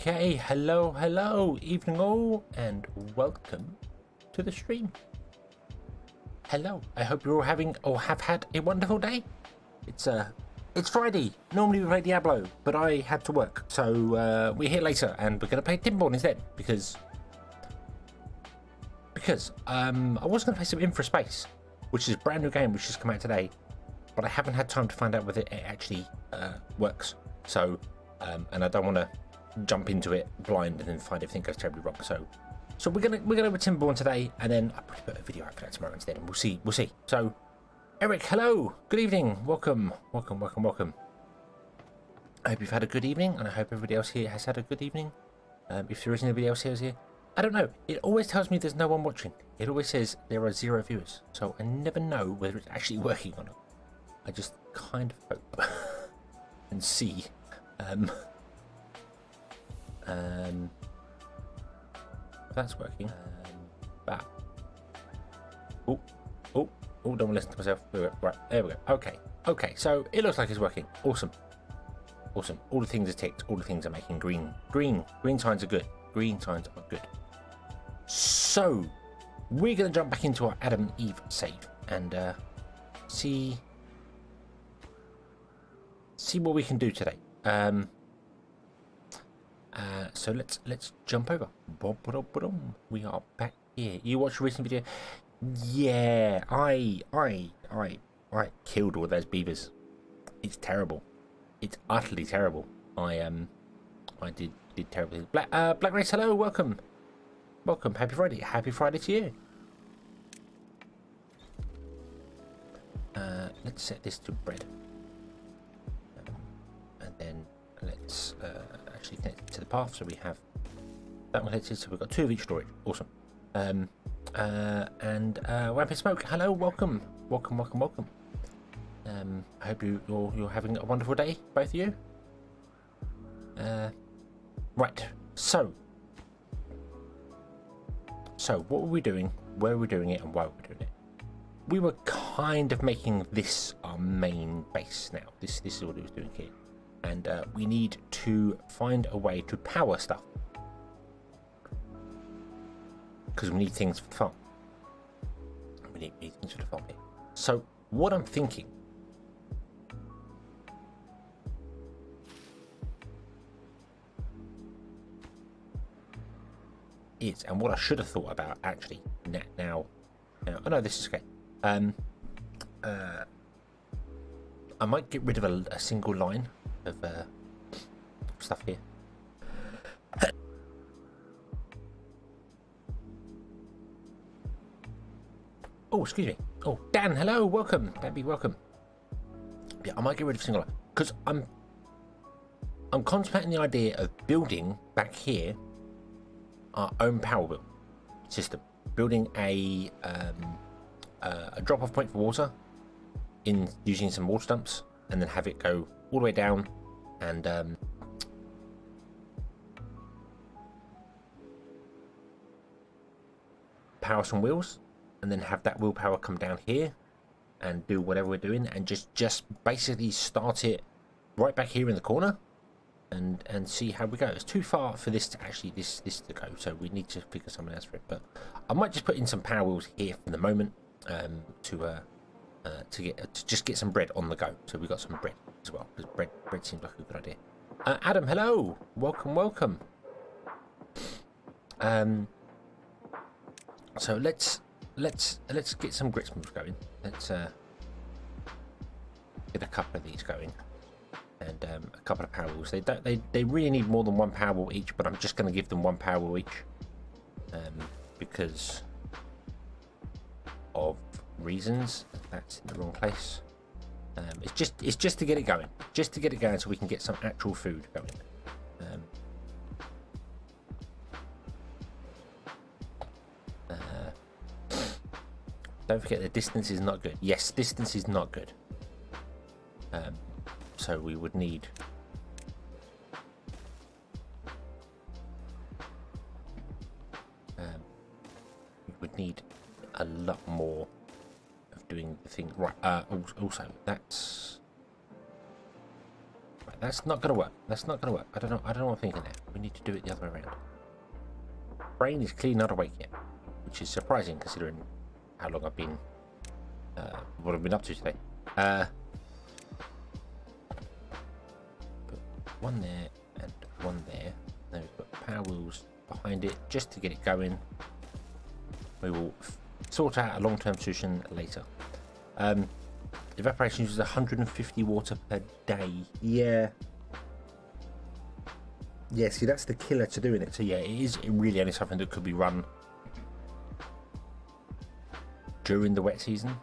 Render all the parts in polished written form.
Okay, hello, evening all, and welcome to the stream. Hello, I hope you're all having or have had a wonderful day. It's Friday. Normally we play Diablo, but I had to work, so we're here later, and we're gonna play TIMBERBORN instead because I was gonna play some Infra Space, which is a brand new game which has come out today, but I haven't had time to find out whether it actually works. So, and I don't want to jump into it blind and then find everything goes terribly wrong. So we're gonna with TIMBERBORN today, and then I'll probably put a video out for that tomorrow instead, and we'll see. So, Eric, hello, good evening, welcome. I hope you've had a good evening, and I hope everybody else here has had a good evening. If there isn't anybody else here, I don't know. It always tells me there's no one watching. It always says there are 0 viewers, so I never know whether it's actually working or not. I just kind of hope and see. That's working. But oh, don't want to listen to myself. Right, there we go. Okay. So it looks like it's working. Awesome. All the things are ticked. All the things are making green. Green signs are good. So we're gonna jump back into our Adam and Eve save and see what we can do today. So let's jump over. We are back here. You watched a recent video? Yeah, I killed all those beavers. It's terrible. It's utterly terrible. I did terribly. Black Race, hello, welcome. Happy Friday to you. Let's set this to bread, and then let's actually connect it to the path, so we have that one connected, so we've got 2 of each storage. Awesome. And Rampant Smoke, hello, welcome. I hope you're having a wonderful day, both of you. Right, so what were we doing, where were we doing it, and why were we doing it? We were kind of making this our main base now. This is what it was doing here. And we need to find a way to power stuff, because we need things for the farm. We need things for the farm here. So what I'm thinking is, and what I should have thought about actually now I know this is okay. I might get rid of a single line of stuff here. Oh, excuse me. Oh, Dan, hello, welcome. DanB, welcome. Yeah, I might get rid of a single line because I'm contemplating the idea of building back here our own power bill system, building a drop-off point for water in using some water dumps, and then have it go all the way down and power some wheels, and then have that wheel power come down here and do whatever we're doing, and just basically start it right back here in the corner and see how we go. It's too far for this to actually this to go, so we need to figure something else for it. But I might just put in some power wheels here for the moment to just get some bread on the go. So we got some bread as well, because bread seems like a good idea. Adam, hello, welcome. So let's get some grits moves going. Let's get a couple of these going, and a couple of power wheels. They really need more than 1 power wheel each, but I'm just going to give them 1 power wheel each, because of reasons. That's in the wrong place. It's just to get it going, so we can get some actual food going. Don't forget the distance is not good. Yes, distance is not good. So we would need a lot more of doing the thing right. Also, that's not gonna work. I don't know what I'm thinking there. We need to do it the other way around. Brain is clearly not awake yet, which is surprising considering how long I've been, what I've been up to today. Put one there and one there. Then we put power wheels behind it just to get it going. We will sort out a long-term solution later. Evaporation uses 150 water per day. Yeah, see, that's the killer to doing it. So yeah, it is really only something that could be run during the wet season,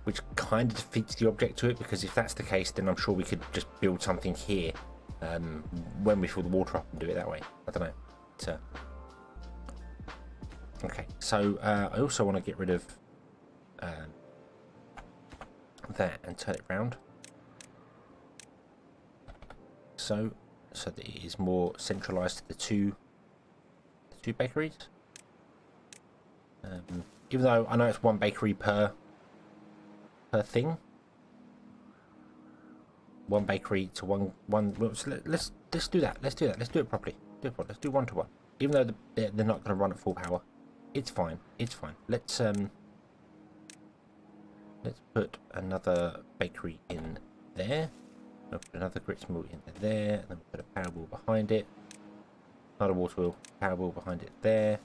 which kind of defeats the object to it, because if that's the case, then I'm sure we could just build something here when we fill the water up and do it that way. I don't know. So okay, so I also want to get rid of that and turn it round so that it is more centralized to the two bakeries. Even though I know it's one bakery per thing, one bakery to one. So let's do that. Let's do it properly. Let's do 1 to 1. Even though they're not going to run at full power, it's fine. Let's put another bakery in there. We'll put another grits mill in there, and then we'll put a power wheel behind it. Another water wheel, power wheel behind it there.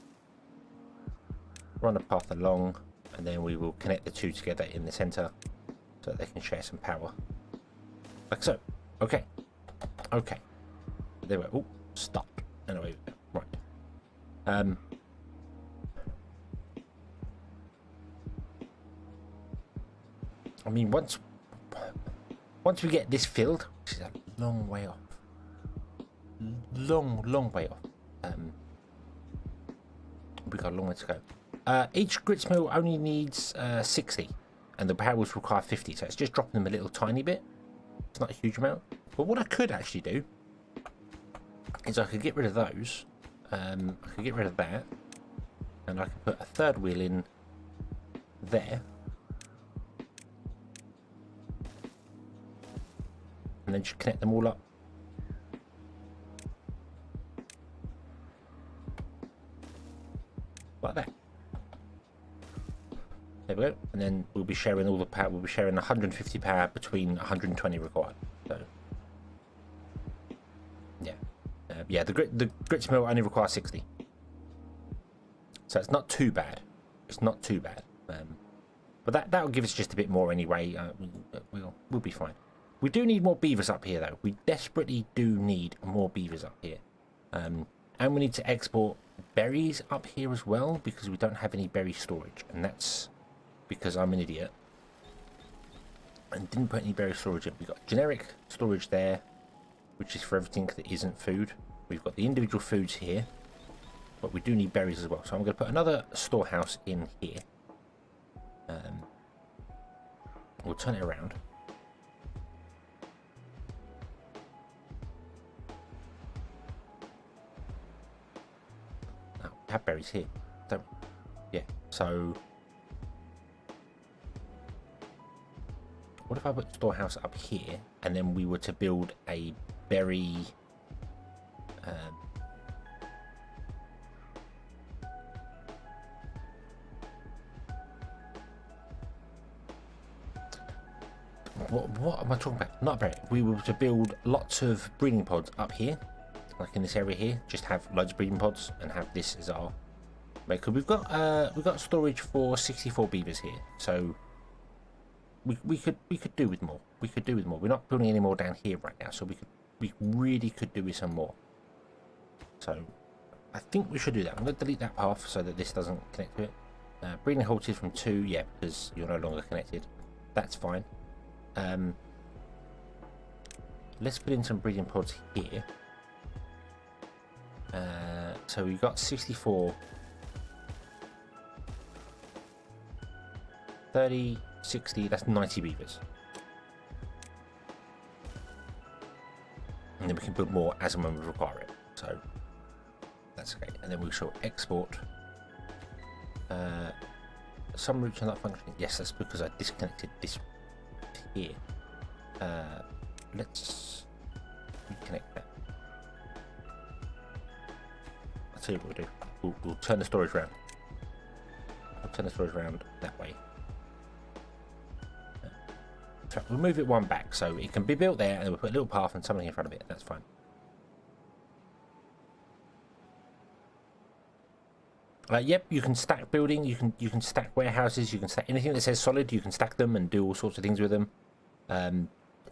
Run a path along, and then we will connect the two together in the center so that they can share some power. Like so. Okay. There we go. Oh, stop. Anyway, right. I mean, once we get this filled, which is a long way off, long way off. We got a long way to go. Each grits mill only needs 60, and the power wheels require 50, so it's just dropping them a little tiny bit. It's not a huge amount. But what I could actually do is I could get rid of those. I could get rid of that, and I could put a third wheel in there. And then just connect them all up. Like that. There we go. And then we'll be sharing all the power. We'll be sharing 150 power between 120 required. So yeah, the grits mill only requires 60. So it's not too bad. But that'll give us just a bit more anyway. We'll be fine. We do need more beavers up here, though. We desperately do need more beavers up here. And we need to export berries up here as well, because we don't have any berry storage. And that's because I'm an idiot and didn't put any berry storage in. We've got generic storage there, which is for everything that isn't food. We've got the individual foods here, but we do need berries as well. So I'm going to put another storehouse in here. We'll turn it around. Have berries here, don't we? Yeah, so what if I put storehouse up here, and then we were to build a berry what am I talking about? Not berry. We were to build lots of breeding pods up here, like in this area here. Just have loads of breeding pods and have this as our because we've got storage for 64 beavers here, so we could do with more. We're not building any more down here right now, so we really could do with some more. So I think we should do that. I'm going to delete that path so that this doesn't connect to it. Breeding halted from 2, yeah, because you're no longer connected. That's fine. Let's put in some breeding pods here. So we've got 64, 30, 60, that's 90 beavers. And then we can build more as and when we require it. So that's okay. And then we shall export. Some routes are not functioning. Yes, that's because I disconnected this here. Let's tell you what we'll do. We'll turn the storage around. I'll turn the storage around that way. So we'll move it one back so it can be built there, and we'll put a little path and something in front of it. That's fine. Yep, you can stack building. You can stack warehouses. You can stack anything that says solid. You can stack them and do all sorts of things with them.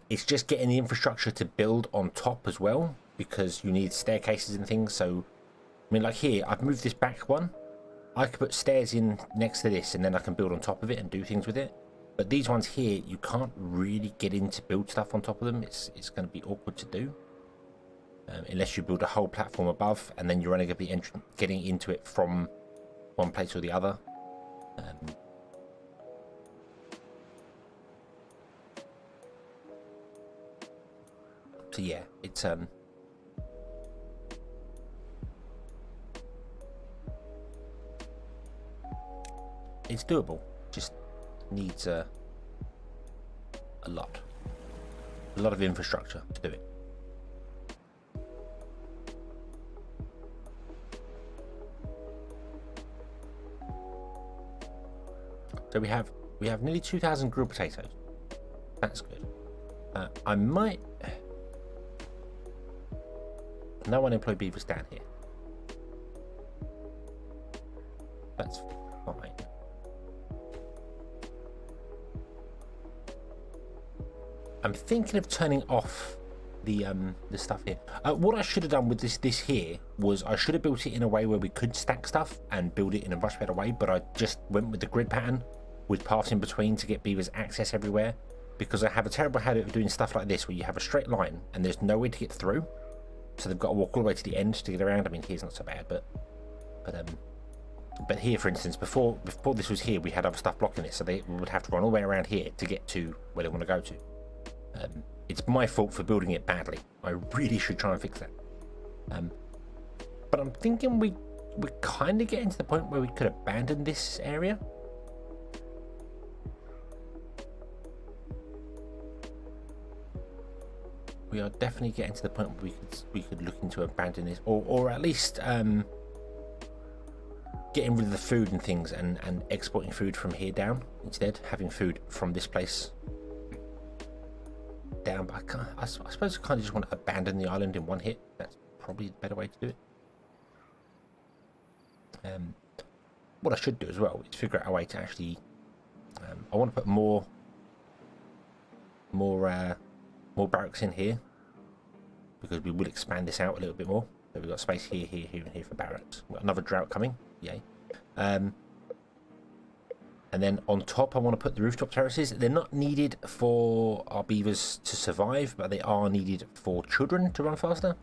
It's just getting the infrastructure to build on top as well, because you need staircases and things. So, I mean, like here, I've moved this back one. I could put stairs in next to this, and then I can build on top of it and do things with it. But these ones here, you can't really get in to build stuff on top of them. It's going to be awkward to do. Unless you build a whole platform above, and then you're only going to be getting into it from one place or the other. So yeah, it's doable. Just needs a lot of infrastructure to do it. So we have nearly 2,000 grilled potatoes. That's good. I might. No unemployed beavers down here. That's fine. I'm thinking of turning off the stuff here. What I should have done with this here was I should have built it in a way where we could stack stuff and build it in a much better way, but I just went with the grid pattern with paths in between to get beavers access everywhere, because I have a terrible habit of doing stuff like this where you have a straight line and there's no way to get through, so they've got to walk all the way to the end to get around. I mean, here's not so bad, but here, for instance, before this was here, we had other stuff blocking it, so they would have to run all the way around here to get to where they want to go to. It's my fault for building it badly. I really should try and fix that. But I'm thinking we're kind of getting to the point where we could abandon this area. We are definitely getting to the point where we could look into abandoning this, or at least getting rid of the food and things, and exporting food from here down instead, having food from this place down. But I suppose I kind of just want to abandon the island in one hit. That's probably the better way to do it. What I should do as well is figure out a way to actually I want to put more barracks in here, because we will expand this out a little bit more. So we've got space here, here, here, and here for barracks. We've got another drought coming, yay. And then on top, I want to put the rooftop terraces. They're not needed for our beavers to survive, but they are needed for children to run faster,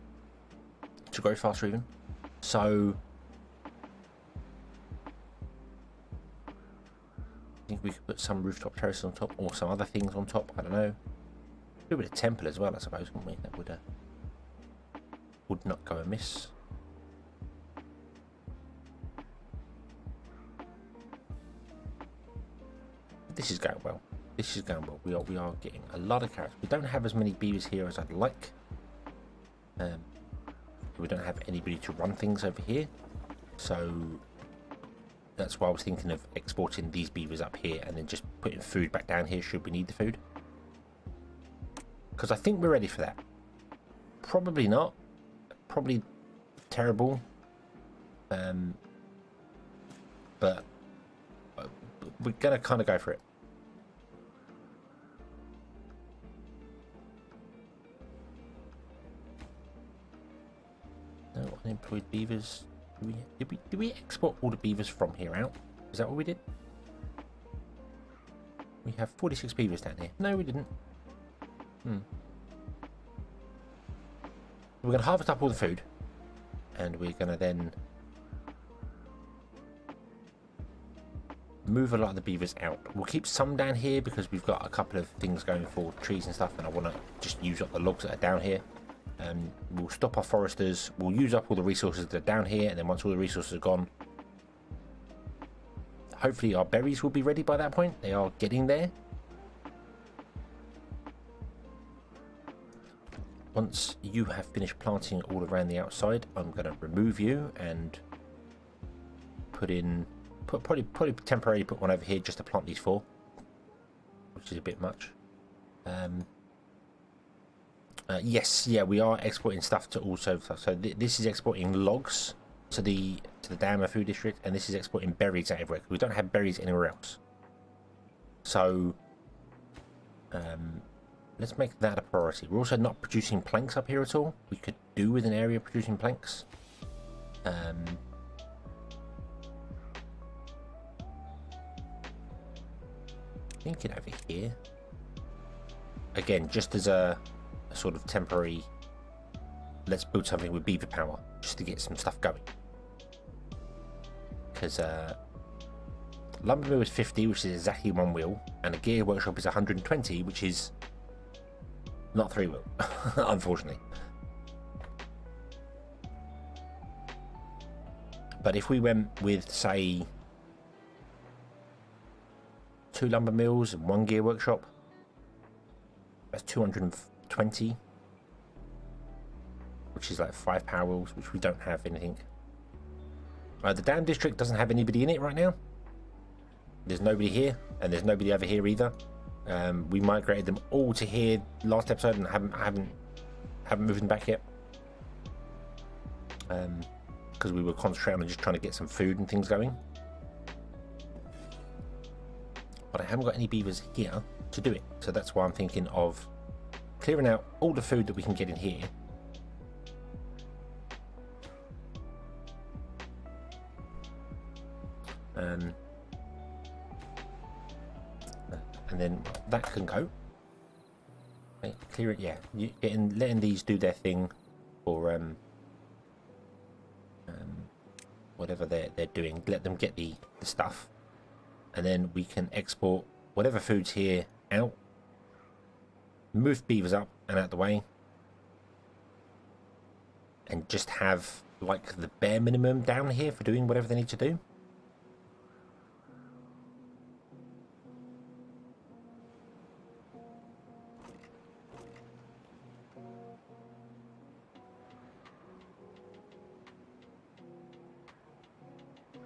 to grow faster even. So I think we could put some rooftop terraces on top, or some other things on top. I don't know. Do a bit of temple as well, I suppose, wouldn't we? That would not go amiss. This is going well. This is going well. We are getting a lot of carrots. We don't have as many beavers here as I'd like. We don't have anybody to run things over here, so that's why I was thinking of exporting these beavers up here and then just putting food back down here should we need the food. Because I think we're ready for that. Probably not. Probably terrible. But we're going to kind of go for it. No unemployed beavers. Did we export all the beavers from here out? Is that what we did? We have 46 beavers down here. No, we didn't. We're going to harvest up all the food, and we're going to then move a lot of the beavers out. We'll keep some down here because we've got a couple of things going for trees and stuff, and I want to just use up the logs that are down here. We'll stop our foresters. We'll use up all the resources that are down here, and then once all the resources are gone, hopefully our berries will be ready by that point. They are getting there. once you have finished planting all around the outside, I'm going to remove you and probably temporarily put one over here just to plant these 4, which is a bit much. Yes, yeah, we are exporting stuff to also. So this is exporting logs to the dam and food district, and this is exporting berries out everywhere. We don't have berries anywhere else. So let's make that a priority. We're also not producing planks up here at all. We could do with an area producing planks. Thinking over here again, just as a sort of temporary, let's build something with beaver power just to get some stuff going, because lumber mill is 50, which is exactly 1 wheel, and a gear workshop is 120, which is not 3 wheel unfortunately. But if we went with, say, 2 lumber mills and 1 gear workshop, that's 220, which is like 5 power wheels, which we don't have anything. The dam district doesn't have anybody in it right now. There's nobody here, and there's nobody over here either. We migrated them all to here last episode, and haven't moved them back yet, because we were concentrating on just trying to get some food and things going. But I haven't got any beavers here to do it, so that's why I'm thinking of clearing out all the food that we can get in here. And then that can go. Okay, clear it, yeah. Letting these do their thing for whatever they're doing. Let them get the stuff, and then we can export whatever food's here out, move beavers up and out the way, and just have like the bare minimum down here for doing whatever they need to do.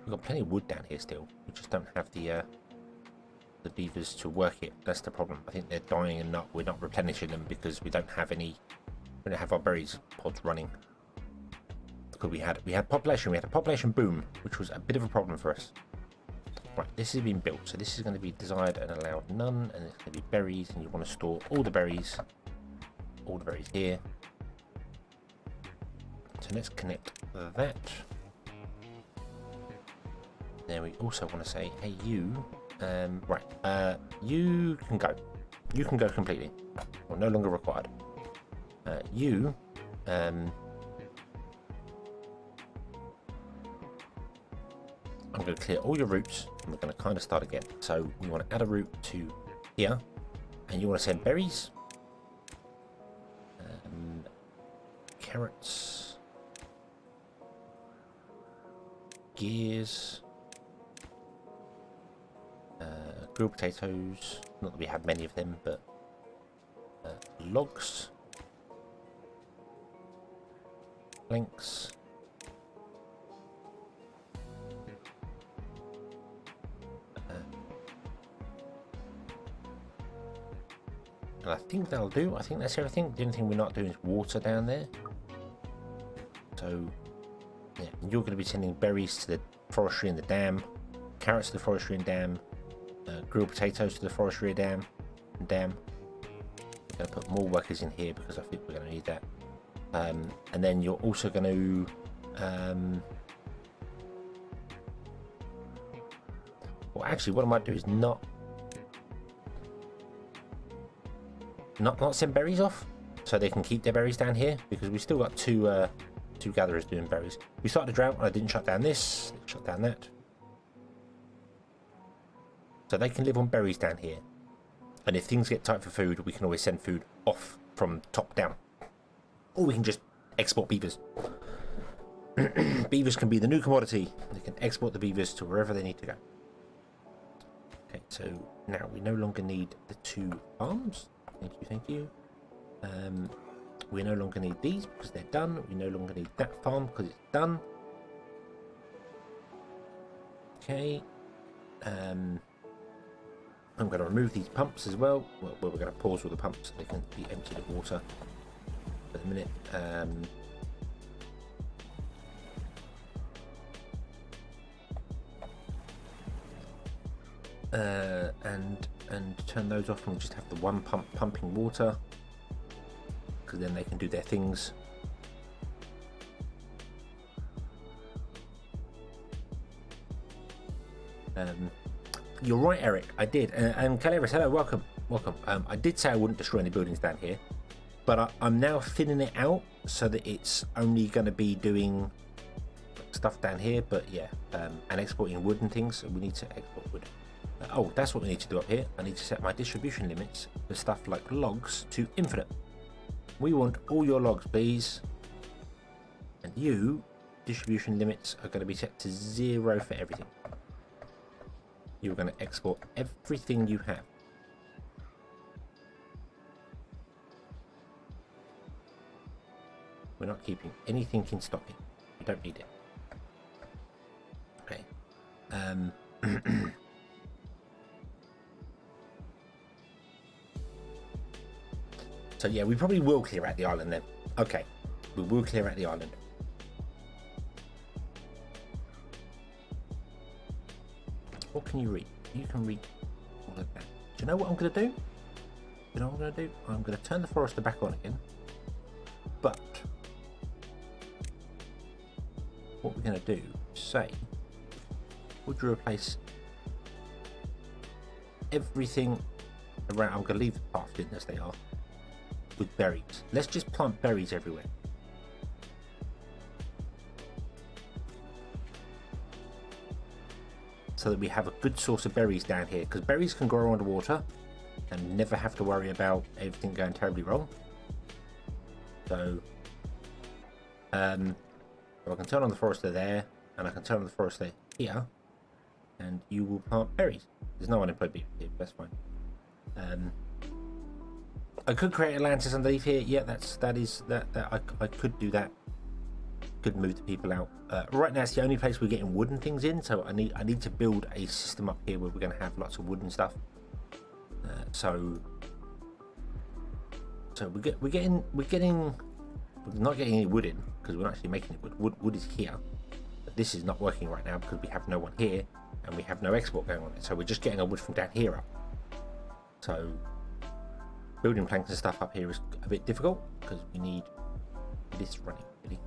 We've got plenty of wood down here still. We just don't have the beavers to work it. That's the problem. I think they're dying and we're not replenishing them because we don't have our berries pods running. Because we had a population boom, which was a bit of a problem for us. Right, this has been built, so this is going to be desired and allowed none, and it's going to be berries, and you want to store all the berries here. So let's connect that. Then we also want to say, hey, you, you can go. You can go completely. Or no longer required. I'm going to clear all your routes, and we're going to kind of start again. So we want to add a route to here, and you want to send berries, carrots, gears, grilled potatoes, not that we have many of them, but logs, planks, and I think that'll do. I think that's everything. The only thing we're not doing is water down there. So yeah, you're going to be sending berries to the forestry and the dam, carrots to the forestry and dam, grilled potatoes to the forestry and dam. I'm going to put more workers in here because I think we're going to need that. And then you're also going to well, actually what I might do is not send berries off, so they can keep their berries down here, because we still got two gatherers doing berries. We started a drought and I didn't shut down this, shut down that, so they can live on berries down here. And if things get tight for food, we can always send food off from top down, or we can just export beavers. Beavers can be the new commodity. They can export the beavers to wherever they need to go. Okay, so now we no longer need the 2 farms. Thank you. We no longer need these because they're done. We no longer need that farm because it's done. Okay. I'm going to remove these pumps as well. Well, we're going to pause all the pumps so they can be emptied of water for the minute. And turn those off, and we'll just have the one pump pumping water, because then they can do their things. You're right, Eric. I did. And Calaris, hello, welcome. I did say I wouldn't destroy any buildings down here, but I'm now thinning it out so that it's only going to be doing stuff down here. But yeah, and exporting wood and things. So we need to export wood. Oh, that's what we need to do up here. I need to set my distribution limits for stuff like logs to infinite. We want all your logs, please. And you, distribution limits are going to be set to 0 for everything. You're going to export everything you have. We're not keeping anything in stocking. We don't need it. Okay. So yeah, we probably will clear out the island then. Okay, we will clear out the island. What can you read? You can read all of that. Do you know what I'm going to do? You know what I'm going to do? I'm going to turn the forester back on again. But what we're going to do is say, would you replace everything around? I'm going to leave the Pathfinding as they are with berries. Let's just plant berries everywhere. So that we have a good source of berries down here, because berries can grow underwater and never have to worry about everything going terribly wrong. So I can turn on the forester there, and I can turn on the forester here, and you will plant berries. There's no unemployed beaver here, that's fine. I could create Atlantis underneath here. Yeah, I could do that. Could move the people out. Right now, it's the only place we're getting wooden things in. So I need to build a system up here where we're going to have lots of wooden stuff. So we're not getting any wood in because we're not actually making it. Wood is here, but this is not working right now because we have no one here and we have no export going on it. So we're just getting our wood from down here up. So building planks and stuff up here is a bit difficult because we need this running really.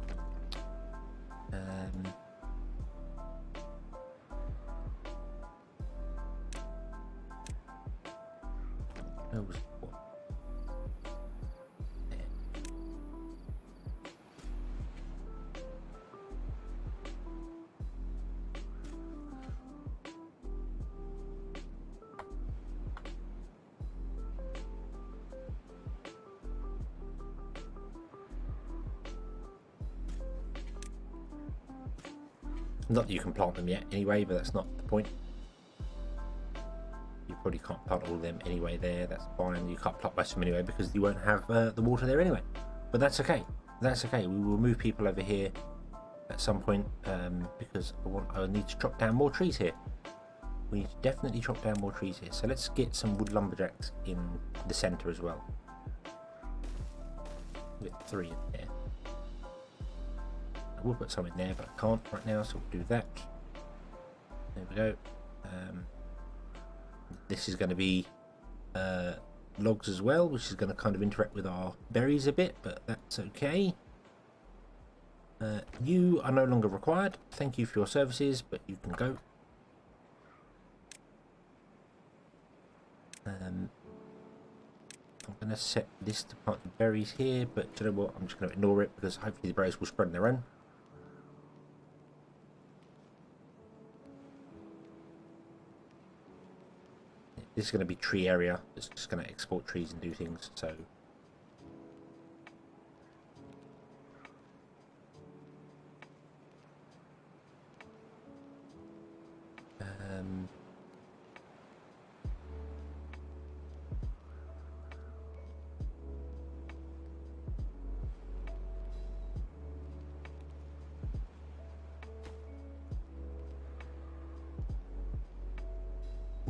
Not that you can plant them yet anyway, but that's not the point. You probably can't plant all of them anyway there, that's fine. You can't plant most of them anyway because you won't have the water there anyway. But that's okay, that's okay. We will move people over here at some point because I need to chop down more trees here. We need to definitely chop down more trees here. So let's get some wood lumberjacks in the centre as well. We'll get 3 in there. I will put some in there, but I can't right now, so we'll do that. There we go. This is going to be logs as well, which is going to kind of interact with our berries a bit, but that's okay. You are no longer required. Thank you for your services, but you can go. I'm going to set this to plant the berries here, but you know what? I'm just going to ignore it because hopefully the berries will spread on their own. This is going to be tree area. It's just going to export trees and do things. So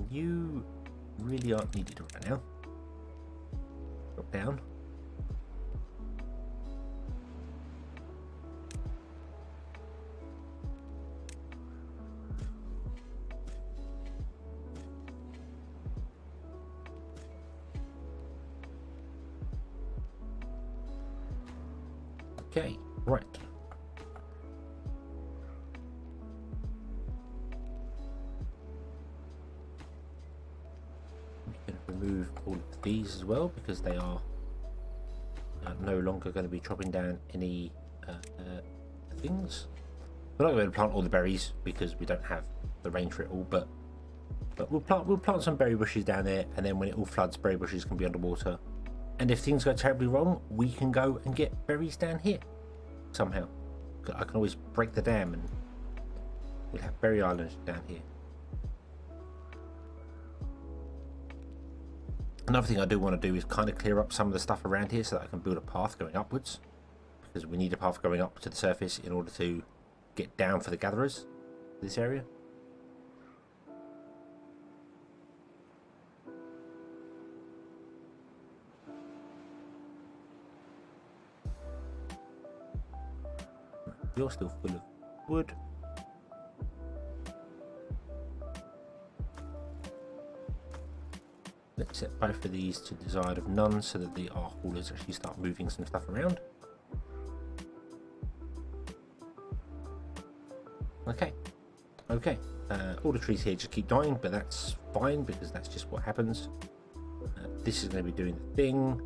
and you really aren't needed right now. Drop down. Okay, right. We can remove all of these as well because they are no longer going to be chopping down any things. We're not going to plant all the berries because we don't have the range for it all, but we'll plant some berry bushes down there, and then when it all floods, berry bushes can be underwater. And if things go terribly wrong, we can go and get berries down here somehow. I can always break the dam and we'll have berry islands down here. Another thing I do want to do is kind of clear up some of the stuff around here so that I can build a path going upwards, because we need a path going up to the surface in order to get down for the gatherers to this area. You're still full of wood. Let's set both of these to desired of none so that the haulers actually start moving some stuff around. Okay. All the trees here just keep dying, but that's fine because that's just what happens. This is going to be doing the thing.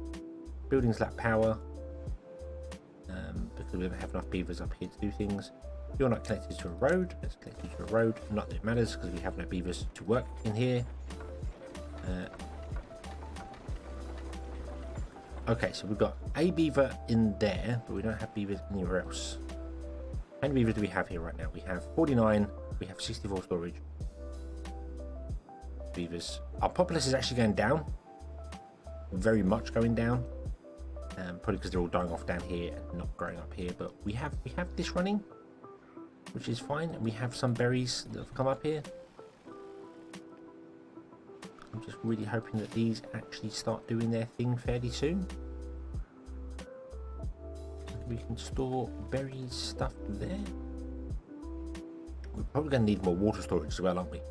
Buildings lack power. Because we don't have enough beavers up here to do things. You're not connected to a road. Let's connect you to a road. Not that it matters because we have no beavers to work in here. Okay, so we've got a beaver in there, but we don't have beavers anywhere else. How many beavers do we have here right now? We have 49. We have 64 storage. Beavers. Our populace is actually going down. Very much going down. Probably because they're all dying off down here and not growing up here, but we have this running, which is fine, and we have some berries that have come up here. I'm just really hoping that these actually start doing their thing fairly soon. We can store berries stuff there. We're probably going to need more water storage as well, aren't we?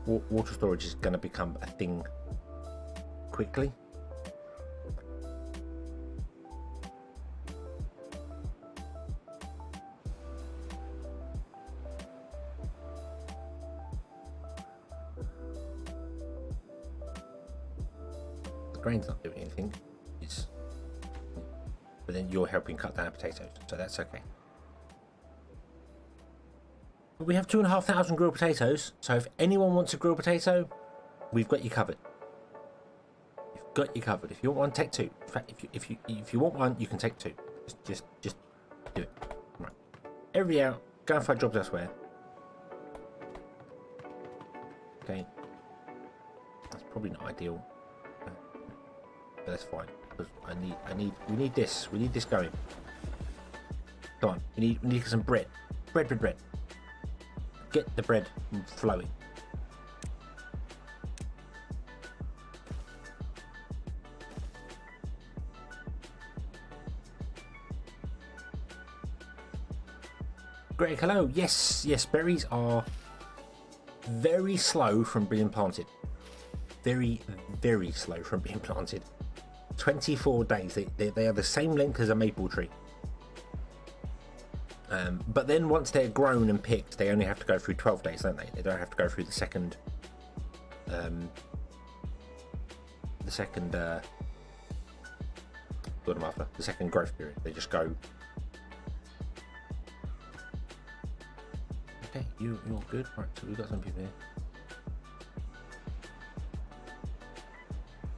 Water storage is going to become a thing quickly. Grain's not doing anything, but then you're helping cut down potatoes, so that's okay. But we have 2,500 grilled potatoes, so if anyone wants a grilled potato, we've got you covered. We've got you covered. If you want one, take two. In fact, if you want one, you can take two. Just do it. Right. Everybody out. Go and find jobs elsewhere. Okay. That's probably not ideal. But that's fine, because we need this going. Come on, we need some bread. Bread. Get the bread flowing. Greg, hello. Yes, berries are very slow from being planted. Very slow from being planted. 24 days. They are the same length as a maple tree. But then once they're grown and picked, they only have to go through 12 days, don't they? They don't have to go through the second the second growth period. They just go. Okay, you're good. Right, so we've got some people here.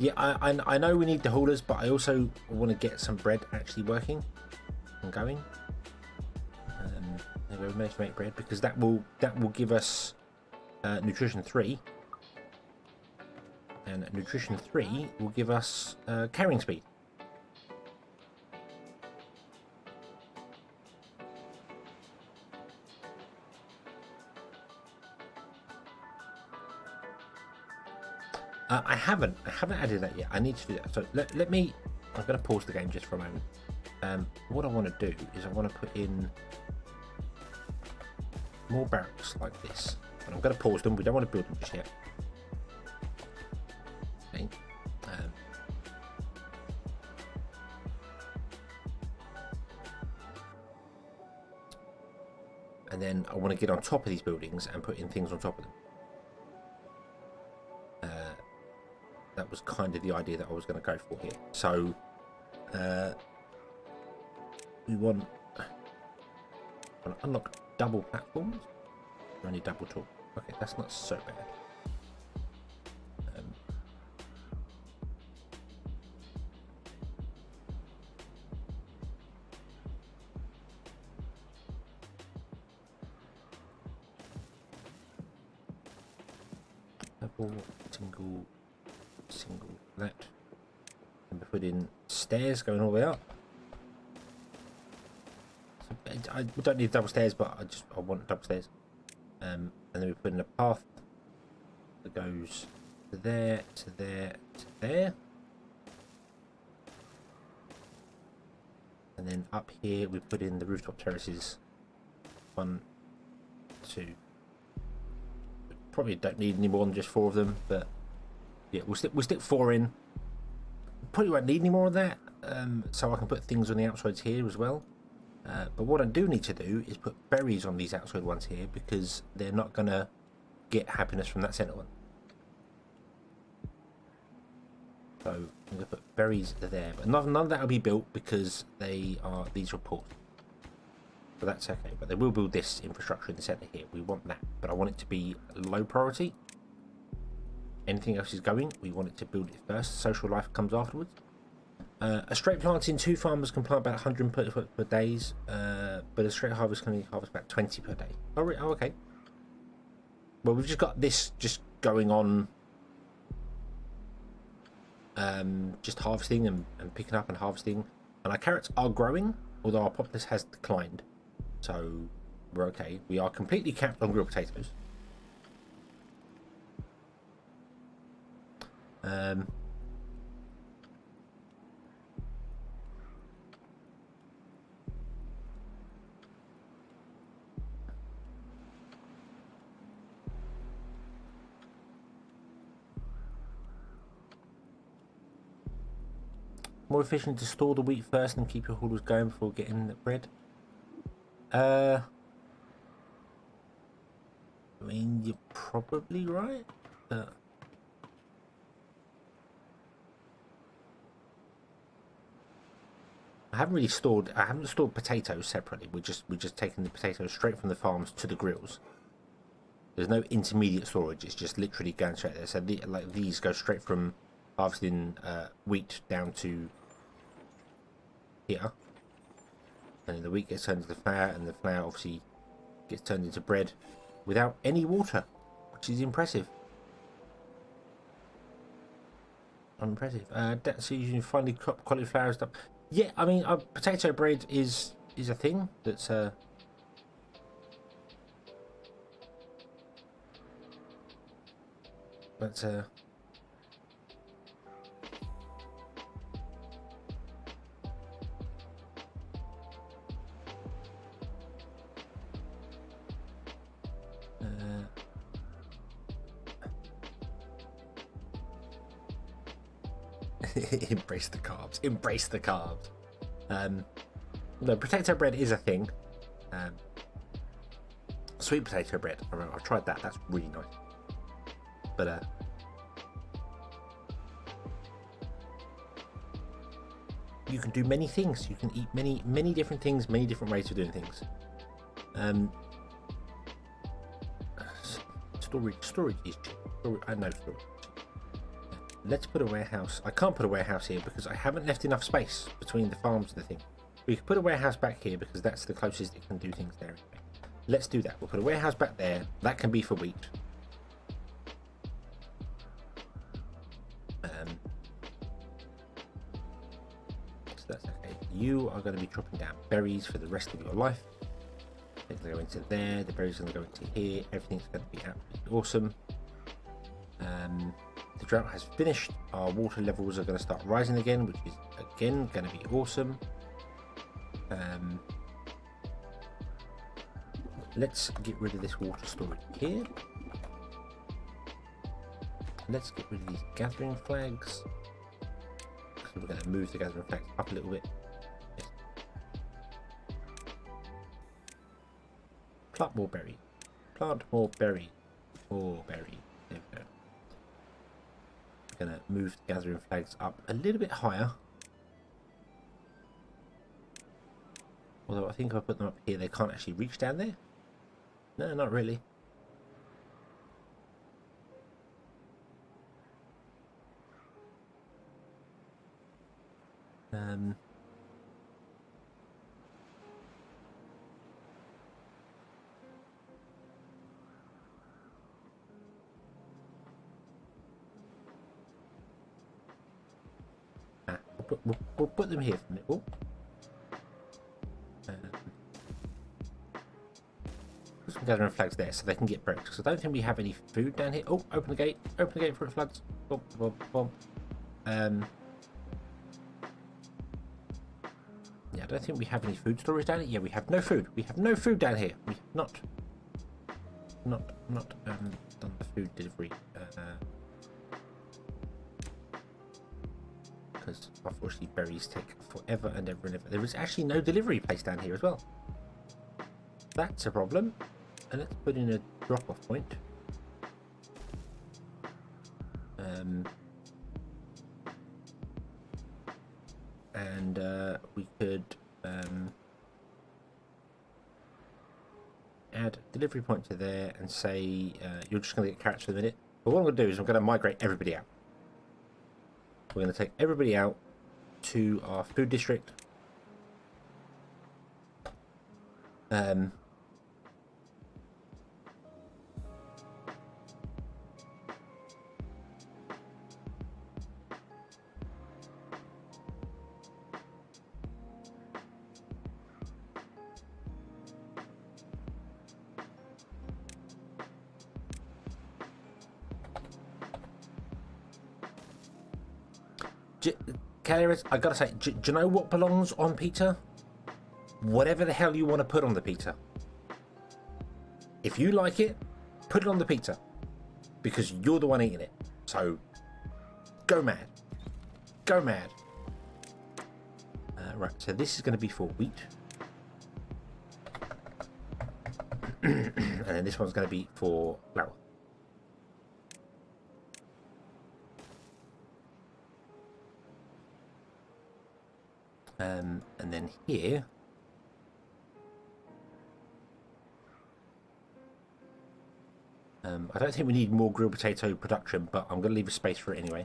Yeah, I know we need the haulers, but I also want to get some bread actually working and going. We managed to make bread because that will give us nutrition 3, and nutrition 3 will give us carrying speed. I haven't added that yet. I need to do that. So let me. I'm going to pause the game just for a moment. What I want to do is I want to put in more barracks like this. And I'm going to pause them. We don't want to build them just yet. Okay. And then I want to get on top of these buildings and put in things on top of them. That was kind of the idea that I was going to go for here. So we want to unlock double platforms. Only double talk. Okay, that's not so bad. Double, single, that. And we put in stairs going all the way up. We don't need double stairs, but I want double stairs. And then we put in a path that goes to there, to there, to there. And then up here we put in the rooftop terraces. 1, 2. Probably don't need any more than just 4 of them, but yeah, we'll stick 4 in. Probably won't need any more of that, so I can put things on the outsides here as well. But what I do need to do is put berries on these outside ones here, because they're not going to get happiness from that centre one. So I'm going to put berries there, but none of that will be built because these are ports. So that's okay, but they will build this infrastructure in the centre here. We want that, but I want it to be low priority. Anything else is going, we want it to build it first. Social life comes afterwards. A straight planting, 2 farmers can plant about 100 per days, but a straight harvest can only harvest about 20 per day. Oh, okay. Well, we've just got this just going on, just harvesting and picking up and harvesting. And our carrots are growing, although our populace has declined. So we're okay. We are completely capped on grilled potatoes. More efficient to store the wheat first and keep your haulers going before getting the bread. I mean, you're probably right, but I haven't stored potatoes separately. We're just taking the potatoes straight from the farms to the grills. There's no intermediate storage. It's just literally going straight there. So like these go straight from harvesting wheat down to here, and then the wheat gets turned into flour, and the flour obviously gets turned into bread without any water, which is impressive. Impressive. So you finally crop cauliflower stuff. Yeah, I mean, potato bread is a thing that's embrace the carbs. Embrace the carbs. No, potato bread is a thing. Sweet potato bread. I remember, I've tried that. That's really nice. But you can do many things. You can eat many different things, many different ways of doing things. Storage is cheap. I know storage. Let's put a warehouse. I can't put a warehouse here because I haven't left enough space between the farms and the thing. We could put a warehouse back here because that's the closest it can do things there. Let's do that. We'll put a warehouse back there. That can be for wheat. So that's okay. You are going to be chopping down berries for the rest of your life. They're going to go into there. The berries are going to go into here. Everything's going to be absolutely awesome. the drought has finished. Our water levels are going to start rising again, which is again going to be awesome. Let's get rid of this water storage here. Let's get rid of these gathering flags. So we're going to move the gathering flags up a little bit. Yes. Plant more berries. Plant more berries. More berries. There we go. We're going to move the gathering flags up a little bit higher. Although I think if I put them up here, they can't actually reach down there. No, not really. We'll put them here for a minute. Oh. Put some gathering flags there so they can get broke. Because I don't think we have any food down here. Oh, open the gate. Open the gate for flags. Boom, boom, boom. Yeah, I don't think we have any food storage down here. Yeah, we have no food. We have no food down here. We have not done the food delivery. Because unfortunately berries take forever and ever and ever. There is actually no delivery place down here as well. That's a problem. And let's put in a drop-off point. And we could add delivery point to there and say you're just going to get carrots for the minute. But what I'm going to do is I'm going to migrate everybody out. We're going to take everybody out to our food district. Calories, I gotta say, do you know what belongs on pizza? Whatever the hell you want to put on the pizza. If you like it, put it on the pizza. Because you're the one eating it. So, go mad. Go mad. Right, so this is going to be for wheat. And then this one's going to be for flour. And then here, I don't think we need more grilled potato production, but I'm going to leave a space for it anyway.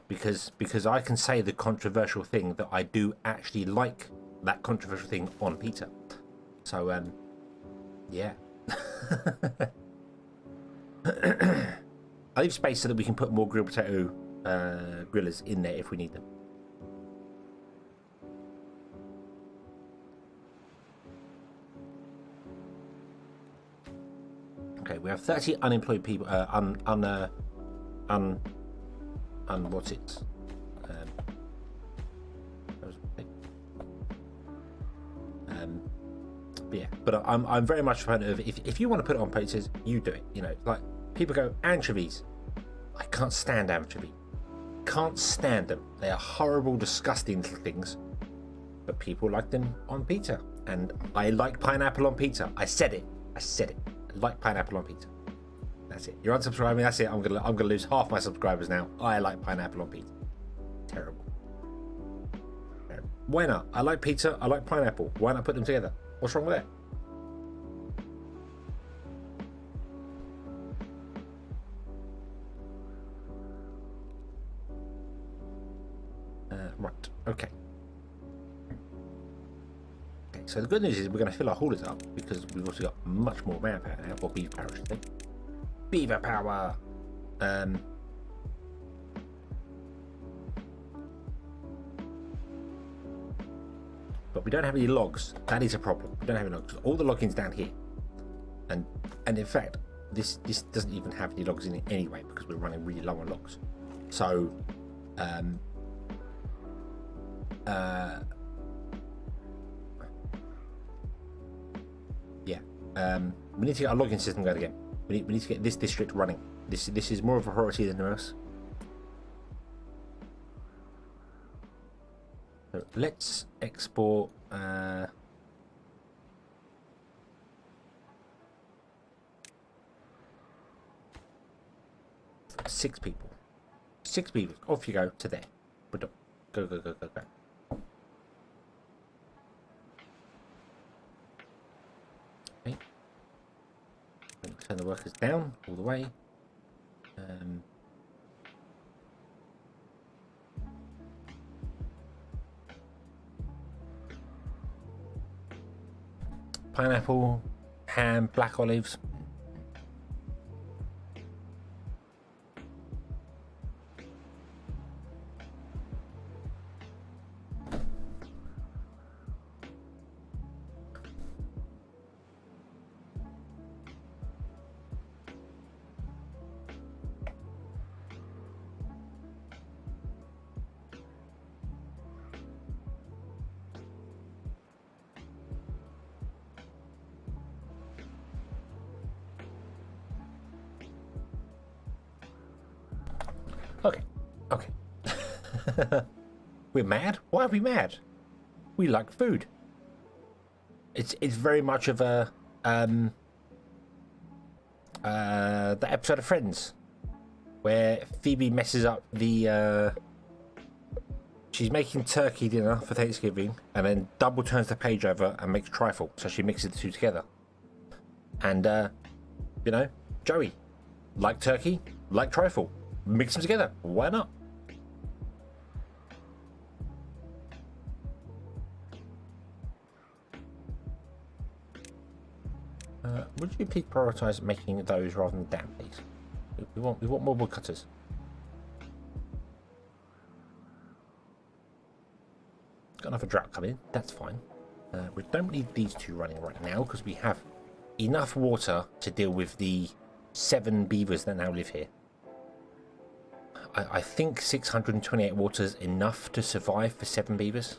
Because I can say the controversial thing that I do actually like that controversial thing on pizza. So, yeah. I leave space so that we can put more grilled potato grillers in there if we need them. Okay, we have 30 unemployed people. What's it? But yeah, but I'm very much a fan of if you want to put it on pizzas, you do it. You know, like people go anchovies. I can't stand anchovy. Can't stand them. They are horrible, disgusting little things. But people like them on pizza, and I like pineapple on pizza. I said it. I like pineapple on pizza. That's it. You're unsubscribing. That's it. I'm gonna lose half my subscribers now. I like pineapple on pizza. Terrible. Why not? I like pizza. I like pineapple. Why not put them together? What's wrong with that? Right. Okay. So the good news is we're going to fill our haulers up because we've also got much more manpower now, or beaver power, I should say. Beaver power! But we don't have any logs. That is a problem. We don't have any logs. All the logging's down here. And in fact, this doesn't even have any logs in it anyway because we're running really low on logs. So we need to get our logging system going again. We need to get this district running. This is more of a priority than us. So let's export 6 people. 6 beavers. Off you go to there. Go, go, go, go, go, go. Okay. Turn the workers down all the way. Pineapple, ham, black olives. Okay. We're mad? Why are we mad? We like food. It's very much of a that episode of Friends where Phoebe messes up the she's making turkey dinner for Thanksgiving and then double turns the page over and makes trifle, so she mixes the two together. And you know, Joey, like turkey, like trifle. Mix them together. Why not? Would you please prioritise making those rather than DanB, please? We want more woodcutters. Got another drought coming. That's fine. We don't need these 2 running right now because we have enough water to deal with the 7 beavers that now live here. I think 628 water is enough to survive for 7 beavers.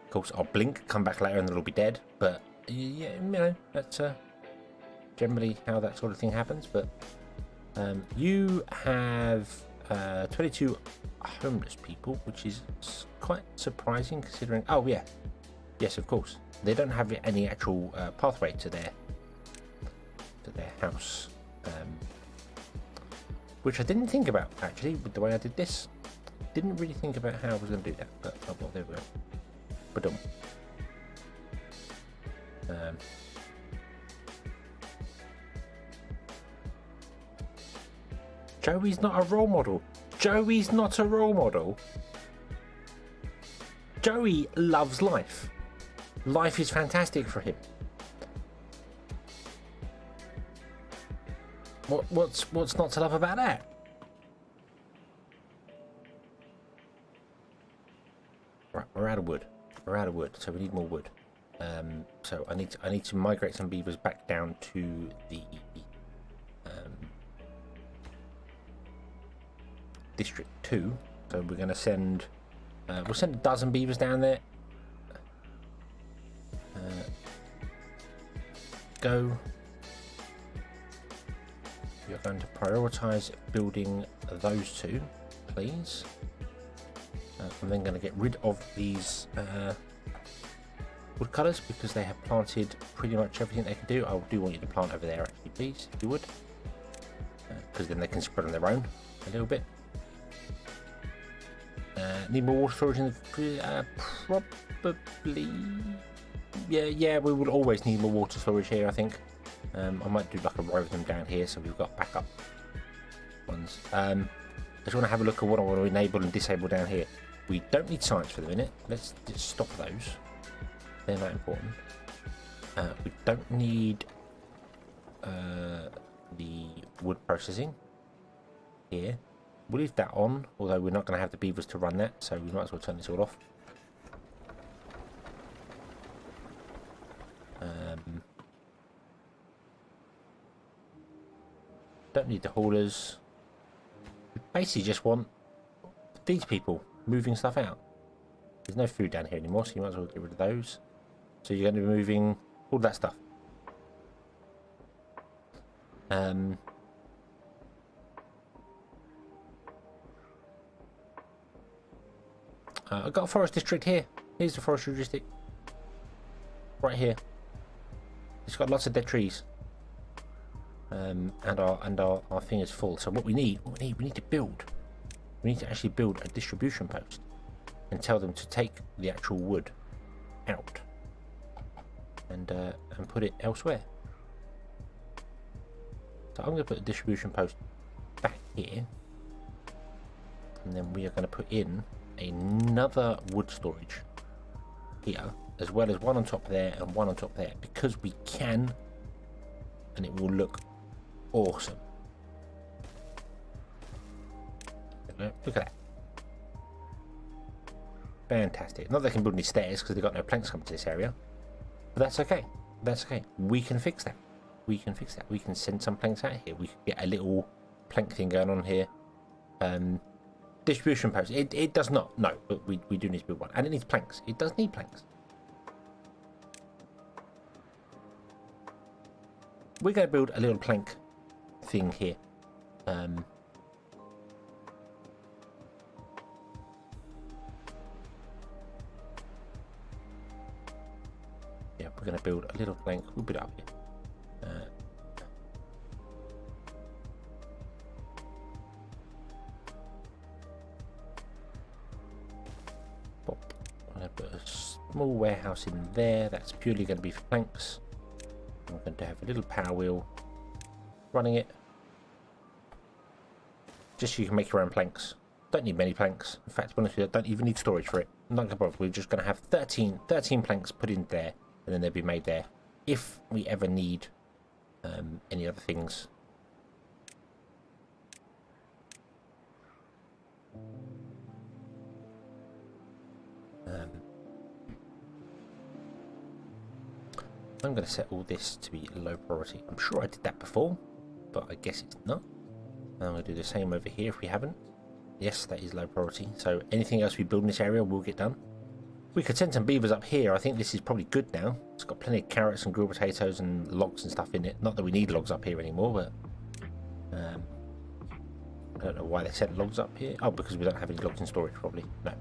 Of course, I'll blink, come back later and they'll be dead. But, yeah, you know, that's generally how that sort of thing happens. But you have 22 homeless people, which is quite surprising considering... Oh, yeah. Yes, of course. They don't have any actual pathway to their house. Which I didn't think about, actually, with the way I did this. Didn't really think about how I was going to do that, but oh, well, there we go. Ba-dum. Joey's not a role model. Joey's not a role model. Joey loves life. Life is fantastic for him. What's not to love about that? Right, we're out of wood. We're out of wood, so we need more wood. So I need to migrate some beavers back down to the District 2. So we're going to send we'll send a dozen beavers down there. Go. You're going to prioritise building those 2, please. I'm then going to get rid of these woodcutters because they have planted pretty much everything they can do. I do want you to plant over there, actually, please, if you would, because then they can spread on their own a little bit. Need more water storage in the probably. Yeah, we will always need more water storage here, I think. I might do like a row of them down here so we've got backup ones. I just want to have a look at what I want to enable and disable down here. We don't need science for the minute. Let's just stop those. They're not important. We don't need the wood processing here. We'll leave that on, although we're not going to have the beavers to run that, so we might as well turn this all off. Don't need the haulers. We basically just want these people moving stuff out. There's no food down here anymore, so you might as well get rid of those. So you're going to be moving all that stuff. I've got a forest district here. Here's the forestry district. Right here. It's got lots of dead trees. And our thing is full. So we need to build. We need to actually build a distribution post and tell them to take the actual wood out and put it elsewhere. So I'm going to put a distribution post back here, and then we are going to put in another wood storage here, as well as one on top there and one on top there, because we can, and it will look awesome. Look at that. Fantastic. Not that they can build any stairs because they've got no planks coming to this area, but that's okay. That's okay. We can fix that. We can fix that. We can send some planks out here. We can get a little plank thing going on here. Distribution post. It does not. No, but we do need to build one. And it needs planks. It does need planks. We're going to build a little plank thing here. Yeah, we're going to build a little plank. We'll put it up here. I'm going to put a small warehouse in there. That's purely going to be for planks. I'm going to have a little power wheel running it, just so you can make your own planks. Don't need many planks. In fact, to be honest with you, I don't even need storage for it. I'm not going to bother. We're just going to have 13 planks put in there, and then they'll be made there if we ever need any other things. I'm going to set all this to be low priority. I'm sure I did that before, but I guess it's not. I'm going to do the same over here if we haven't. Yes, that is low priority. So anything else we build in this area will get done. We could send some beavers up here. I think this is probably good now. It's got plenty of carrots and grilled potatoes and logs and stuff in it. Not that we need logs up here anymore, but I don't know why they sent logs up here. Oh, because we don't have any logs in storage, probably. No.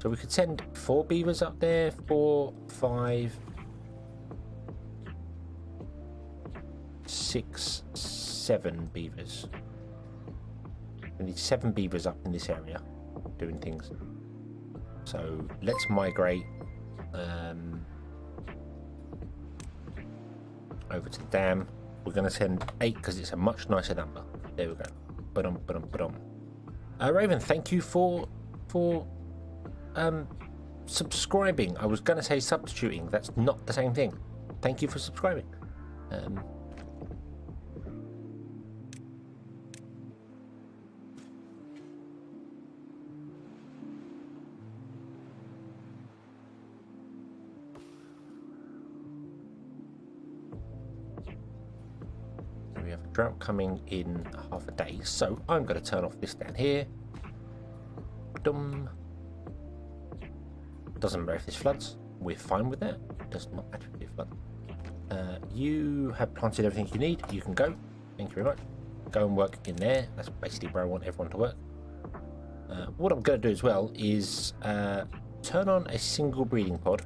So we could send 4 beavers up there. 4, 5, 6, 7 beavers. We need 7 beavers up in this area doing things. So let's migrate over to the dam. We're going to send 8 because it's a much nicer number. There we go. Raven, thank you for subscribing. I was going to say substituting. That's not the same thing. Thank you for subscribing. We have a drought coming in half a day, so I'm going to turn off this down here. Doesn't matter if this floods, we're fine with that. It does not actually flood. You have planted everything you need. You can go. Thank you very much. Go and work in there. That's basically where I want everyone to work. What I'm going to do as well is turn on a single breeding pod.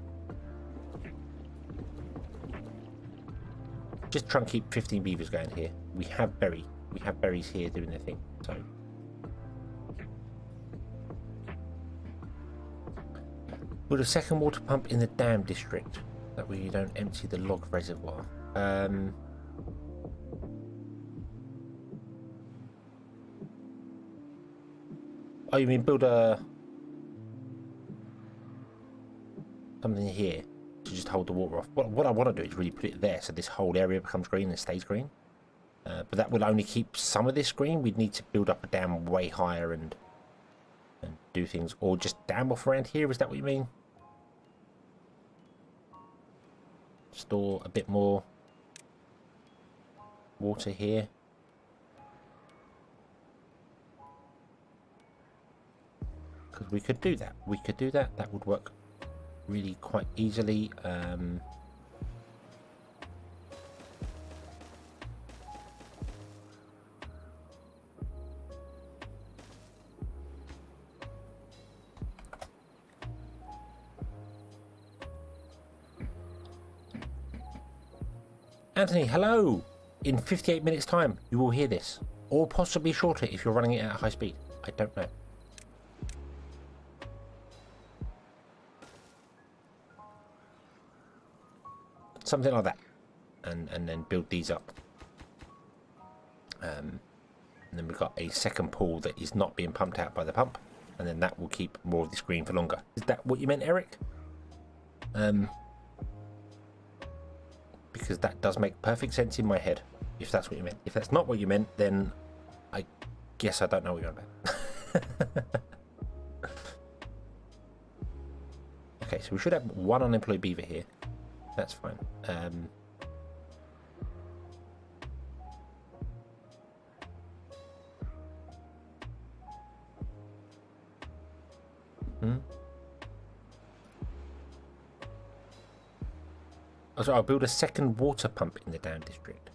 Just try and keep 15 beavers going here. We have berries here doing their thing. So put a second water pump in the dam district. That way you don't empty the log reservoir. Oh, you mean build something here to just hold the water off? What I want to do is really put it there so this whole area becomes green and stays green. But that will only keep some of this green. We'd need to build up a dam way higher and do things, or just dam off around here. Is that what you mean? Store a bit more water here. we could do that. We could do that. That would work really quite easily. Anthony, hello! In 58 minutes time, you will hear this. Or possibly shorter if you're running it at high speed. I don't know. Something like that. And then build these up. And then we've got a second pool that is not being pumped out by the pump. And then that will keep more of the screen for longer. Is that what you meant, Eric? Because that does make perfect sense in my head, if that's what you meant. If that's not what you meant, then I guess I don't know what you're about. Okay, so we should have one unemployed beaver here. That's fine. So I'll build a second water pump in the down district.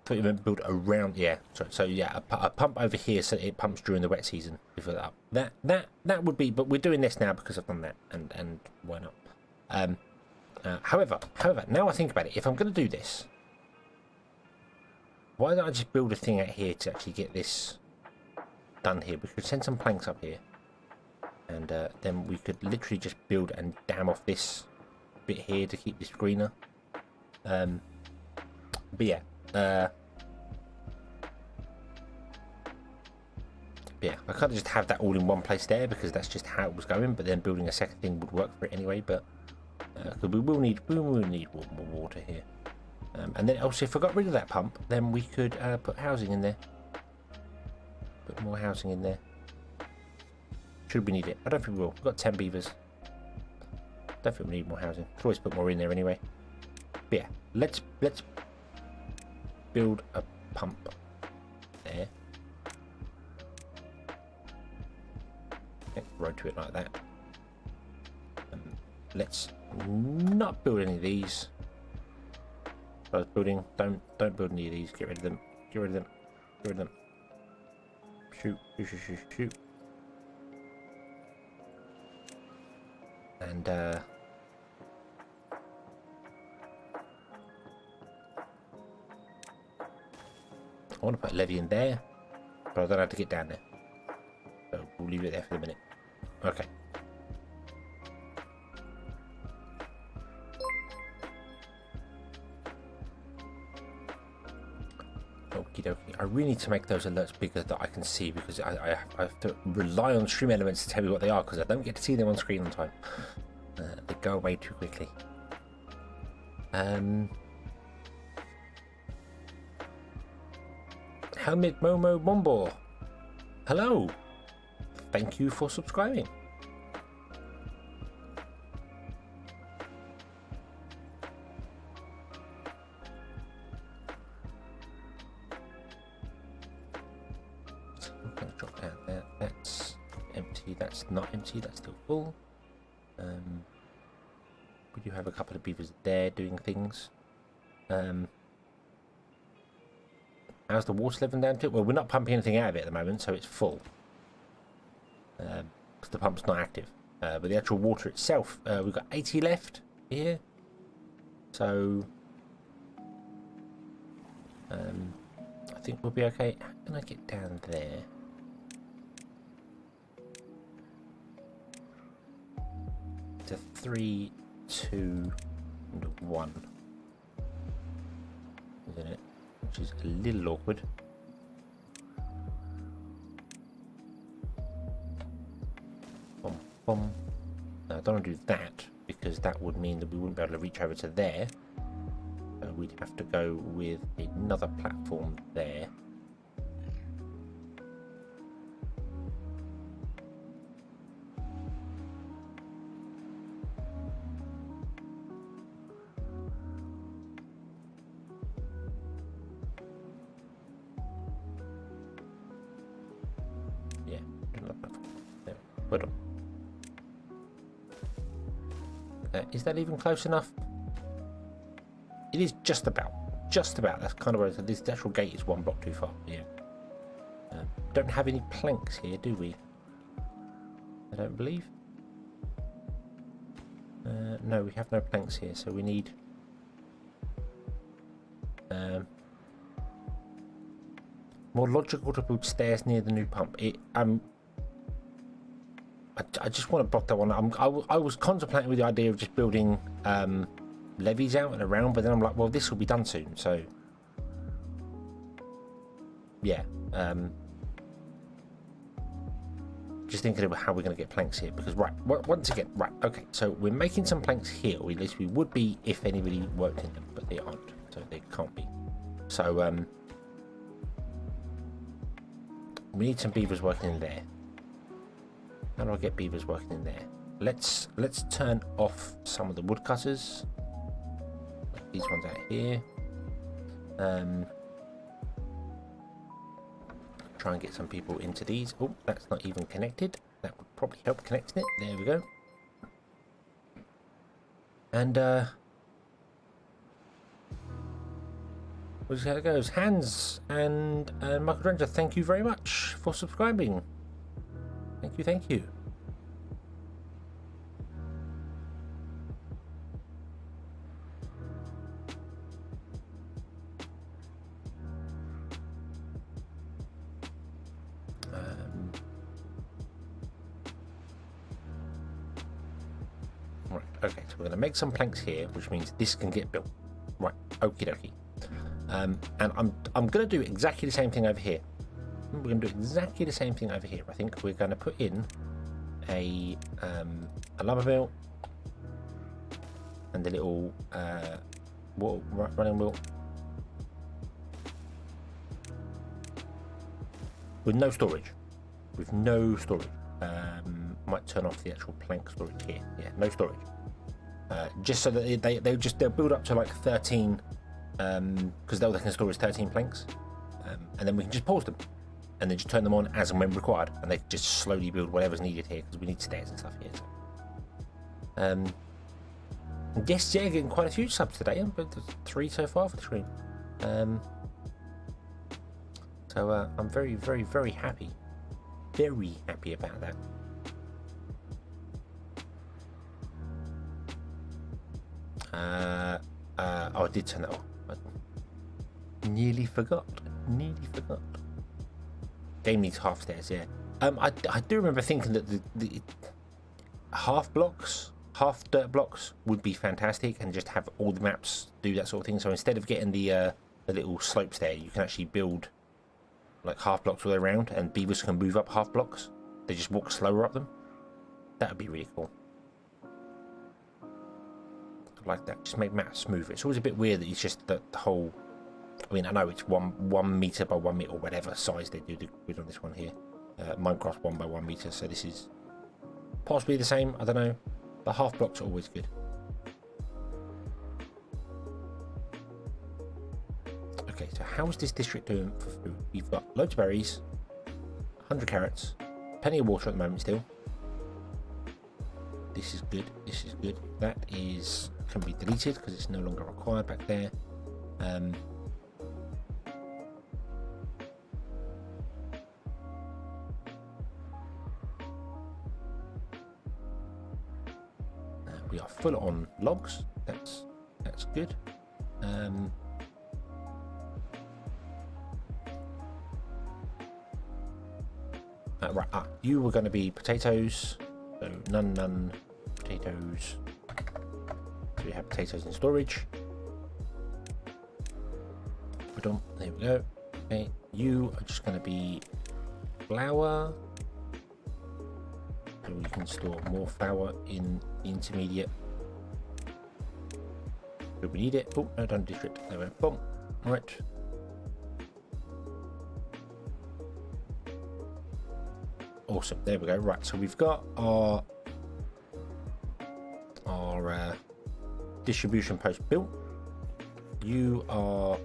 Thought you meant build around, yeah. So yeah, a pump over here so it pumps during the wet season. Before that would be, but we're doing this now because I've done that, and why not? However, now I think about it, if I'm going to do this, why don't I just build a thing out here to actually get this done here? We could send some planks up here, and then we could literally just build and dam off this bit here to keep this greener. But yeah, I can't just have that all in one place there because that's just how it was going. But then building a second thing would work for it anyway. But we will need more water here. And then also, if I got rid of that pump, then we could put housing in there. Put more housing in there. Should we need it? I don't think we will. We've got 10 beavers. Don't think we need more housing. Could always put more in there anyway. But yeah, let's build a pump there. Okay, road to it like that. Let's not build any of these. I was building. Don't build any of these. Get rid of them. Get rid of them. Get rid of them. Shoot. And I want to put a levee in there, but I don't have to get down there. So we'll leave it there for a minute. Okay. Okie dokie. I really need to make those alerts bigger that I can see, because I have to rely on stream elements to tell me what they are, because I don't get to see them on screen on time. They go away too quickly. Helmet Momo Mombo. Hello. Thank you for subscribing. I'm going to drop down there. That's empty. That's not empty. That's still full. We do have a couple of beavers there doing things. How's the water level down to it? Well, we're not pumping anything out of it at the moment, so it's full. Because the pump's not active. But the actual water itself, we've got 80 left here. So I think we'll be okay. How can I get down there? To 3, 2, and 1. Isn't it? Which is a little awkward. Boom, boom. Now, I don't want to do that, because that would mean that we wouldn't be able to reach over to there. We'd have to go with another platform there. Yeah, another platform. There, well done. Is that even close enough? It is just about. Just about. That's kind of where this actual gate is 1 block too far. Yeah. Don't have any planks here, do we? I don't believe. No, we have no planks here, so we need. More logical to build stairs near the new pump. I just want to block that one. I was contemplating with the idea of just building levees out and around, but then I'm like, well, this will be done soon, so yeah. Just thinking about how we're going to get planks here, because once again, okay, so we're making some planks here, or at least we would be if anybody worked in them, but they aren't, so they can't be. So we need some beavers working in there. How do I get beavers working in there? Let's turn off some of the woodcutters. Like these ones out here. Try and get some people into these. Oh, that's not even connected. That would probably help connecting it. There we go. And we'll see how it goes. Hans and Michael Ranger, thank you very much for subscribing. Thank you, thank you. Right, okay, so we're going to make some planks here, which means this can get built. Right, okie dokie. And I'm going to do exactly the same thing over here. We're going to do exactly the same thing over here. I think we're going to put in a lumber mill and a little running wheel with no storage. Might turn off the actual plank storage here. Yeah, no storage. Just so that they'll build up to like 13, because all they can store is 13 planks, and then we can just pause them, and then just turn them on as and when required, and they can just slowly build whatever's needed here, because we need stairs and stuff here. So. Yes, yeah, getting quite a few subs today, but 3 so far for the stream. So I'm very, very, very happy. Very happy about that. Oh, I did turn that off. I nearly forgot. Game needs half stairs, yeah. I do remember thinking that the half dirt blocks would be fantastic, and just have all the maps do that sort of thing. So instead of getting the little slopes there, you can actually build like half blocks all the way around, and beavers can move up half blocks. They just walk slower up them. That would be really cool. Like that, just make maps smoother. It's always a bit weird that it's just the whole. I mean, I know it's 1 meter by 1 meter or whatever size they do the grid on this one here. Minecraft 1 by 1 meter, so this is possibly the same. I don't know. The half blocks are always good. Okay, so how is this district doing for food? We've got loads of berries, 100 carrots, plenty of water at the moment still. This is good. This is good. That is can be deleted because it's no longer required back there. We are full on logs. That's good. Right. You were going to be potatoes. So none potatoes. So we have potatoes in storage. There we go. Okay, you are just going to be flour. So we can store more flour in the intermediate. Do we need it? Oh no, don't district. There we go. Boom. Right. Awesome. There we go. Right. So we've got our distribution post built. You are.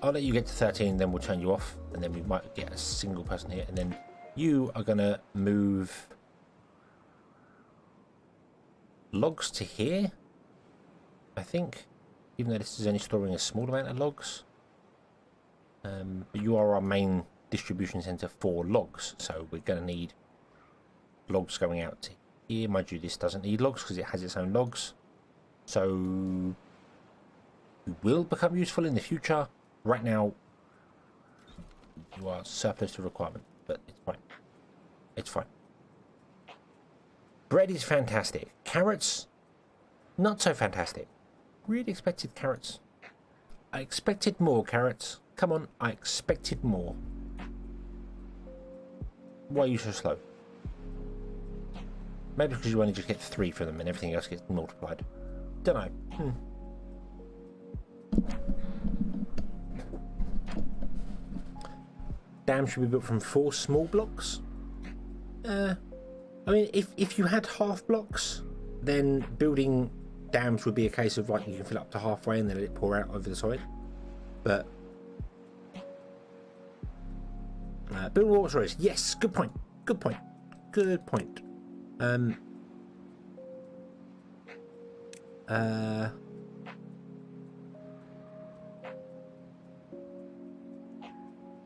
I'll let you get to 13, then we'll turn you off, and then we might get a single person here, and then You are going to move logs to here, I think, even though this is only storing a small amount of logs. But you are our main distribution center for logs, so we're going to need logs going out to here. Mind you, this doesn't need logs because it has its own logs, so it will become useful in the future. Right now you are surplus to requirement, but it's fine. It's fine. Bread is fantastic. Carrots, not so fantastic. Really expected carrots. I expected more carrots. Come on, I expected more. Why are you so slow? Maybe because you only just get 3 from them and everything else gets multiplied. Don't know. Dam should be built from 4 small blocks. I mean, if you had half blocks, then building dams would be a case of, like, you can fill up to halfway and then let it pour out over the side. But build water storage. Yes, good point. Good point. Good point.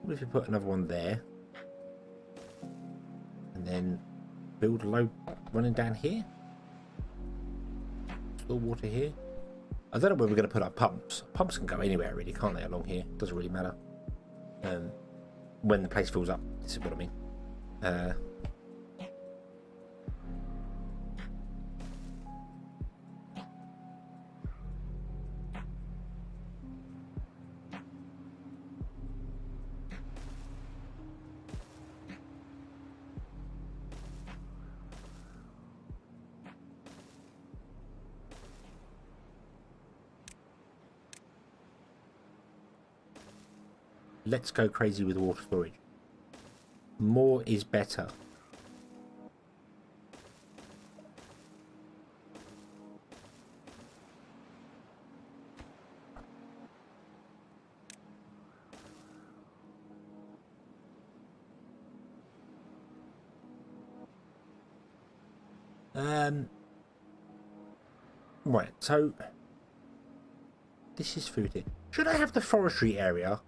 What if you put another one there, and then build a load running down here? Store water here. I don't know where we're going to put our pumps. Pumps can go anywhere really, can't they? Along here, doesn't really matter. When the place fills up, this is what I mean. Let's go crazy with water storage. More is better. Right, so this is food here. Should I have the forestry area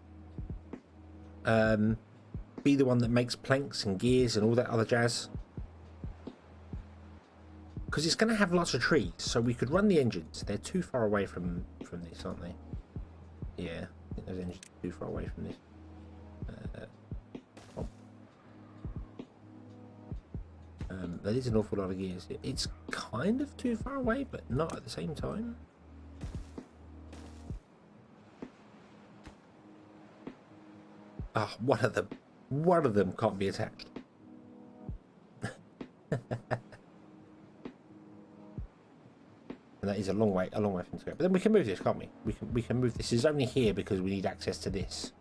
be the one that makes planks and gears and all that other jazz? Because it's going to have lots of trees, so we could run the engines. They're too far away from this, aren't they? Yeah, I think those engines are too far away from this. That is an awful lot of gears. It's kind of too far away, but not at the same time. Ah, one of them can't be attached. And that is a long way from to go. But then we can move this, can't we? We can move this. It's only here because we need access to this.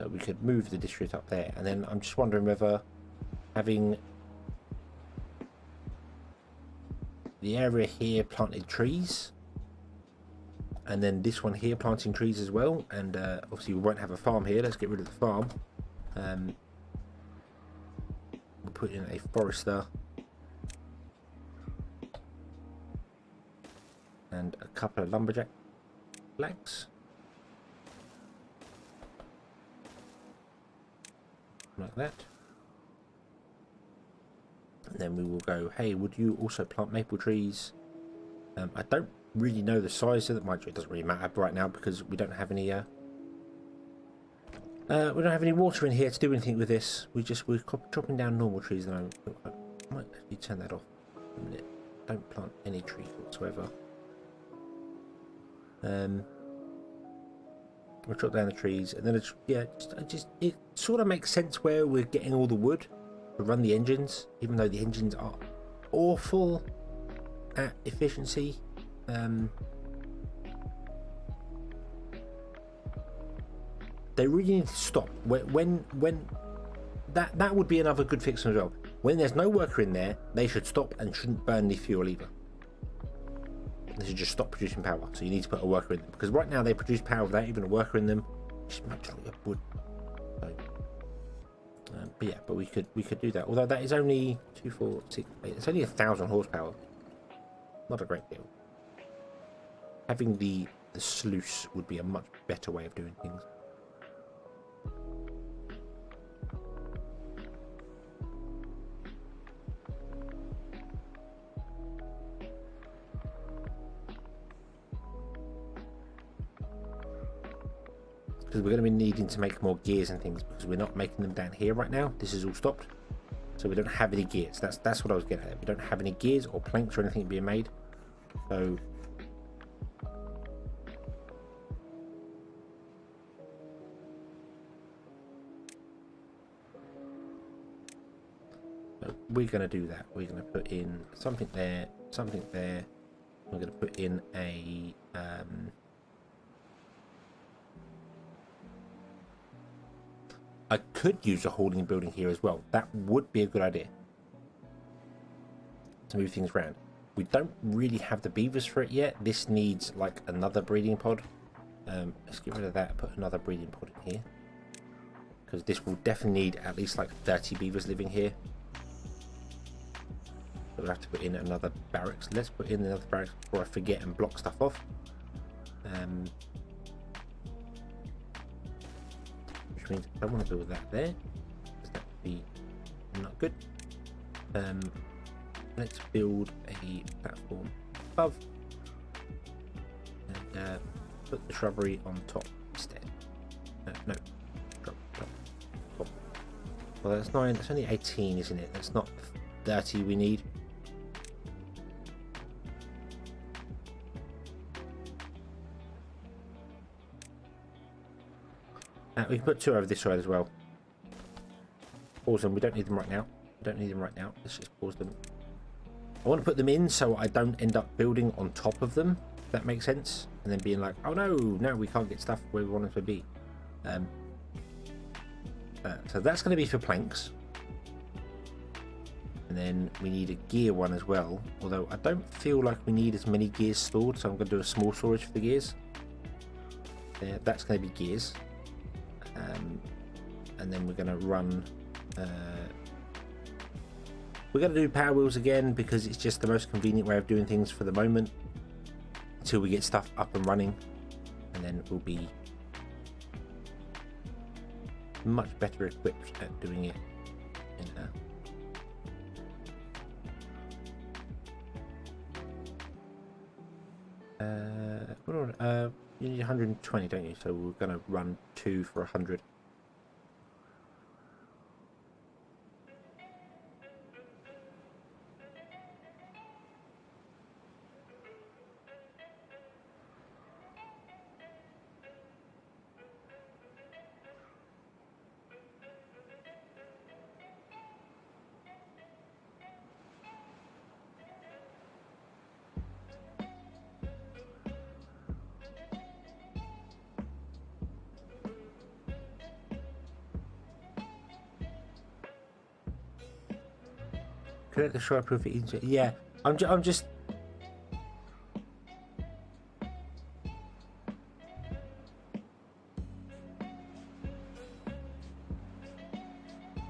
So we could move the district up there, and then I'm just wondering whether having the area here planted trees, and then this one here planting trees as well, and obviously we won't have a farm here. Let's get rid of the farm. We'll put in a forester and a couple of lumberjack flags, like that. And then we will go, hey, would you also plant maple trees? I don't really know the size of that. Mind you, it doesn't really matter right now because we don't have any water in here to do anything with this. We're chopping down normal trees at the moment. I might actually turn that off a minute. Don't plant any trees whatsoever. We'll chop down the trees, and then it sort of makes sense where we're getting all the wood to run the engines, even though the engines are awful at efficiency. They really need to stop. When that would be another good fix as well. When there's no worker in there, they should stop and shouldn't burn the fuel either. They should just stop producing power. So you need to put a worker in them, because right now they produce power without even a worker in them. Just much like wood. So, but yeah, but we could do that. Although that is only 2, 4, 6, 8. It's only 1,000 horsepower. Not a great deal. Having the sluice would be a much better way of doing things. Because we're going to be needing to make more gears and things, because we're not making them down here right now. This is all stopped, so we don't have any gears. That's what I was getting at. We don't have any gears or planks or anything being made. So we're going to do that. We're going to put in something there, something there. We're going to put in a I could use a holding building here as well. That would be a good idea to move things around. We don't really have the beavers for it yet. This needs like another breeding pod. Let's get rid of that, put another breeding pod in here, because this will definitely need at least like 30 beavers living here. So we'll have to put in another barracks. Let's put in another barracks before I forget and block stuff off. Which means I don't want to build that there, because that would be not good. Let's build a platform above and put the shrubbery on top instead. No, top. Well, that's 9. That's only 18, isn't it? That's not 30 we need. We can put 2 over this side as well. Pause them. We don't need them right now. Let's just pause them. I want to put them in so I don't end up building on top of them, if that makes sense, and then being like, oh no, we can't get stuff where we want it to be. So that's going to be for planks, and then we need a gear one as well, although I don't feel like we need as many gears stored, so I'm going to do a small storage for the gears. That's going to be gears, and then we're going to run we're going to do power wheels again, because it's just the most convenient way of doing things for the moment until we get stuff up and running, and then we'll be much better equipped at doing it in you need 120, don't you? So we're going to run 2 for 100. Create the shrubproof it. Yeah, I'm just.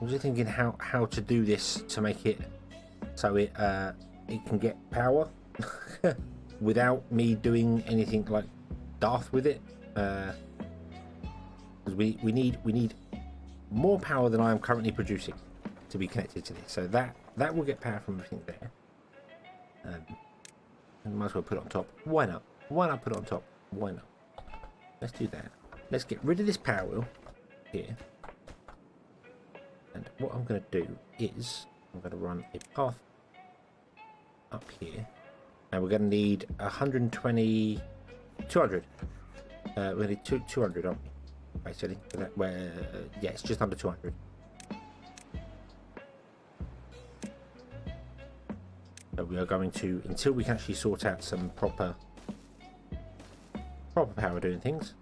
I'm just thinking how to do this to make it so it can get power without me doing anything like daft with it. Because we need more power than I am currently producing to be connected to this. So that will get power from everything there. And might as well put it on top. Why not? Why not put it on top? Why not? Let's do that. Let's get rid of this power wheel here. And what I'm going to do is I'm going to run a path up here. And we're going to need 120, 200. We're going to need 200, aren't we? Basically, for that, yeah, it's just under 200. So we are going to, until we can actually sort out some proper power doing things.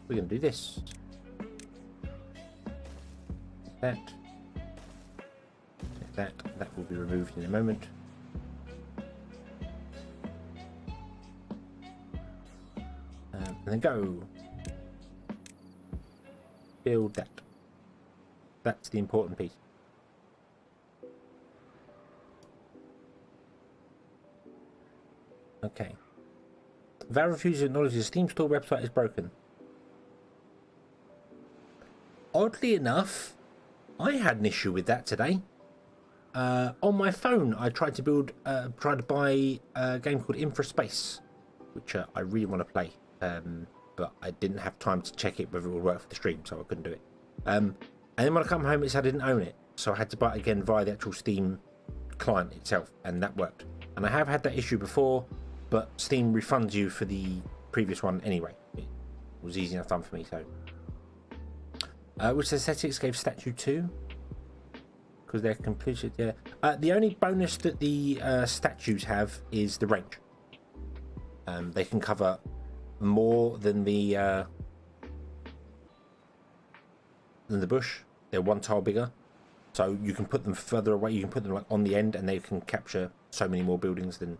We're going to do this. That will be removed in a moment. And then go. Build that. That's the important piece. Okay. Valve refuses to acknowledge the Steam store website is broken. Oddly enough, I had an issue with that today. On my phone, I tried to buy a game called Infraspace, which I really want to play, but I didn't have time to check it whether it would work for the stream, so I couldn't do it. And then when I come home, it said I didn't own it, so I had to buy it again via the actual Steam client itself, and that worked. And I have had that issue before, but Steam refunds you for the previous one anyway. It was easy enough done for me, so. Which aesthetics gave statue 2? Because they're completed, yeah. The only bonus that the statues have is the range. They can cover more than the bush. They're one tile bigger, so you can put them further away. You can put them like on the end, and they can capture so many more buildings than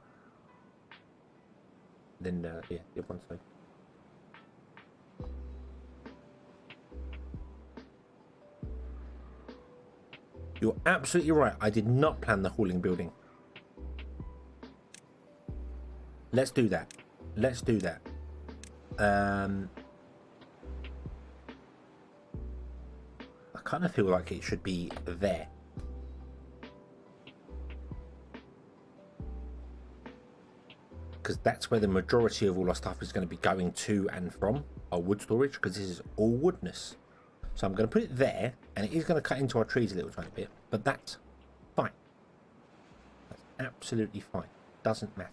yeah, the other one. So. You're absolutely right. I did not plan the hauling building. Let's do that. Let's do that. I kind of feel like it should be there. Because that's where the majority of all our stuff is going to be going to and from our wood storage, because this is all woodness. So I'm going to put it there, and it is going to cut into our trees a little tiny bit, but that's fine. That's absolutely fine. Doesn't matter.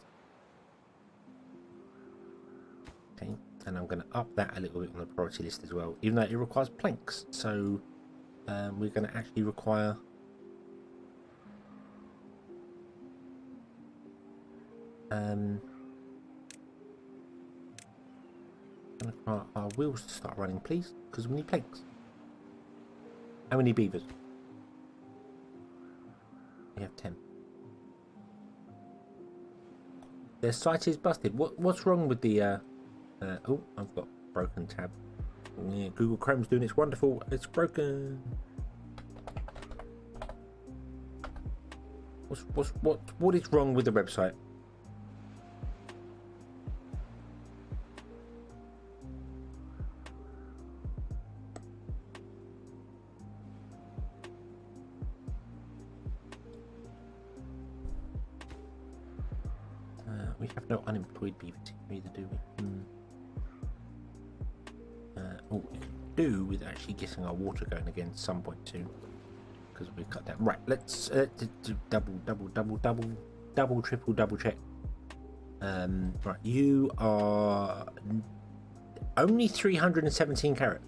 Okay, and I'm going to up that a little bit on the priority list as well, even though it requires planks. So we're going to actually require our wheels to start running, please, because we need planks. How many beavers? We have 10. Their site is busted. What's wrong with the oh, I've got broken tab. Yeah, Google Chrome's doing its wonderful. It's broken. What is wrong with the website? We have no unemployed beavers either, do we? Oh, we could do with actually getting our water going again at some point too, because we cut that. Right, let's do double, triple, double check. Right, you are only 317 carat.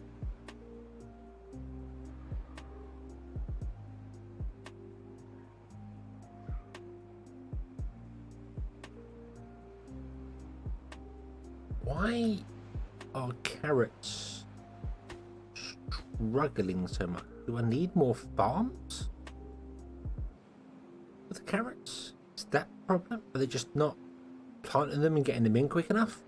Why are carrots struggling so much? Do I need more farms for the carrots? Is that a problem? Are they just not planting them and getting them in quick enough?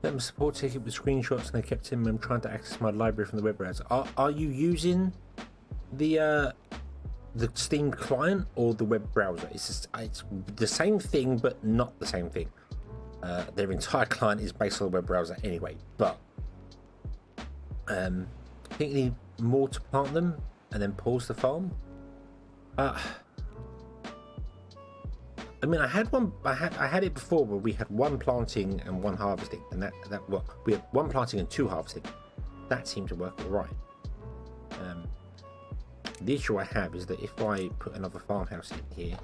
Them support ticket with screenshots, and they kept him. I'm trying to access my library from the web browser. Are you using the Steam client or the web browser? It's the same thing, but not the same thing. Their entire client is based on the web browser anyway. But I think you need more to plant them and then pause the farm. I mean, I had it before where we had one planting and one harvesting, and we had one planting and two harvesting. That seemed to work all right. The issue I have is that if I put another farmhouse in here,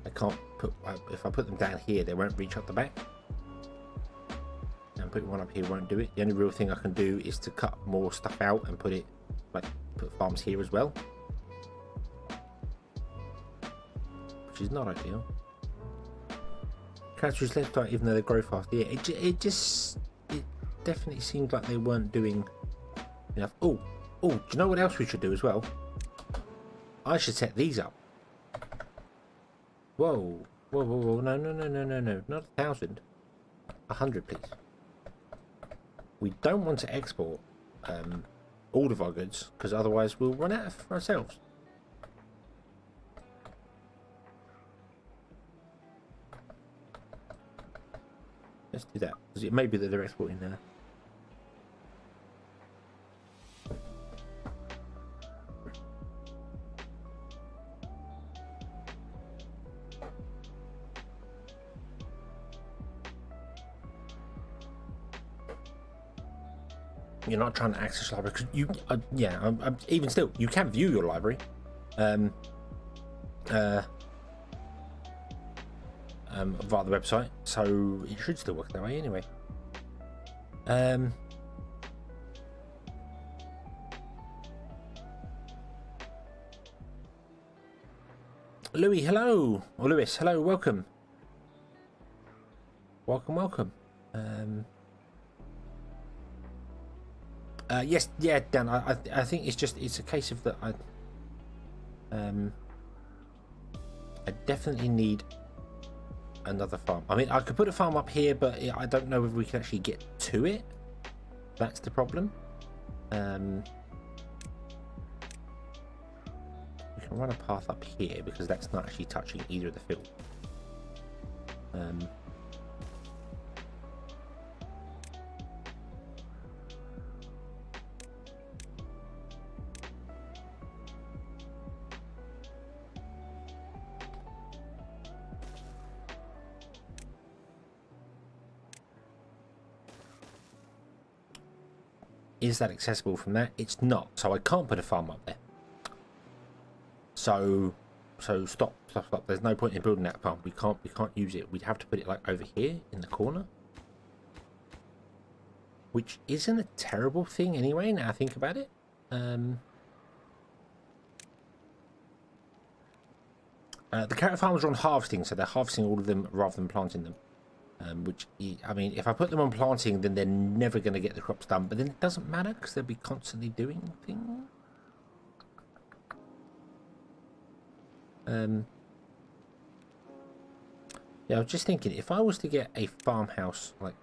I can't put, if I put them down here, they won't reach up the back. And putting one up here won't do it. The only real thing I can do is to cut more stuff out and put it, like, put farms here as well. Which is not ideal. Characters left out even though they grow fast. Yeah, it definitely seems like they weren't doing enough. Oh, do you know what else we should do as well? I should set these up. Whoa, no, not 1,000. 100, please. We don't want to export all of our goods, because otherwise we'll run out of ourselves. Let's do that, because it may be that they're exporting there. You're not trying to access library because you, even still, you can view your library, via the website, so it should still work that way anyway. Louis, hello, or Lewis, hello, welcome. Welcome. Yes, yeah, Dan. I think it's a case of that. I definitely need another farm. I mean, I could put a farm up here, but I don't know if we can actually get to it. That's the problem. We can run a path up here because that's not actually touching either of the field. Is that accessible from that? It's not, so I can't put a farm up there. So stop. There's no point in building that farm. We can't use it. We'd have to put it like over here in the corner, which isn't a terrible thing anyway. Now I think about it. The carrot farmers are on harvesting, so they're harvesting all of them rather than planting them. Which, I mean, if I put them on planting, then they're never going to get the crops done. But then it doesn't matter because they'll be constantly doing things. Yeah, I was just thinking, if I was to get a farmhouse, like,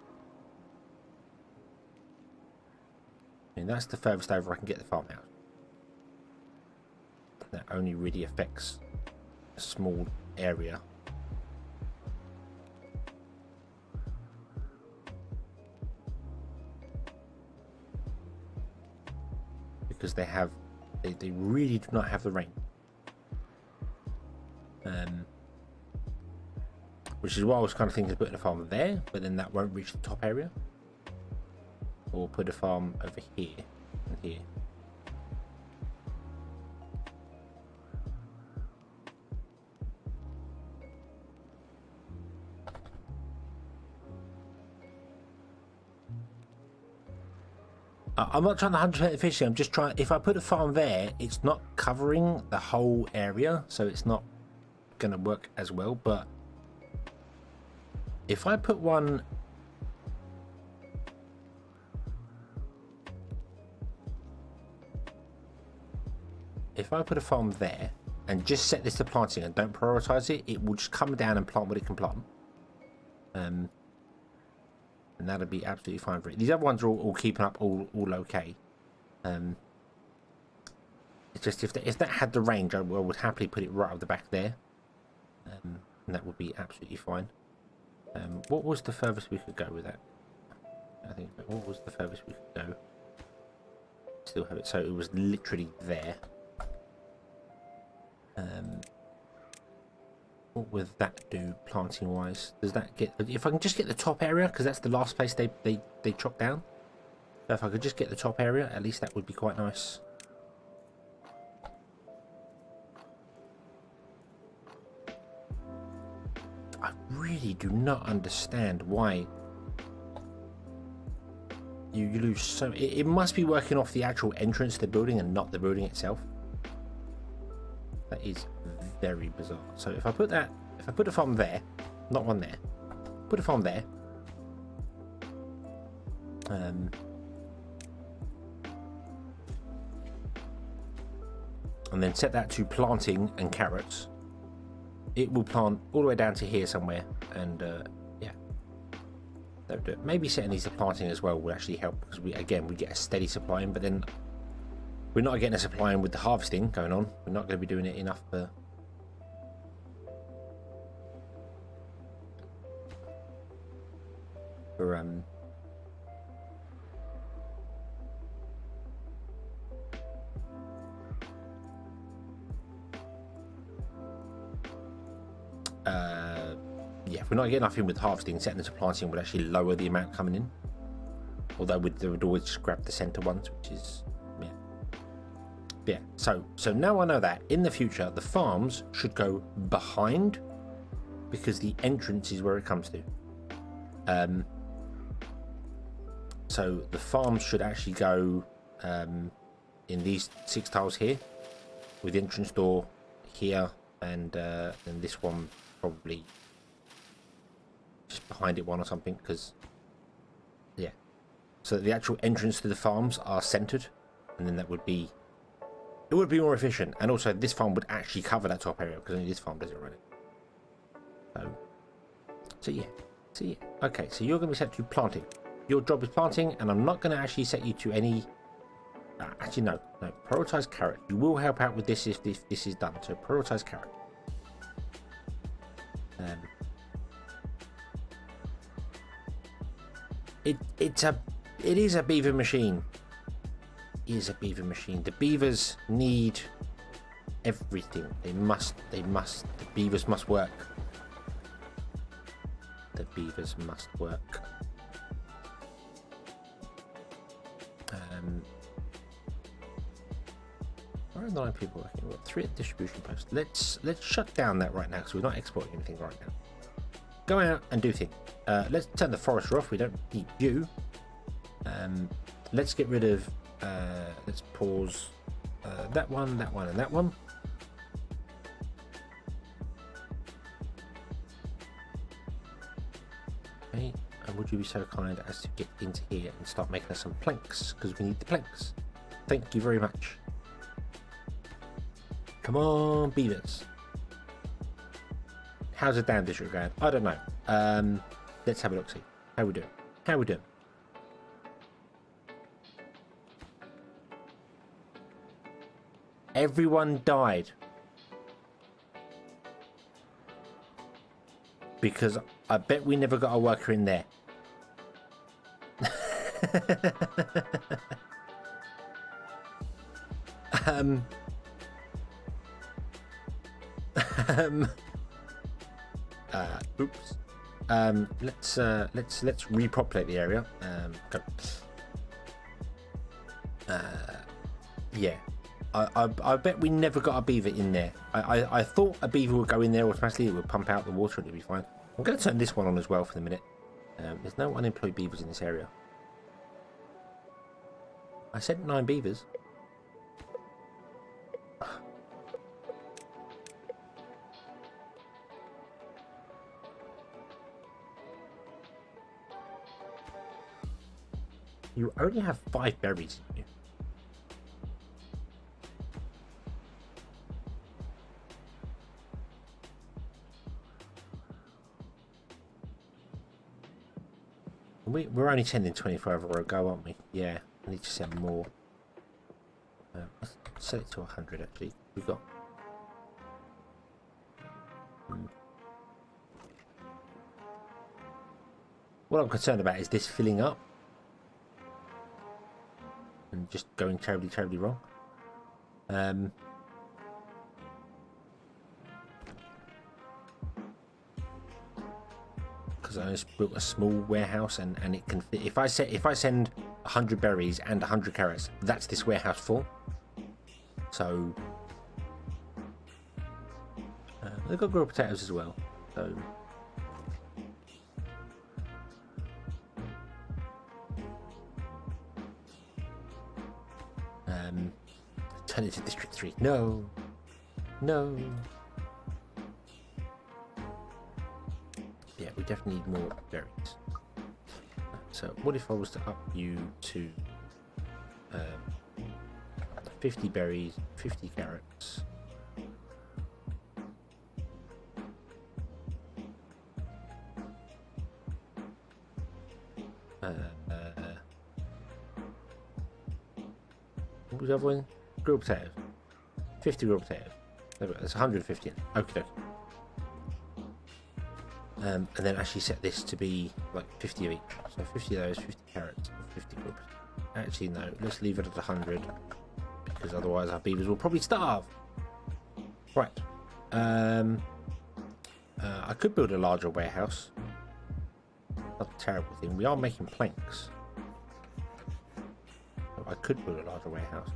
I mean, that's the furthest over I can get the farmhouse. That only really affects a small area. Because they really do not have the rain, which is why I was kind of thinking of putting a farm there, but then that won't reach the top area, or put a farm over here and here. I'm not trying to 100% efficiency. I'm just trying. If I put a farm there, it's not covering the whole area, so it's not going to work as well. But if I put one, if I put a farm there and just set this to planting and don't prioritize it, it will just come down and plant what it can plant. And that'll be absolutely fine for it. These other ones are all keeping up, all okay. It's just if that had the range, I would happily put it right up the back there, and that would be absolutely fine. What was the furthest we could go with that? I think what was the furthest we could go? Still have it, so it was literally there. What would that do planting wise? Does that get, if I can just get the top area, because that's the last place they chop down, so if I could just get the top area, at least that would be quite nice. really do not understand why you lose so... It must be working off the actual entrance to the building and not the building itself. That is very bizarre. So if I put that... If I put a farm there, not one there, put a farm there. And then set that to planting and carrots. It will plant all the way down to here somewhere, and yeah, that'll do it. Maybe setting these to planting as well will actually help, because we get a steady supply in, but then we're not getting a supply in with the harvesting going on. We're not going to be doing it enough for yeah, if we're not getting enough in with harvesting, setting into planting would actually lower the amount coming in. Although they would always just grab the center ones, which is yeah. So now I know that in the future the farms should go behind, because the entrance is where it comes to. So the farms should actually go in these 6 tiles here, with the entrance door here, and this one probably just behind it one or something, because yeah, so that the actual entrance to the farms are centered, and then it would be more efficient. And also this farm would actually cover that top area, because only this farm does it already. So yeah. Okay, so you're going to be set to planting. Your job is planting, and I'm not going to actually set you to any actually no, prioritize carrot. You will help out with this if this is done. So prioritize carrot. It is a beaver machine. It is a beaver machine. The beavers need everything. The beavers must work. The beavers must work. Where are 9 people working? We've got 3 at distribution posts. Let's shut down that right now, because we're not exporting anything right now. Go out and do things. Let's turn the forester off. We don't need you. Let's get rid of. Let's pause that one, and that one. Okay, and would you be so kind as to get into here and start making us some planks, because we need the planks. Thank you very much. Come on, beavers. How's the DanB district going? I don't know. Let's have a look, see how we doing. Everyone died because I bet we never got a worker in there. Oops. Let's repopulate the area. Go. Yeah. I bet we never got a beaver in there. I thought a beaver would go in there automatically. It would pump out the water and it'd be fine. I'm going to turn this one on as well for the minute. There's no unemployed beavers in this area. I said 9 beavers. You only have 5 berries in you. We're only sending 24 over a go, aren't we? Yeah, I need to send more. Let's set it to 100 actually. We've got... What I'm concerned about is this filling up and just going terribly wrong. Because I just built a small warehouse and it can fit. If I send 100 berries and 100 carrots, that's this warehouse full. So they've got grilled potatoes as well. So turn into District 3. No. No. Yeah, we definitely need more berries. So what if I was to up you to 50 berries, 50 carrots. What was the other one? Grilled potatoes. 50 grilled potatoes. That's 150. Okay. And then actually set this to be like 50 of each. So 50 of those, 50 carrots, 50 grilled potatoes. Actually, no. Let's leave it at 100 because otherwise our beavers will probably starve. Right. I could build a larger warehouse. Not a terrible thing. We are making planks. I could build a larger warehouse.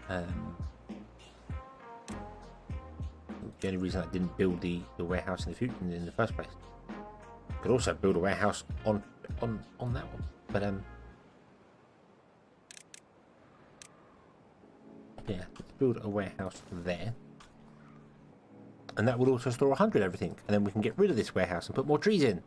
The only reason I didn't build the warehouse in the future in the first place. Could also build a warehouse on that one, but yeah, let's build a warehouse there, and that would also store 100 everything, and then we can get rid of this warehouse and put more trees in.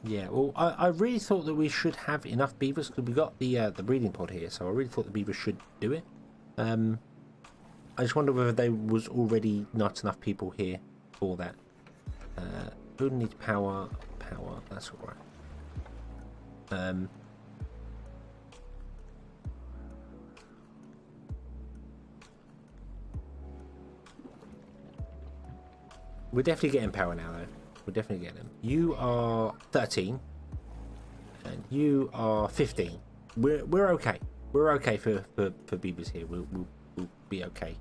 Yeah, well, I really thought that we should have enough beavers because we got the breeding pod here, so I really thought the beavers should do it. I just wonder whether there was already not enough people here for that. Building needs power, that's all right. We're definitely getting power now, though. We're definitely getting them. You are 13, and you are 15. We're okay. We're okay for beavers here. We'll be okay.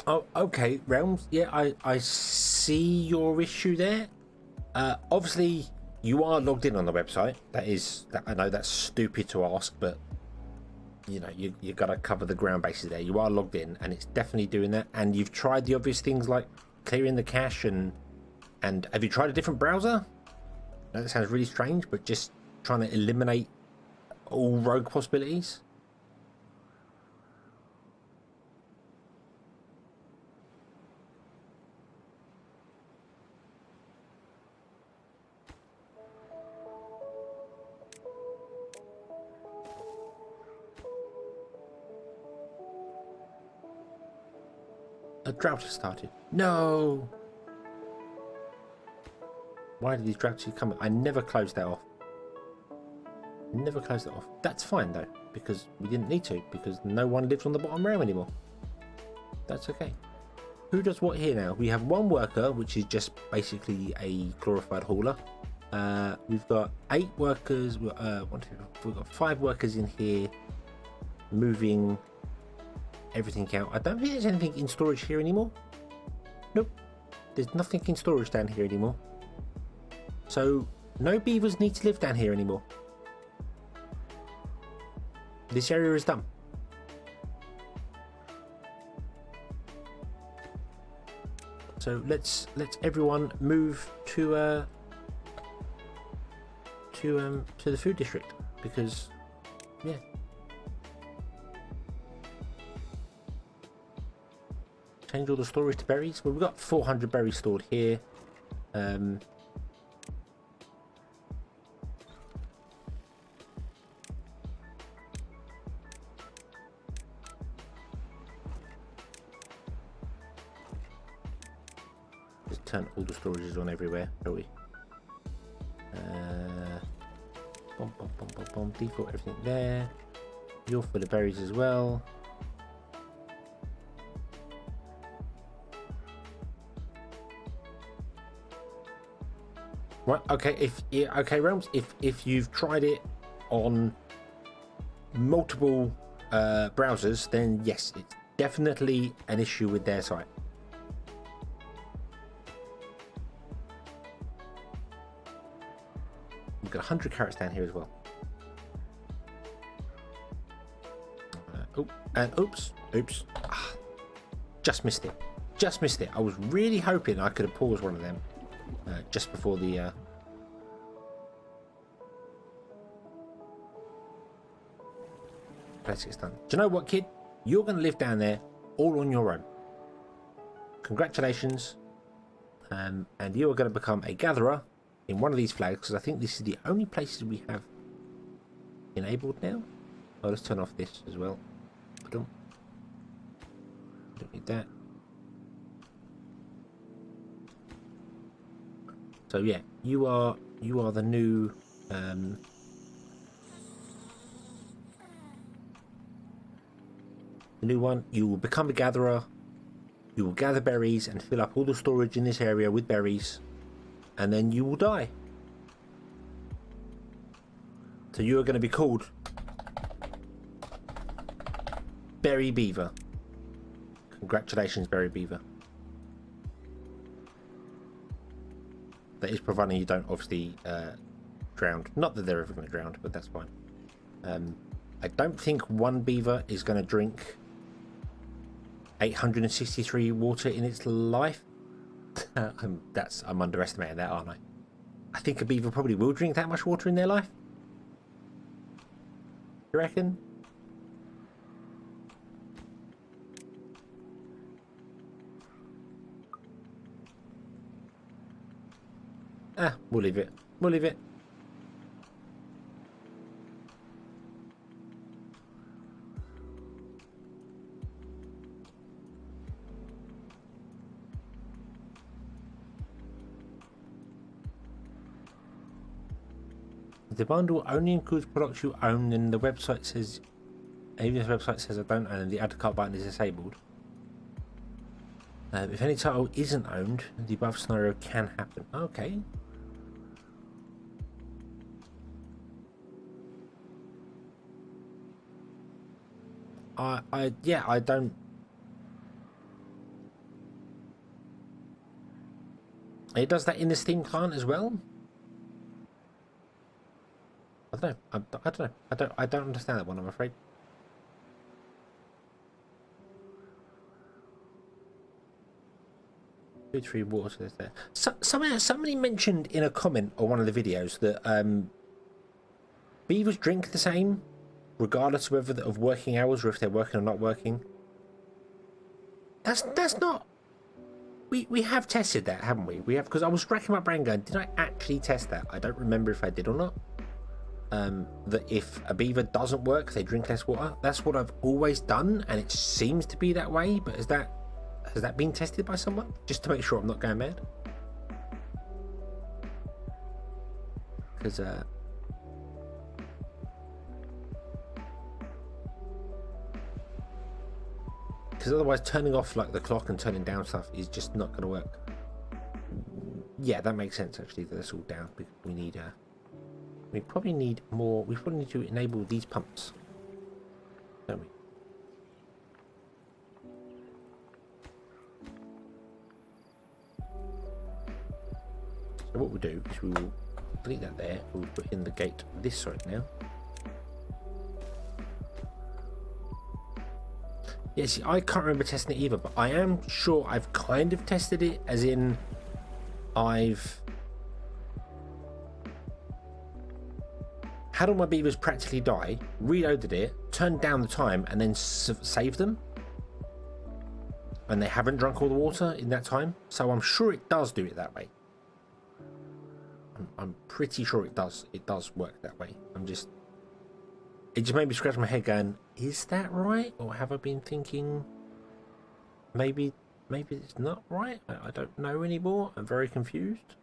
Oh, okay, Realms. Yeah, I see your issue there. Obviously, you are logged in on the website. I know that's stupid to ask, but you know you got to cover the ground bases there. You are logged in, and it's definitely doing that. And you've tried the obvious things like clearing the cache, and have you tried a different browser? I know that sounds really strange, but just trying to eliminate all rogue possibilities. A drought has started. No! Why did these droughts keep coming? I never closed that off. Never closed that off. That's fine though, because we didn't need to, because no one lives on the bottom realm anymore. That's okay. Who does what here now? We have one worker, which is just basically a glorified hauler. We've got 8 workers. We've got 5 workers in here moving everything out. I don't think there's anything in storage here anymore. Nope, there's nothing in storage down here anymore, so no beavers need to live down here anymore. This area is done. So let's everyone move to the food district, because yeah. Change all the storage to berries. Well, we've got 400 berries stored here. Just turn all the storages on everywhere, shall we? Default everything there. You're for the berries as well. Right, okay, okay, Realms, if you've tried it on multiple browsers, then yes, it's definitely an issue with their site. We've got 100 carrots down here as well. Oops. Just missed it. I was really hoping I could have paused one of them just before the place gets done. Do you know what, kid? You're going to live down there all on your own. Congratulations. And you are going to become a gatherer in one of these flags, because I think this is the only places we have enabled now. Oh, let's turn off this as well. Don't need that. So yeah, you are the new the new one. You will become a gatherer. You will gather berries and fill up all the storage in this area with berries, and then you will die. So you are going to be called Berry Beaver. Congratulations, Berry Beaver. That is providing you don't obviously drown. Not that they're ever going to drown, but that's fine. I don't think one beaver is going to drink 863 water in its life. I'm underestimating that, aren't I? I think a beaver probably will drink that much water in their life. You reckon? We'll leave it. The bundle only includes products you own, and the website says, even if the website says I don't own, and the add to cart button is disabled. If any title isn't owned, the above scenario can happen. Okay. I don't. It does that in the Steam client as well. I don't know. I don't understand that one, I'm afraid. Food, free water there. Somebody mentioned in a comment on one of the videos that beavers drink the same, regardless of whether of working hours or if they're working or not working. That's not. We have tested that, haven't we? We have, because I was racking my brain going, did I actually test that? I don't remember if I did or not. That if a beaver doesn't work, they drink less water. That's what I've always done, and it seems to be that way. But has that been tested by someone, just to make sure I'm not going mad? Because otherwise turning off like the clock and turning down stuff is just not going to work. Yeah, that makes sense actually, that it's all down, because we probably need more. We probably need to enable these pumps, don't we? So what we'll do is we will delete that there. We'll put in the gate this side now. Yeah, see, I can't remember testing it either, but I am sure I've kind of tested it, as in I've had all my beavers practically die, reloaded it, turned down the time, and then saved them. And they haven't drunk all the water in that time, so I'm sure it does do it that way. I'm pretty sure it does. It does work that way. It just made me scratch my head going, is that right? Or have I been thinking maybe it's not right? I don't know anymore. I'm very confused.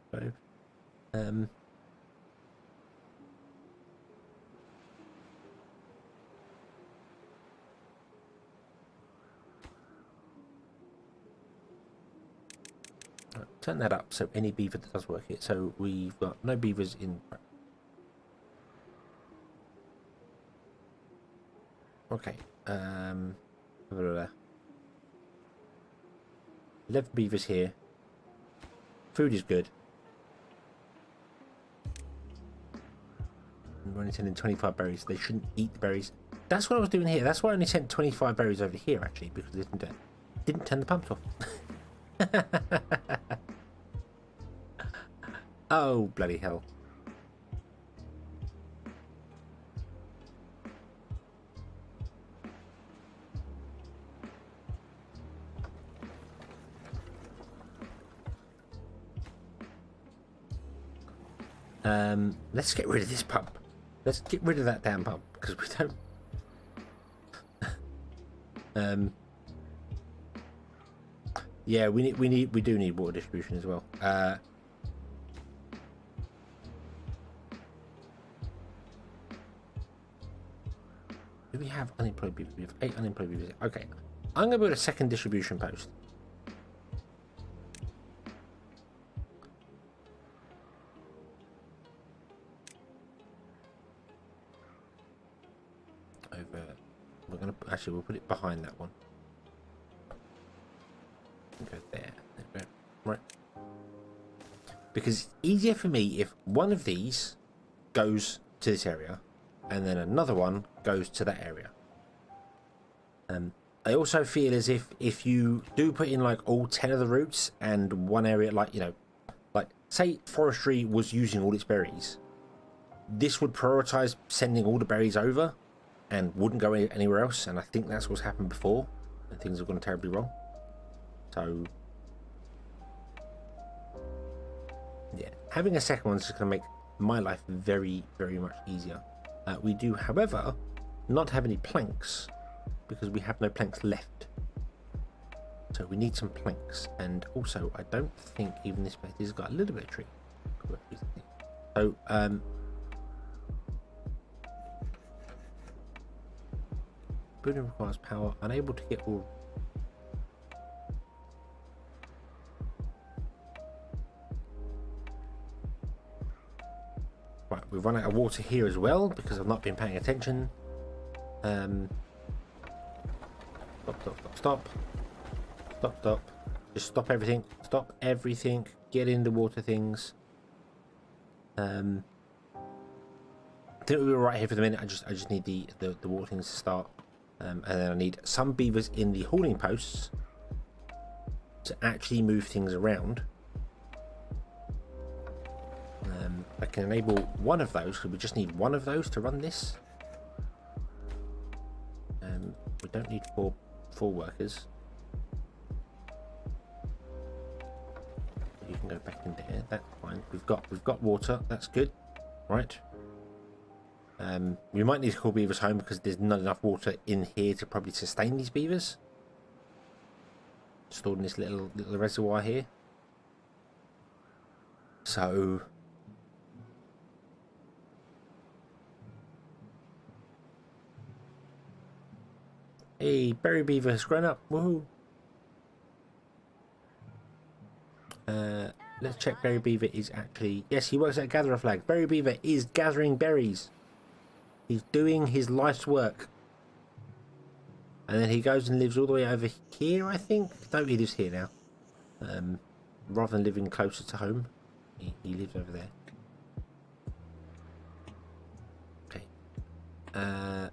So, turn that up so any beaver that does work here. So we've got no beavers in. Okay. 11 beavers here. Food is good. We're only sending 25 berries. They shouldn't eat the berries. That's what I was doing here. That's why I only sent 25 berries over here, actually, because they didn't turn the pumps off. Oh, bloody hell. Let's get rid of this pump. Let's get rid of that damn pump, because we don't. Yeah, we do need water distribution as well. Do we have unemployed beavers? We have 8 unemployed beavers. Okay, I'm gonna build a second distribution post. We'll put it behind that one. Go there. Right. Because it's easier for me if one of these goes to this area and then another one goes to that area. I also feel as if you do put in like all 10 of the routes and one area, like, you know, like say Forestry was using all its berries, this would prioritize sending all the berries over and wouldn't go anywhere else, and I think that's what's happened before and things have gone terribly wrong. So yeah, having a second one's just going to make my life very, very much easier. We do, however, not have any planks because we have no planks left, so we need some planks. And also I don't think even this place has got a little bit of tree. So building requires power. Unable to get all. Right, we've run out of water here as well because I've not been paying attention. Stop. Just stop everything. Stop everything. Get in the water things. I think we were right here for the minute. I just need the water things to start. And then I need some beavers in the hauling posts to actually move things around. I can enable one of those because we just need one of those to run this. We don't need four workers. You can go back in there. That's fine. We've got water. That's good. Right. We might need to call beavers home because there's not enough water in here to probably sustain these beavers. Stored in this little reservoir here. So hey, berry beaver has grown up. Woohoo! Let's check. Berry beaver is actually, yes, he works at Gatherer Flag. Berry beaver is gathering berries. He's doing his life's work. And then he goes and lives all the way over here, I think. No, he lives here now. Rather than living closer to home, he lives over there. Okay.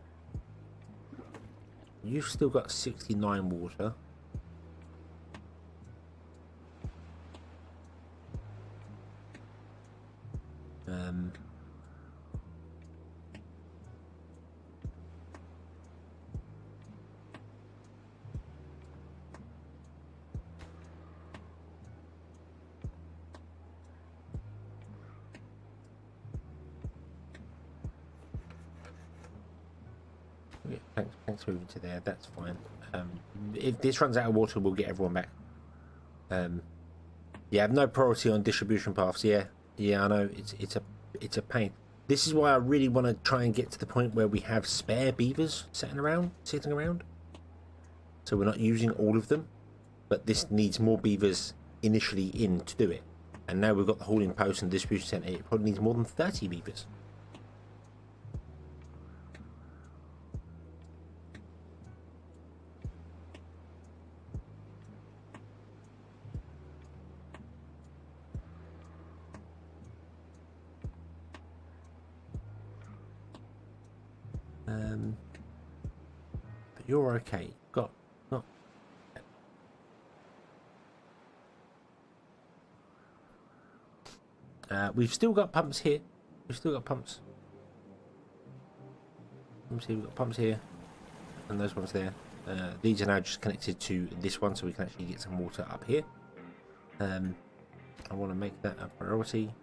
You've still got 69 water. Thanks for moving to there. That's fine. If this runs out of water, we'll get everyone back. Yeah, I have no priority on distribution paths. Yeah, I know it's a pain. This is why I really want to try and get to the point where we have spare beavers sitting around, so we're not using all of them. But this needs more beavers initially in to do it. And now we've got the hauling post and distribution centre. It probably needs more than 30 beavers. But you're okay. Got not. We've still got pumps here. We've still got pumps. Let me see, we've got pumps here, and those ones there. These are now just connected to this one, so we can actually get some water up here. I want to make that a priority.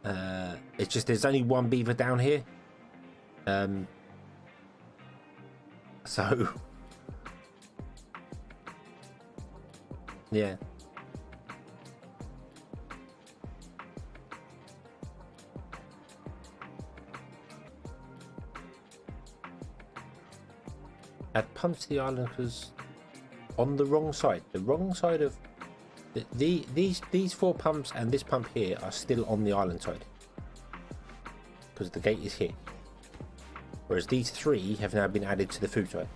It's just there's only one beaver down here. So yeah. Add pumps to the island because on the wrong side of these 4 pumps and this pump here are still on the island side because the gate is here, whereas these 3 have now been added to the food side.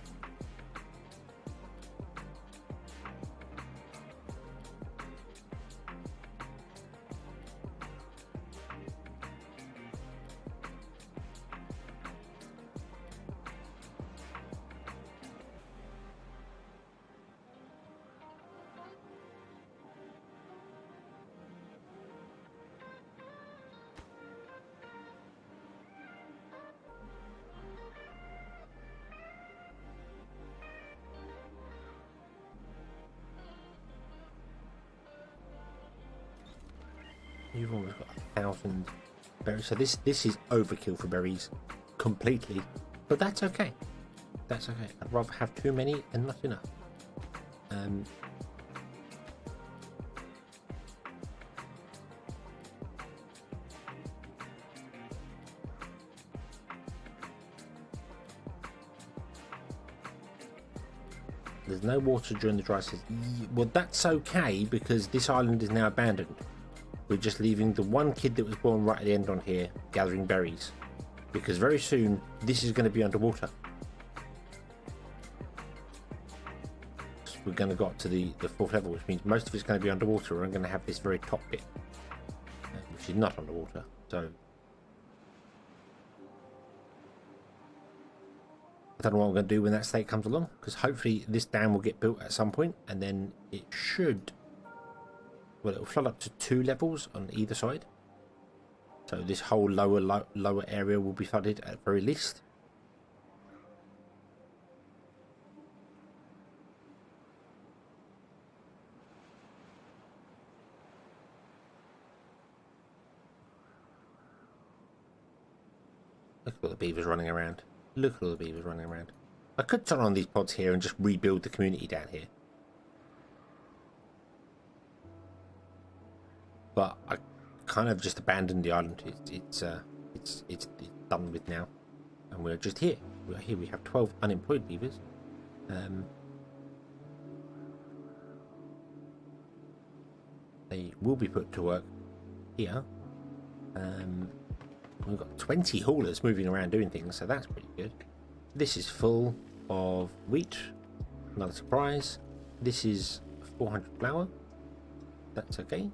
You've almost got 1,000 berries, so this is overkill for berries completely, but that's okay. That's okay. I'd rather have too many than not enough. There's no water during the dry season. Well, that's okay because this island is now abandoned. We're just leaving the one kid that was born right at the end on here gathering berries, because very soon this is going to be underwater. So we're going to go up to the 4th level, which means most of it's going to be underwater. We're going to have this very top bit, which is not underwater. So I don't know what I'm going to do when that state comes along, because hopefully this dam will get built at some point, and then it should. Well, it will flood up to 2 levels on either side, so this whole lower area will be flooded at the very least. Look at all the beavers running around. Look at all the beavers running around. I could turn on these pods here and just rebuild the community down here, but I kind of just abandoned the island. It's done with now, and we're just here. We're here. We have 12 unemployed beavers. They will be put to work here. We've got 20 haulers moving around doing things, so that's pretty good. This is full of wheat. Another surprise. This is 400 flour. That's okay.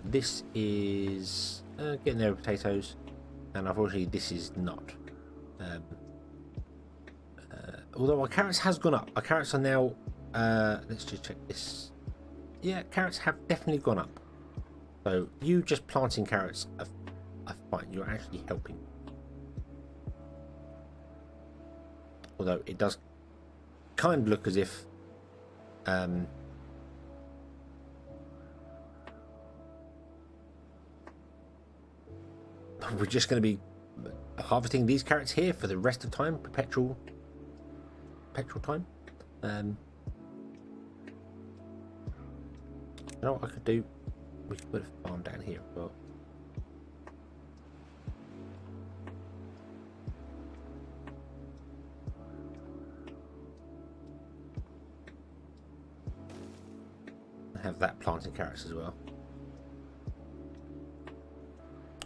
This is getting there with potatoes, and unfortunately this is not. Although our carrots has gone up. Our carrots are now, let's just check this. Yeah, carrots have definitely gone up. So you just planting carrots are fine. You're actually helping. Although it does kind of look as if we're just going to be harvesting these carrots here for the rest of time, perpetual time. You know what I could do? We could put a farm down here as well. have that planting carrots as well.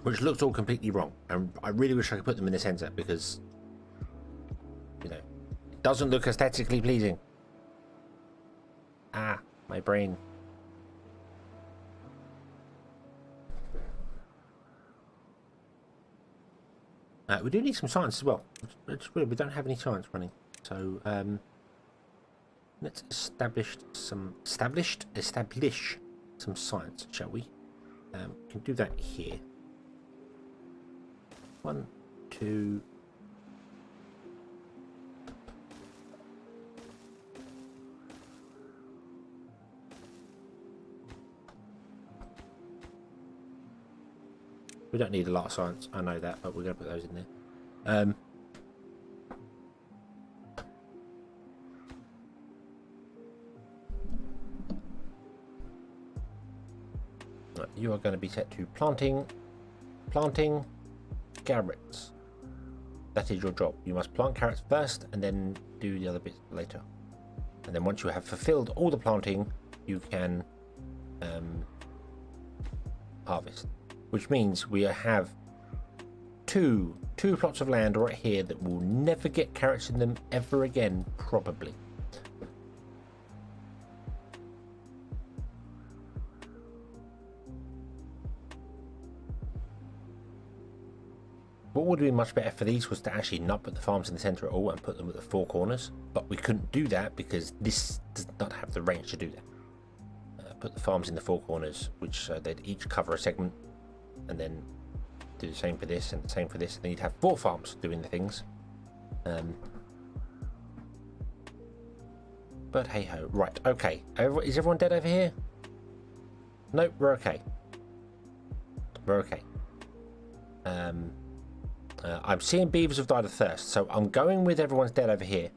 Which looks all completely wrong. And I really wish I could put them in the center because, you know, it doesn't look aesthetically pleasing. Ah, my brain. We do need some science as well. It's weird, we don't have any science running. So let's establish some science, shall we? We can do that here. 1, 2. We don't need a lot of science, I know that, but we're going to put those in there. Right, you are going to be set to planting carrots. That is your job. You must plant carrots first and then do the other bits later. And then once you have fulfilled all the planting, you can harvest. Which means we have two plots of land right here that will never get carrots in them ever again, probably. What would be much better for these was to actually not put the farms in the center at all and put them at the 4 corners, but we couldn't do that because this does not have the range to do that. Put the farms in the 4 corners, which they'd each cover a segment, and then do the same for this and the same for this, and then you'd have 4 farms doing the things. But hey ho. Right, okay. Is everyone dead over here? Nope, we're okay. We're okay. I'm seeing beavers have died of thirst, so I'm going with everyone's dead over here.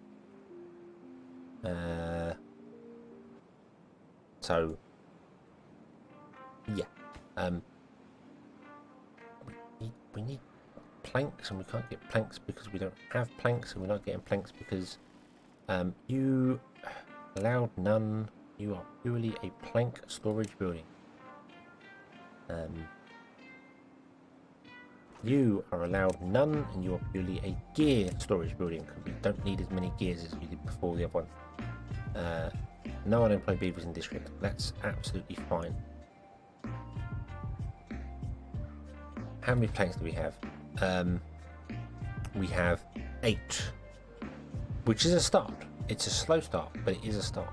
So yeah. We need planks, and we can't get planks because we don't have planks, and we're not getting planks because you allowed none. You are purely a plank storage building. You are allowed none, and you are purely a gear storage building because we don't need as many gears as we did before the other one. No unemployed beavers in district. That's absolutely fine. How many planks do we have? We have 8, which is a start. It's a slow start, but it is a start.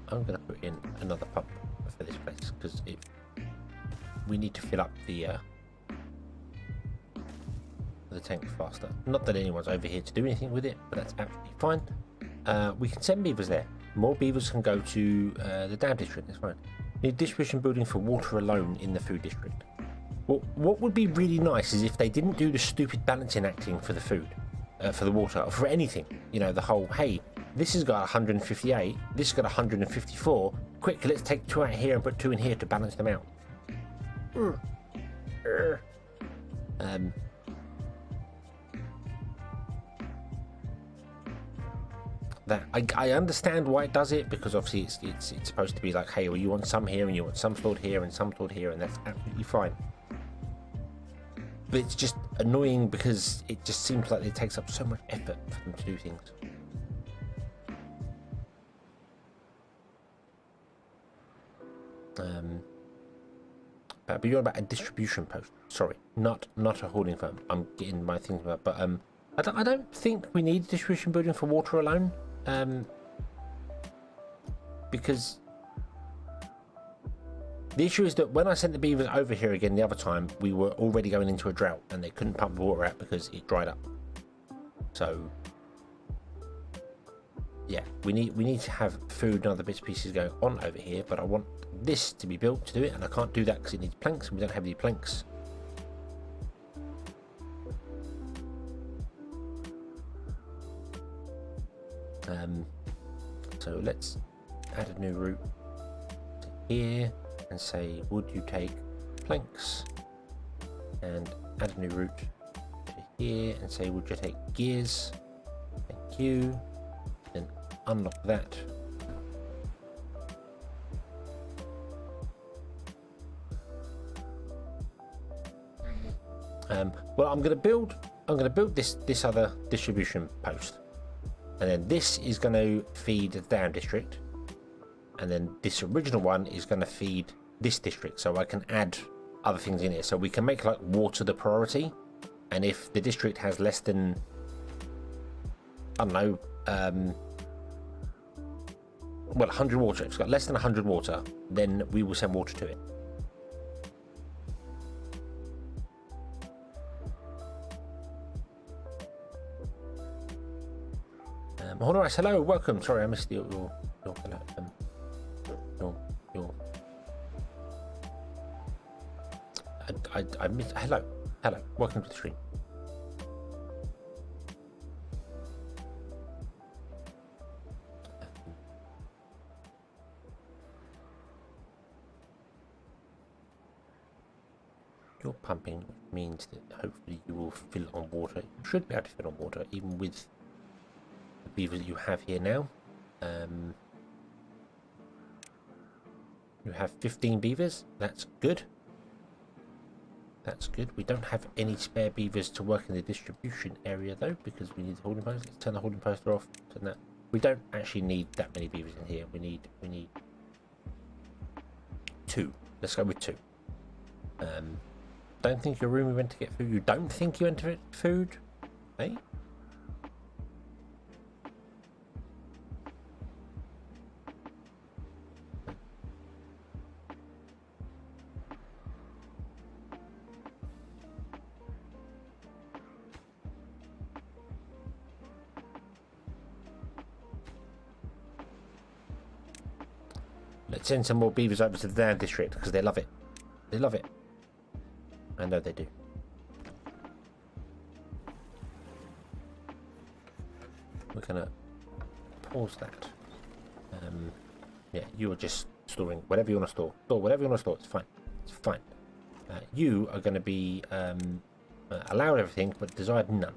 I'm going to put in another pump for this place because we need to fill up the tank faster. Not that anyone's over here to do anything with it, but that's absolutely fine. We can send beavers there. More beavers can go to the DanB district. That's fine. Need a distribution building for water alone in the food district. Well, what would be really nice is if they didn't do the stupid balancing acting for the food, for the water, or for anything. You know, the whole, hey, this has got 158, this has got 154. Quick, let's take 2 out here and put 2 in here to balance them out. That I understand why it does it, because obviously it's supposed to be like, hey, well, you want some here and you want some stored here and some stored here, and that's absolutely fine. But it's just annoying because it just seems like it takes up so much effort for them to do things. But you're about a distribution post. Sorry, not a holding firm. I'm getting my things about, but I don't think we need a distribution building for water alone. Because the issue is that when I sent the beavers over here again the other time, we were already going into a drought and they couldn't pump the water out because it dried up. So yeah, we need to have food and other bits and pieces going on over here, but I want this to be built to do it, and I can't do that because it needs planks and we don't have any planks. So let's add a new route to here and say, would you take planks? And add a new route to here and say, would you take gears? Thank you. Then unlock that. Well, I'm going to build this other distribution post, and then this is going to feed the down district, and then this original one is going to feed this district, so I can add other things in here. So we can make like water the priority, and if the district has less than, I don't know, well, 100 water, if it's got less than 100 water, then we will send water to it. All right, hello, welcome. Sorry, I missed your hello. I missed. Hello, welcome to the stream. You're pumping, which means that hopefully you will fill it on water. You should be able to fill on water, even with beavers that you have here now. You have 15 beavers. That's good. That's good. We don't have any spare beavers to work in the distribution area though, because we need the holding post. Let's turn the holding poster off. Turn that. We don't actually need that many beavers in here. We need 2. Let's go with 2. Don't think your room we went to get food. You don't think you went to get food? Hey? Let's send some more beavers over to the down district because they love it. They love it. I know they do. We're gonna pause that. Yeah, you are just storing whatever you want to store. Store whatever you want to store. It's fine. It's fine. You are going to be allowed everything, but desired none.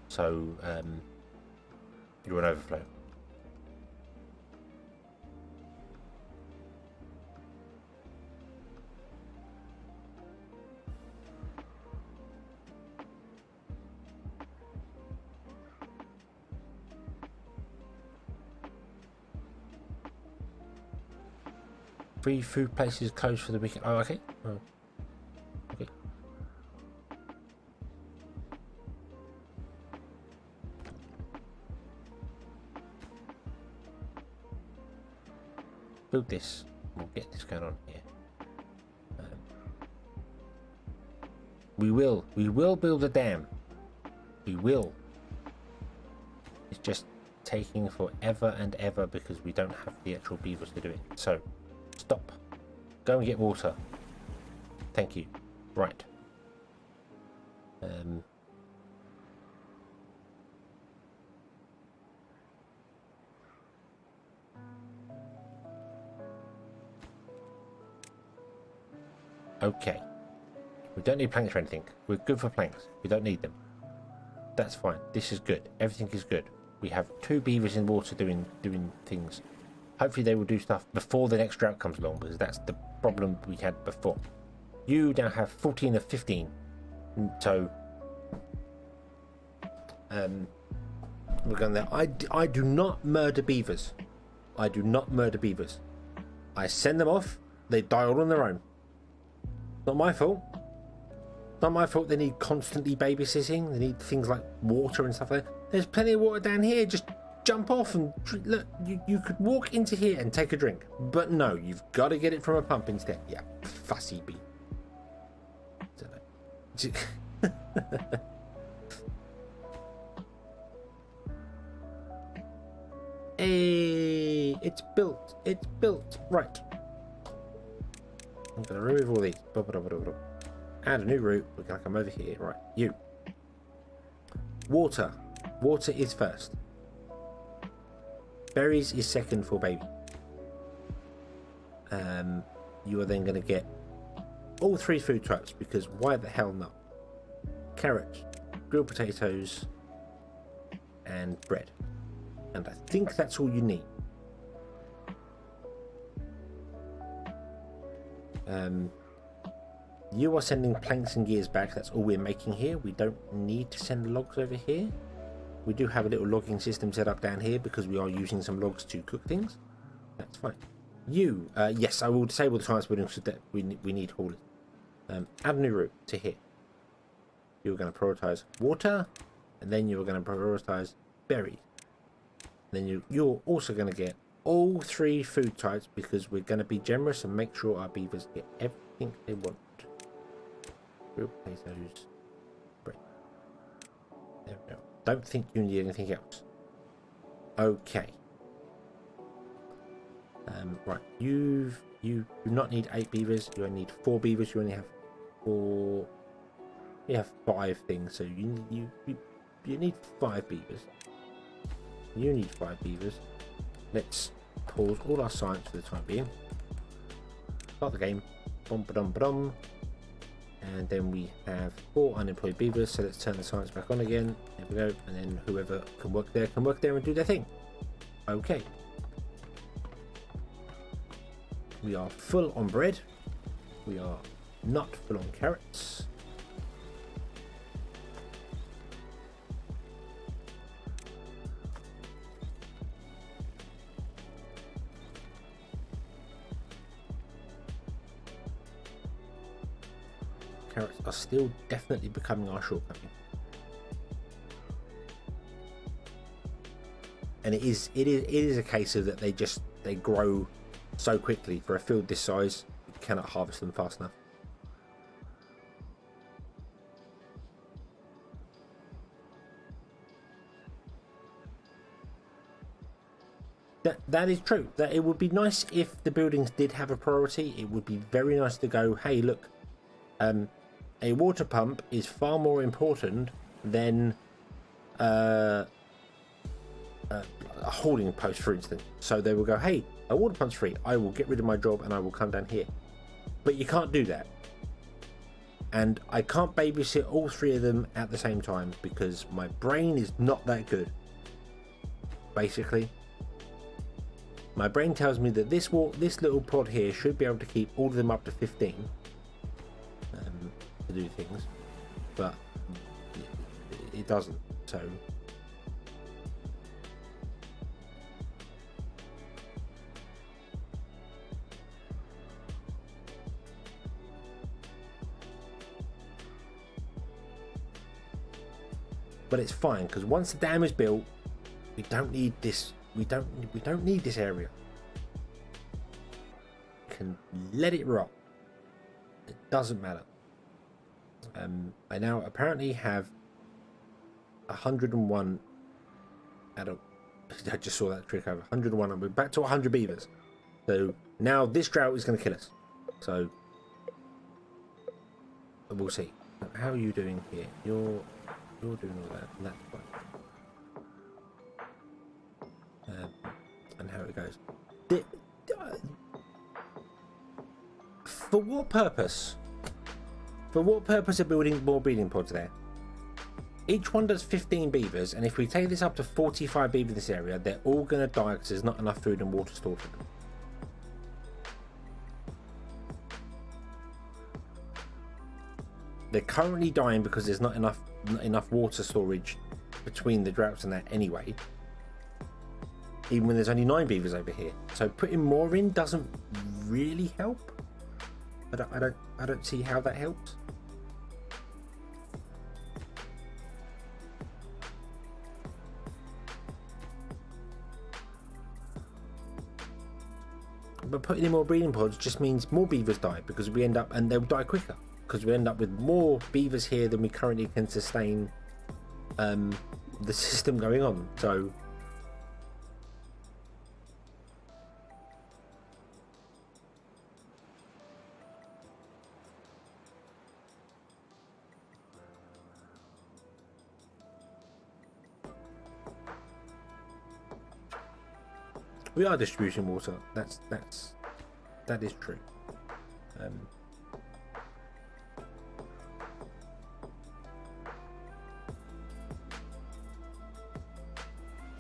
So you're an overflow. Free food places closed for the weekend. Oh, okay. Oh, okay. Build this. We'll get this going on here. We will build a dam. We will. It's just taking forever and ever because we don't have the actual beavers to do it. So. Stop. Go and get water. Thank you. Right. Okay. We don't need planks or anything. We're good for planks. We don't need them. That's fine. This is good. Everything is good. We have 2 beavers in water doing things. Hopefully they will do stuff before the next drought comes along, because that's the problem we had before. You now have 14 of 15. So we're going there. I do not murder beavers. I do not murder beavers. I send them off. They die all on their own. Not my fault. Not my fault they need constantly babysitting. They need things like water and stuff like that. There's plenty of water down here. Just jump off and look. You could walk into here and take a drink, but no, you've got to get it from a pump instead. Yeah, fussy bee. Hey, it's built. It's built. Right. I'm gonna remove all these. Add a new route. We're gonna come over here. Right, you. Water. Water is first. Berries is second for baby. You are then going to get all 3 food types, because why the hell not? Carrots, grilled potatoes, and bread. And I think that's all you need. You are sending planks and gears back. That's all we're making here. We don't need to send logs over here. We do have a little logging system set up down here because we are using some logs to cook things. That's fine. You, yes, I will disable the science building so that we need haulers. Add a new route to here. You're going to prioritize water, and then you're going to prioritize berries. Then you're also going to get all 3 food types because we're going to be generous and make sure our beavers get everything they want. Grilled potatoes, bread. There we go. Don't think you need anything else. Okay. Right. You do not need 8 beavers. You only need 4 beavers. You only have 4. You have 5 things, so you need 5 beavers. You need 5 beavers. Let's pause all our science for the time being. Start the game. Bum ba dum ba dum. And then we have 4 unemployed beavers, so let's turn the science back on again. There we go. And then whoever can work there and do their thing. Okay. We are full on bread. We are not full on carrots. Carrots are still definitely becoming our shortcoming. And it is a case of that they grow so quickly. For a field this size, you cannot harvest them fast enough. That is true. That it would be nice if the buildings did have a priority. It would be very nice to go, hey, look, a water pump is far more important than a holding post, for instance. So they will go, hey, a water pump's free. I will get rid of my job and I will come down here. But you can't do that. And I can't babysit all 3 of them at the same time because my brain is not that good. Basically, my brain tells me that this little pod here should be able to keep all of them up to 15 to do things, but it doesn't. So but it's fine because once the dam is built, we don't need this. We don't need this area. We can let it rot. It doesn't matter. I now apparently have 101 adult. I just saw that trick over 101. We're back to 100 beavers. So now this drought is going to kill us. So we'll see. How are you doing here? You're doing all that, and that's fine. And how it goes. For what purpose? For what purpose are building more breeding pods there? Each one does 15 beavers, and if we take this up to 45 beavers in this area, they're all going to die because there's not enough food and water stored for them. They're currently dying because there's not enough water storage between the droughts and that anyway. Even when there's only 9 beavers over here, so putting more in doesn't really help. I don't see how that helps. But putting in more breeding pods just means more beavers die because we end up, and they'll die quicker because we end up with more beavers here than we currently can sustain the system going on. So We are distributing water. That is true.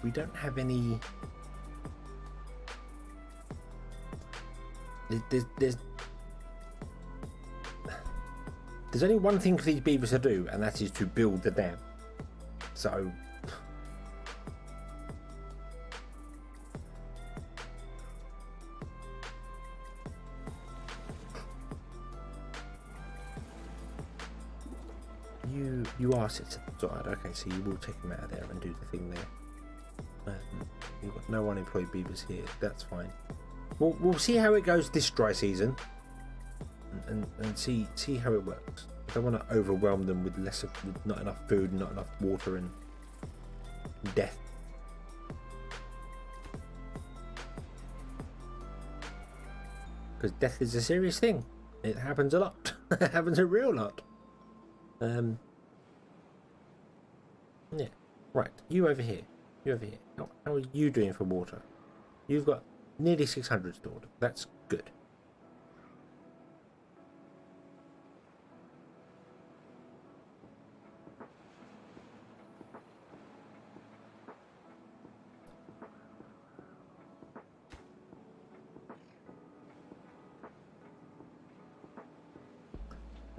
We don't have any. There's only one thing for these beavers to do, and that is to build the dam. So you are set to the side. Okay, so you will take them out of there and do the thing there. You've got no unemployed beavers here. That's fine. We'll see how it goes this dry season, and see how it works. I don't want to overwhelm them with with not enough food, not enough water, and death. Because death is a serious thing. It happens a lot. It happens a real lot. Yeah. Right. You over here. You over here. How are you doing for water? You've got nearly 600 stored. That's good.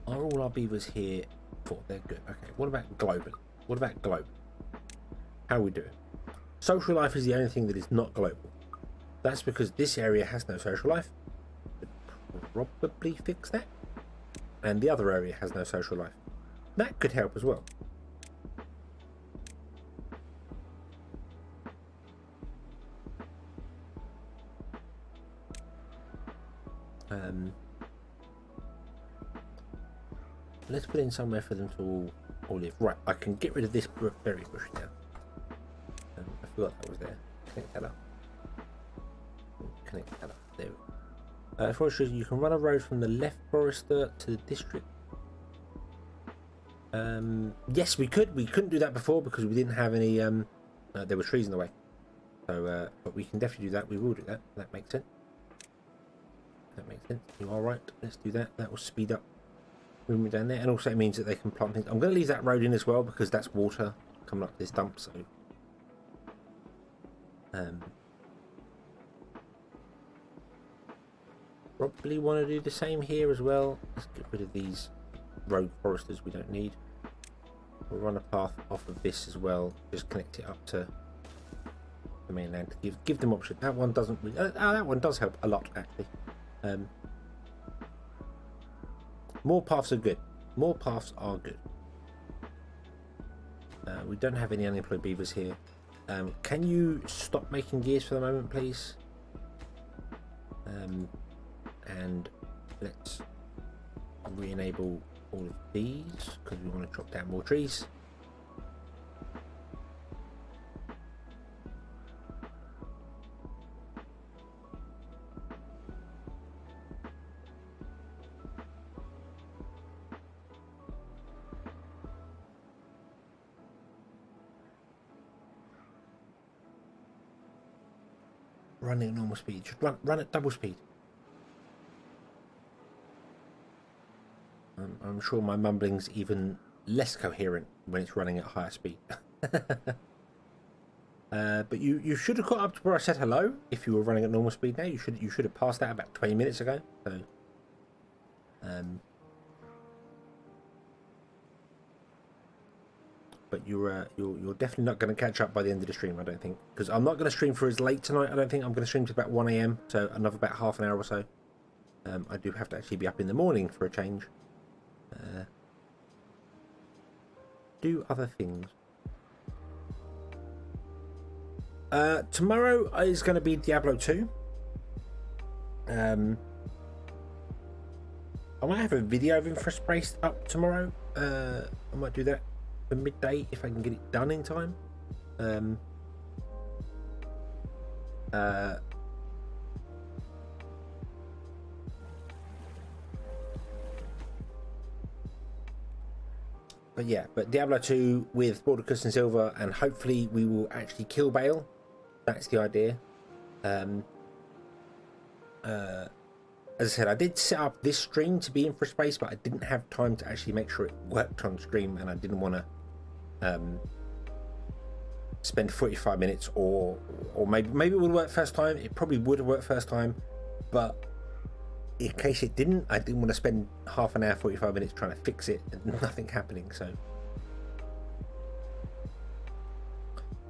Are all our beavers here? They're good. Okay. What about globally? What about global? How are we doing? Social life is the only thing that is not global. That's because this area has no social life. Could probably fix that. And the other area has no social life. That could help as well. Let's put in somewhere for them to all live. Right, I can get rid of this berry bush now. I forgot that was there. Connect that up. Connect that up. There we go. Forestry, you can run a road from the left forester to the district. Yes, we could. We couldn't do that before because we didn't have any. There were trees in the way. So, but we can definitely do that. We will do that. That makes sense. That makes sense. You are right. Let's do that. That will speed up movement down there, and also it means that they can plant things. I'm going to leave that road in as well because that's water coming up this dump. So, probably want to do the same here as well. Let's get rid of these road foresters we don't need. We'll run a path off of this as well. Just connect it up to the mainland to give them option. That one doesn't. That one does help a lot actually. More paths are good. More paths are good. We don't have any unemployed beavers here. Can you stop making gears for the moment, please? And let's re-enable all of these because we want to chop down more trees. Running at normal speed. Should run at double speed. I'm sure my mumbling's even less coherent when it's running at higher speed. But you should have caught up to where I said hello if you were running at normal speed now. You should have passed that about 20 minutes ago. So but you're definitely not going to catch up by the end of the stream, I don't think, because I'm not going to stream for as late tonight. I don't think I'm going to stream to about 1 AM, so another about half an hour or so. I do have to actually be up in the morning for a change. Do other things. Tomorrow is going to be Diablo 2. I might have a video of Infraspace up tomorrow. I might do that for midday if I can get it done in time. But yeah, but Diablo 2 with Bordercus and Silver, and hopefully we will actually kill Bale. That's the idea. As I said, I did set up this stream to be infra space, but I didn't have time to actually make sure it worked on stream, and I didn't want to spend 45 minutes or maybe it would work first time. It probably would have worked first time, but in case it didn't, I didn't want to spend half an hour, 45 minutes trying to fix it and nothing happening. So,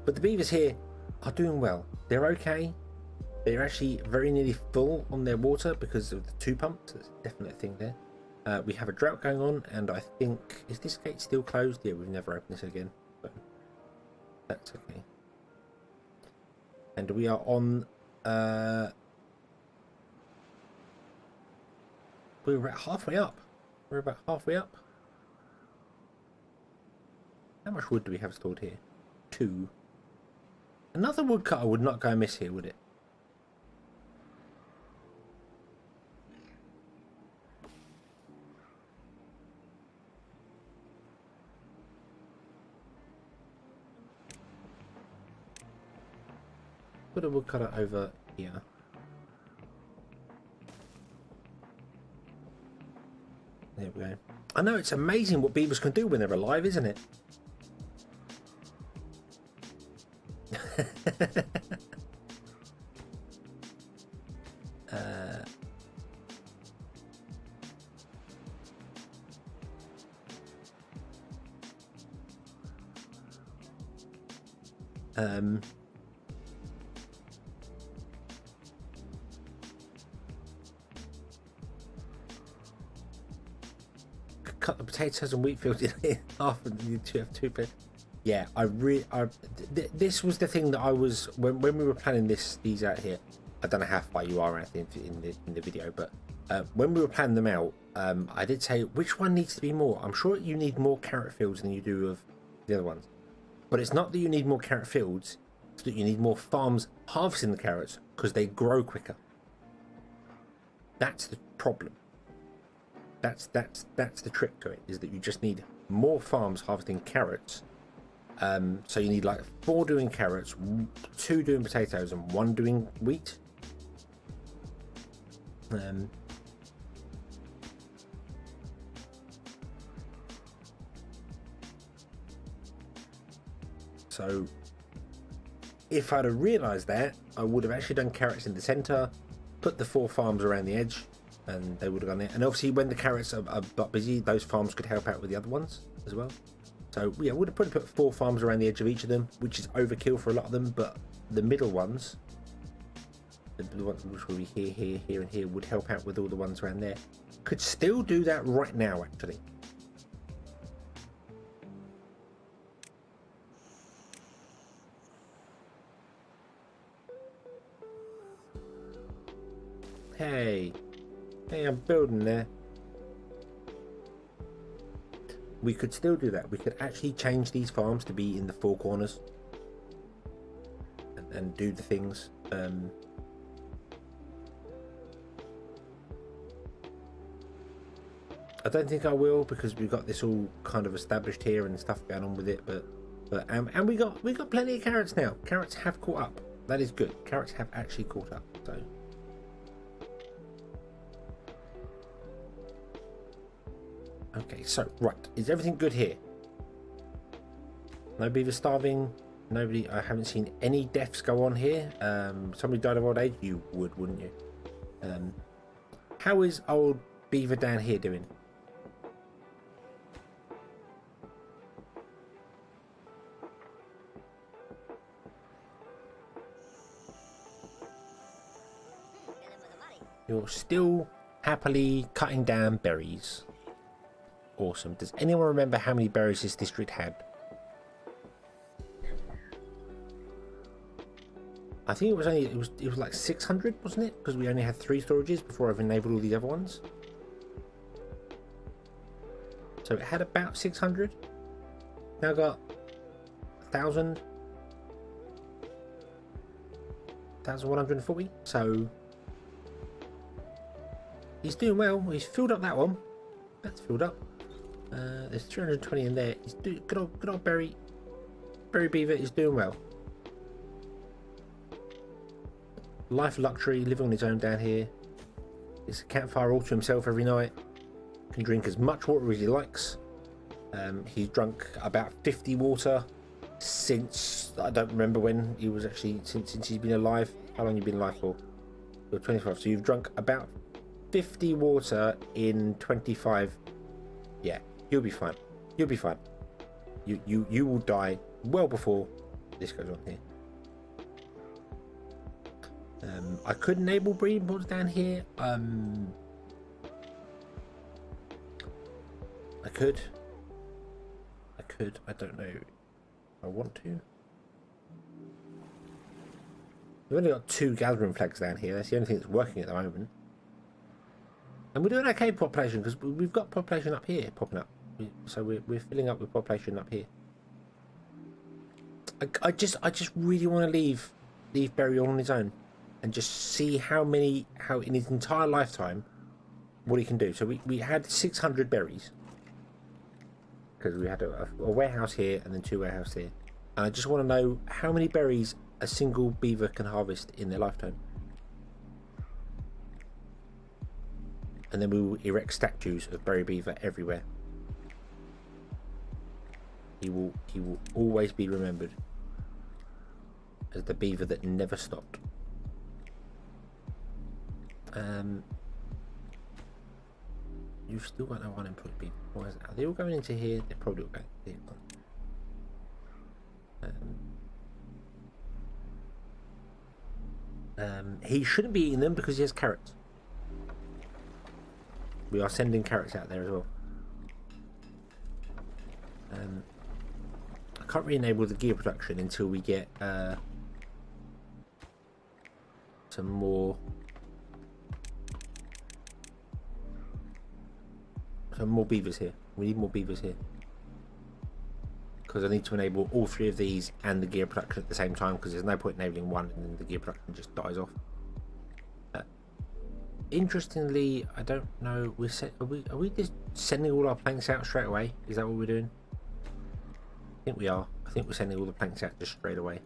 but the beavers here are doing well. They're okay. They're actually very nearly full on their water because of the 2 pumps. That's definitely a thing there. We have a drought going on, and I think, is this gate still closed? Yeah, we've never opened this again, so that's okay. And we are on we're about halfway up. We're about halfway up. How much wood do we have stored here? 2. Another woodcutter would not go amiss here, would it? Put a woodcutter over here. There we go. I know, it's amazing what beavers can do when they're alive, isn't it? Cut the potatoes and wheat fields in half, and you have 2 pairs. Yeah, this was the thing that I was when we were planning these out here. I don't know how far you are at in the video, but when we were planning them out, I did say which one needs to be more. I'm sure you need more carrot fields than you do of the other ones, but it's not that you need more carrot fields; it's that you need more farms harvesting the carrots because they grow quicker. That's the problem. That's the trick to it, is that you just need more farms harvesting carrots. So you need like 4 doing carrots, 2 doing potatoes, and 1 doing wheat. So if I'd have realised that, I would have actually done carrots in the centre, put the 4 farms around the edge, and they would have gone there. And obviously when the carrots are busy, those farms could help out with the other ones as well. So yeah, would have probably put 4 farms around the edge of each of them, which is overkill for a lot of them, but the middle ones, the ones which will be here and here, would help out with all the ones around there. Could still do that right now, actually. Hey, I'm building there. We could still do that. We could actually change these farms to be in the 4 corners and do the things. I don't think I will, because we've got this all kind of established here and stuff going on with it. But and we got plenty of carrots now. Carrots have caught up. That is good. Carrots have actually caught up. So. Okay, so, right, is everything good here? No beaver starving, nobody, I haven't seen any deaths go on here. Somebody died of old age, you would, wouldn't you? How is old Beaver down here doing? You're still happily cutting down berries. Awesome. Does anyone remember how many berries this district had? I think it was only it was like 600, wasn't it? Because we only had 3 storages before I've enabled all the other ones. So it had about 600. Now got 1,000, 1,140. So he's doing well. He's filled up that one. That's filled up. There's 320 in there. He's good old Berry Beaver is doing well. life of luxury, living on his own down here. It's a campfire all to himself every night. Can drink as much water as he likes. He's drunk about 50 water since, I don't remember when he was actually, since he's been alive. How long you been alive for? You're 25, so you've drunk about 50 water in 25. Yeah, you'll be fine. You'll be fine. You will die well before this goes on here. I could enable breeding pods down here. I could. I don't know if I want to. We've only got 2 gathering flags down here. That's the only thing that's working at the moment. And we're doing okay population because we've got population up here popping up. So we're filling up with population up here. I just really want to leave Barry on his own and just see how in his entire lifetime what he can do. So we had 600 berries because we had a warehouse here and then 2 warehouses here, and I just want to know how many berries a single beaver can harvest in their lifetime. And then we will erect statues of Berry Beaver everywhere. He will always be remembered as the beaver that never stopped. You've still got no unemployed people. Why is that? Are they all going into here? They're probably all going into here. He shouldn't be eating them because he has carrots. We are sending carrots out there as well. I can't re-enable the gear production until we get some more beavers here. We need more beavers here because I need to enable all 3 of these and the gear production at the same time, because there's no point enabling one and then the gear production just dies off. Interestingly, I don't know. Are we just sending all our planks out straight away? Is that what we're doing? I think we are. I think we're sending all the planks out just straight away.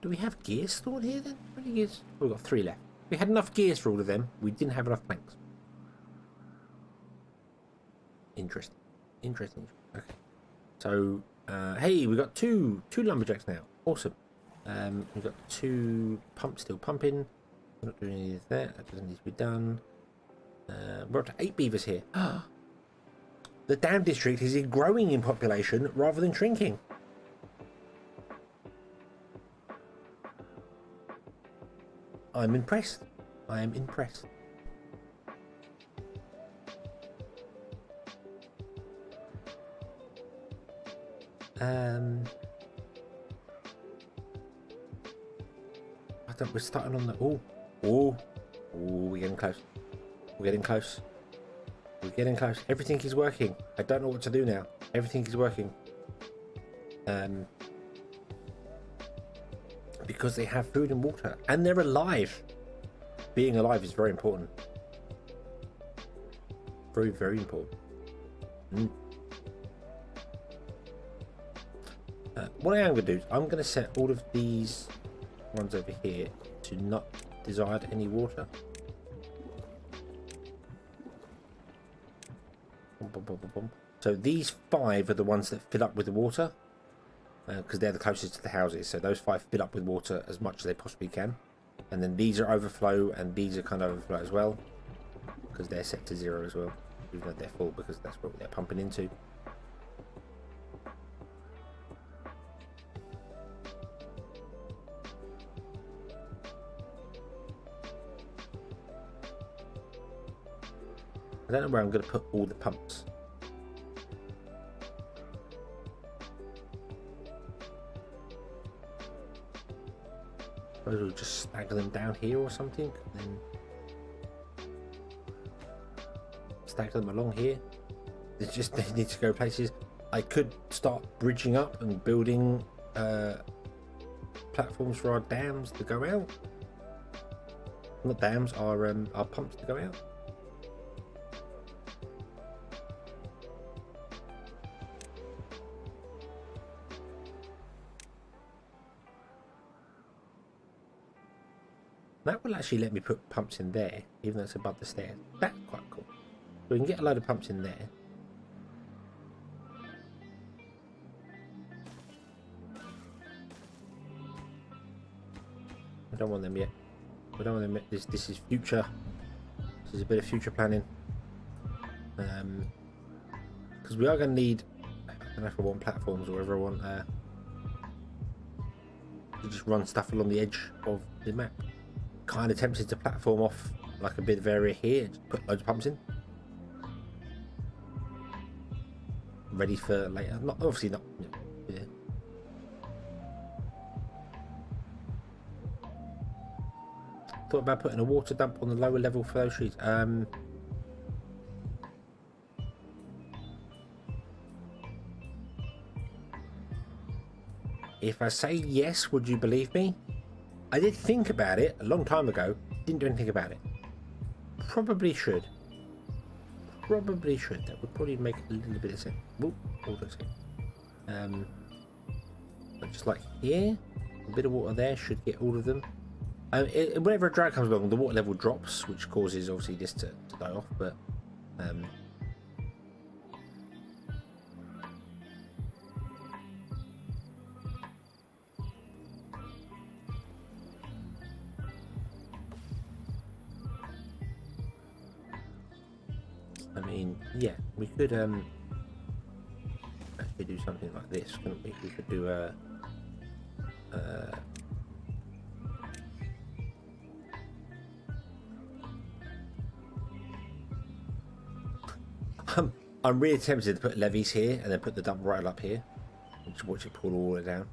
Do we have gears stored here then? How many gears? We've got 3 left. We had enough gears for all of them. We didn't have enough planks. Interesting. Okay. So, hey, we got two lumberjacks now. Awesome. We've got 2 pumps still pumping. We're not doing any of that. That doesn't need to be done. We're up to 8 beavers here. The DanB district is growing in population rather than shrinking. I'm impressed. I am impressed. We're starting on the... Oh, we're getting close. We're getting close. We're getting close. Everything is working. I don't know what to do now. Everything is working. Because they have food and water. And they're alive. Being alive is very important. Very, very important. What I am going to do is I'm going to set all of these ones over here to not desire any water. So these 5 are the ones that fill up with the water, because they're the closest to the houses. So those 5 fill up with water as much as they possibly can, and then these are overflow, and these are kind of overflow as well, because they're set to 0 as well, even though they're full, because that's what they're pumping into. I don't know where I'm going to put all the pumps. Suppose we'll just stagger them down here or something, then stagger them along here. They need to go places. I could start bridging up and building platforms for our dams to go out. Not dams, our pumps to go out. will actually let me put pumps in there, even though it's above the stairs. That's quite cool. So we can get a load of pumps in there. I don't want them yet. We don't want them yet. This is future. This is a bit of future planning. Because we are going to need, I don't know if I want platforms or whether I want to just run stuff along the edge of the map. Kind of tempted to platform off like a bit of area here and just put loads of pumps in. Ready for later. Not obviously not. Yeah. Thought about putting a water dump on the lower level for those trees. If I say yes, would you believe me? I did think about it a long time ago. Didn't do anything about it. Probably should. Probably should. That would probably make a little bit of sense. Whoop, hold on a second. But just like here, a bit of water there should get all of them. Whenever a drag comes along, the water level drops, which causes obviously this to die off. But I mean, yeah, we could actually do something like this, couldn't we? We could do a I'm really tempted to put levees here and then put the dump right up here and just watch it pull all the way down.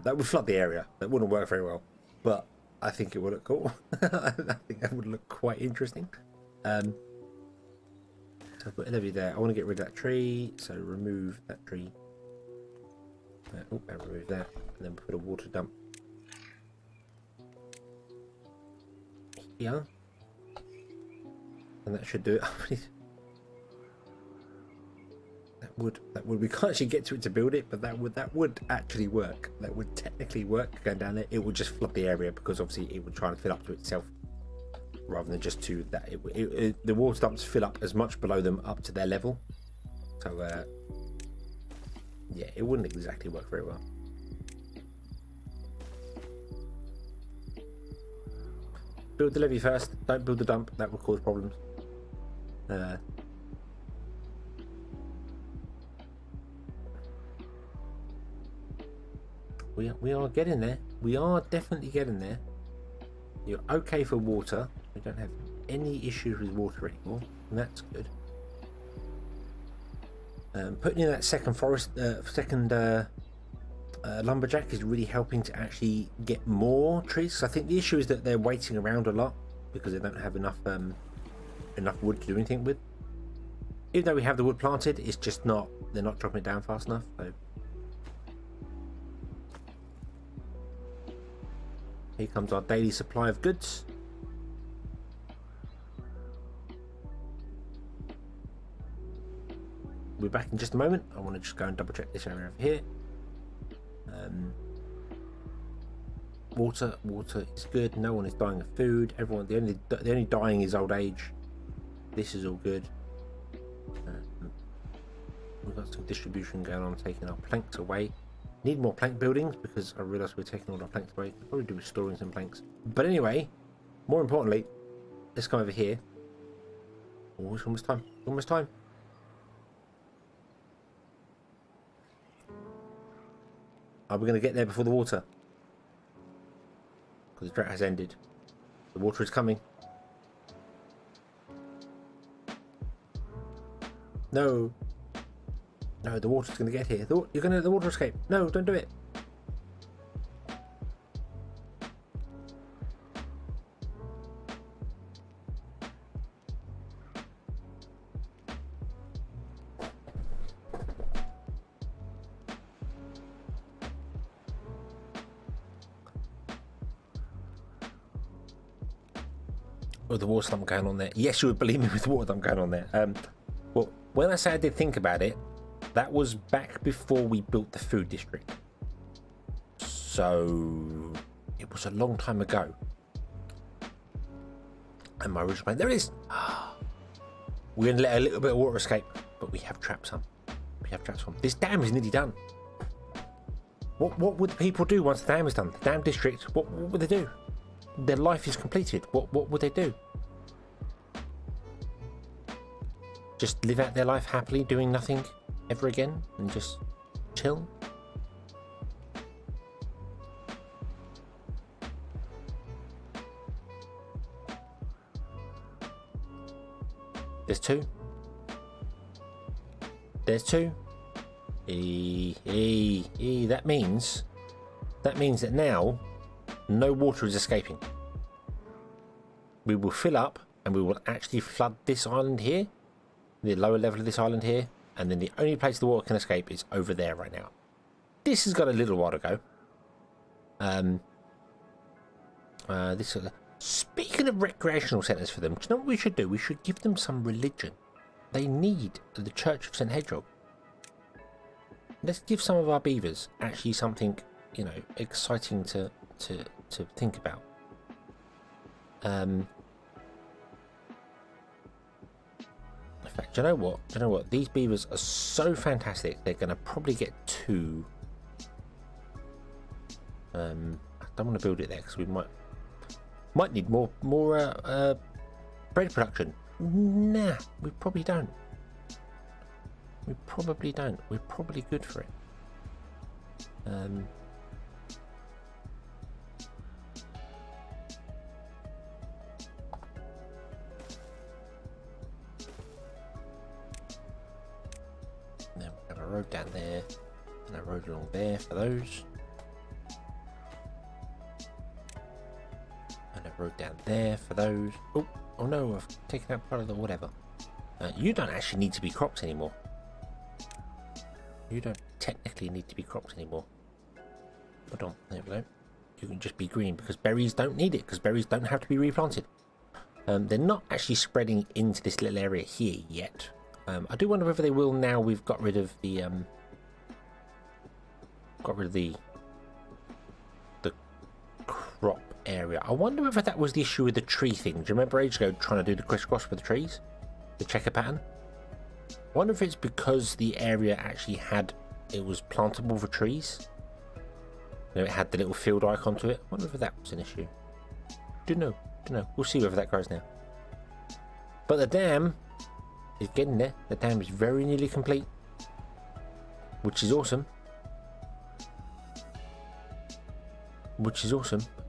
That would flood the area. That wouldn't work very well, but I think it would look cool. I think that would look quite interesting. So I'll put a levee there. I want to get rid of that tree, so remove that tree. And remove that, and then put a water dump here, and that should do it. That would we can't actually get to it to build it, but that would actually work. That would technically work going down there. It would just flood the area because obviously it would try and fill up to itself rather than just to that. The water dumps fill up as much below them up to their level. So yeah, it wouldn't exactly work very well. Build the levee first. Don't build the dump. That will cause problems. We are getting there. We are definitely getting there. You're okay for water. We don't have any issues with water anymore, and that's good. Putting in that second lumberjack is really helping to actually get more trees. So I think the issue is that they're waiting around a lot because they don't have enough wood to do anything with. Even though we have the wood planted, it's just not. They're not dropping it down fast enough. So. Here comes our daily supply of goods. We're back in just a moment. I want to just go and double check this area over here. Water is good. No one is dying of food. Everyone, the only dying is old age. This is all good. We've got some distribution going on, taking our planks away. Need more plank buildings because I realised we're taking all our planks away. Could probably do with storing some planks. But anyway, more importantly, let's come over here. Oh, it's almost time. Almost time. Are we going to get there before the water? Because the drought has ended. The water is coming. No. No, the water's going to get here. You're going to the water escape. No, don't do it. Oh, the water dump going on there. Yes, you would believe me with the water dump going on there. Well, when I say I did think about it, that was back before we built the food district. So it was a long time ago. And my original plan, there it is. We're going to let a little bit of water escape, but we have trapped some. We have trapped some. This dam is nearly done. What would the people do once the dam is done? The dam district, what would they do? Their life is completed. What would they do? Just live out their life happily, doing nothing ever again, and just chill? There's two. There's two. That means that now no water is escaping. We will fill up and we will actually flood this island here, the lower level of this island here, and then the only place the water can escape is over there right now. This has got a little while to go. Speaking of recreational centres for them, do you know what we should do? We should give them some religion. They need the Church of St. Hedgehog. Let's give some of our beavers actually something, you know, exciting to think about. In fact, do you know what? Do you know what? These beavers are so fantastic. They're going to probably get two. I don't want to build it there because we might need more bread production. Nah, we probably don't. We probably don't. We're probably good for it. Then we have a road down there and a road along there for those. And a road down there for those. Oh no, I've taken out part of the whatever. You don't actually need to be cropped anymore. You don't technically need to be cropped anymore. Hold on, there we go. You can just be green because berries don't need it, because berries don't have to be replanted. They're not actually spreading into this little area here yet. I do wonder whether they will now we've got rid of the crop area. I wonder whether that was the issue with the tree thing. Do you remember ages ago trying to do the crisscross with the trees? The checker pattern? I wonder if it's because the area actually it was plantable for trees. You know, it had the little field icon to it. I wonder if that was an issue. Don't know. We'll see whether that grows now. But the dam is getting there. The dam is very nearly complete, which is awesome.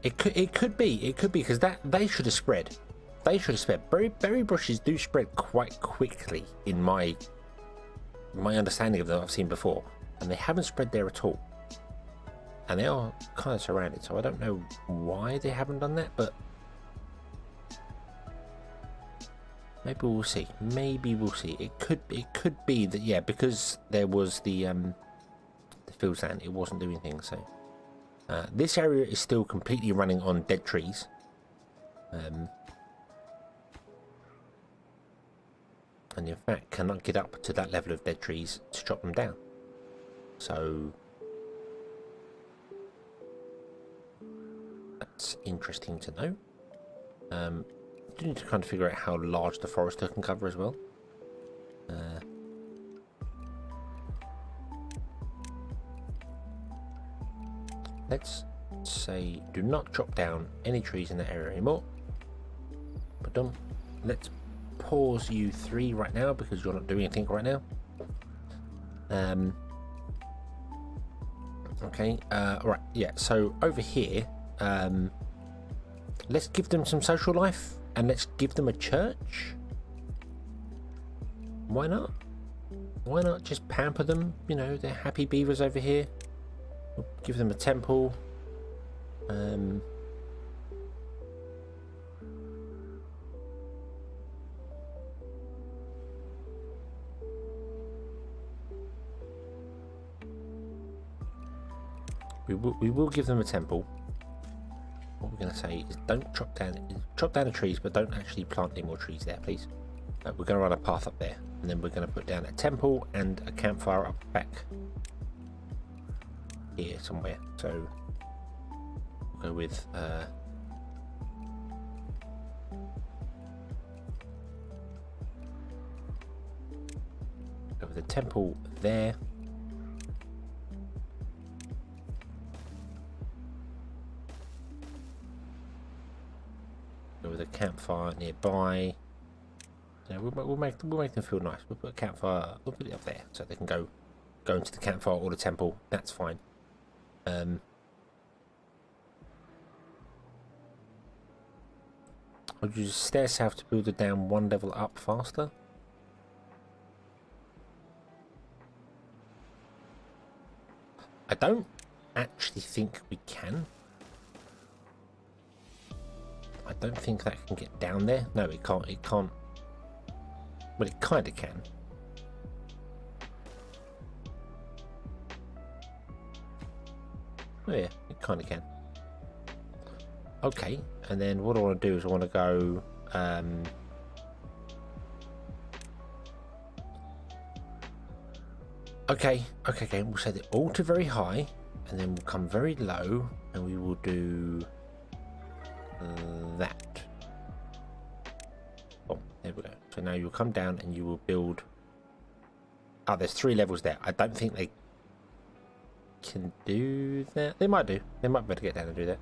It could be because they should have spread. Berry bushes do spread quite quickly in my understanding of them I've seen before, and they haven't spread there at all. And they are kind of surrounded, so I don't know why they haven't done that, but maybe we'll see. It could be that, yeah, because there was the field stand, it wasn't doing things. So this area is still completely running on dead trees. And in fact cannot get up to that level of dead trees to chop them down. So that's interesting to know. Do need to kind of figure out how large the forester can cover as well. Let's say do not chop down any trees in that area anymore. But let's pause you 3 right now because you're not doing anything right now. Okay, right, yeah, so over here, let's give them some social life and let's give them a church. Why not? Why not just pamper them? You know, they're happy beavers over here. We'll give them a temple. We will give them a temple. What we're going to say is don't chop down the trees, but don't actually plant any more trees there, please. We're going to run a path up there, and then we're going to put down a temple and a campfire up back here somewhere. So we'll go with the temple there. Go with a campfire nearby. Yeah, we'll make them feel nice. We'll put a campfire. We'll put it up there so they can go into the campfire or the temple. That's fine. Would you stair south to build it down one level up faster? I don't actually think we can. I don't think that can get down there. No, it can't. It can't. Well, it kind of can. Oh yeah, it kind of can. Okay, and then what I want to do is I want to go okay, we'll set it all to very high and then we'll come very low and we will do that. Oh, there we go. So now you'll come down and you will build. Oh, there's 3 levels there. I don't think they can do that. They might do. They might be able to get down and do that.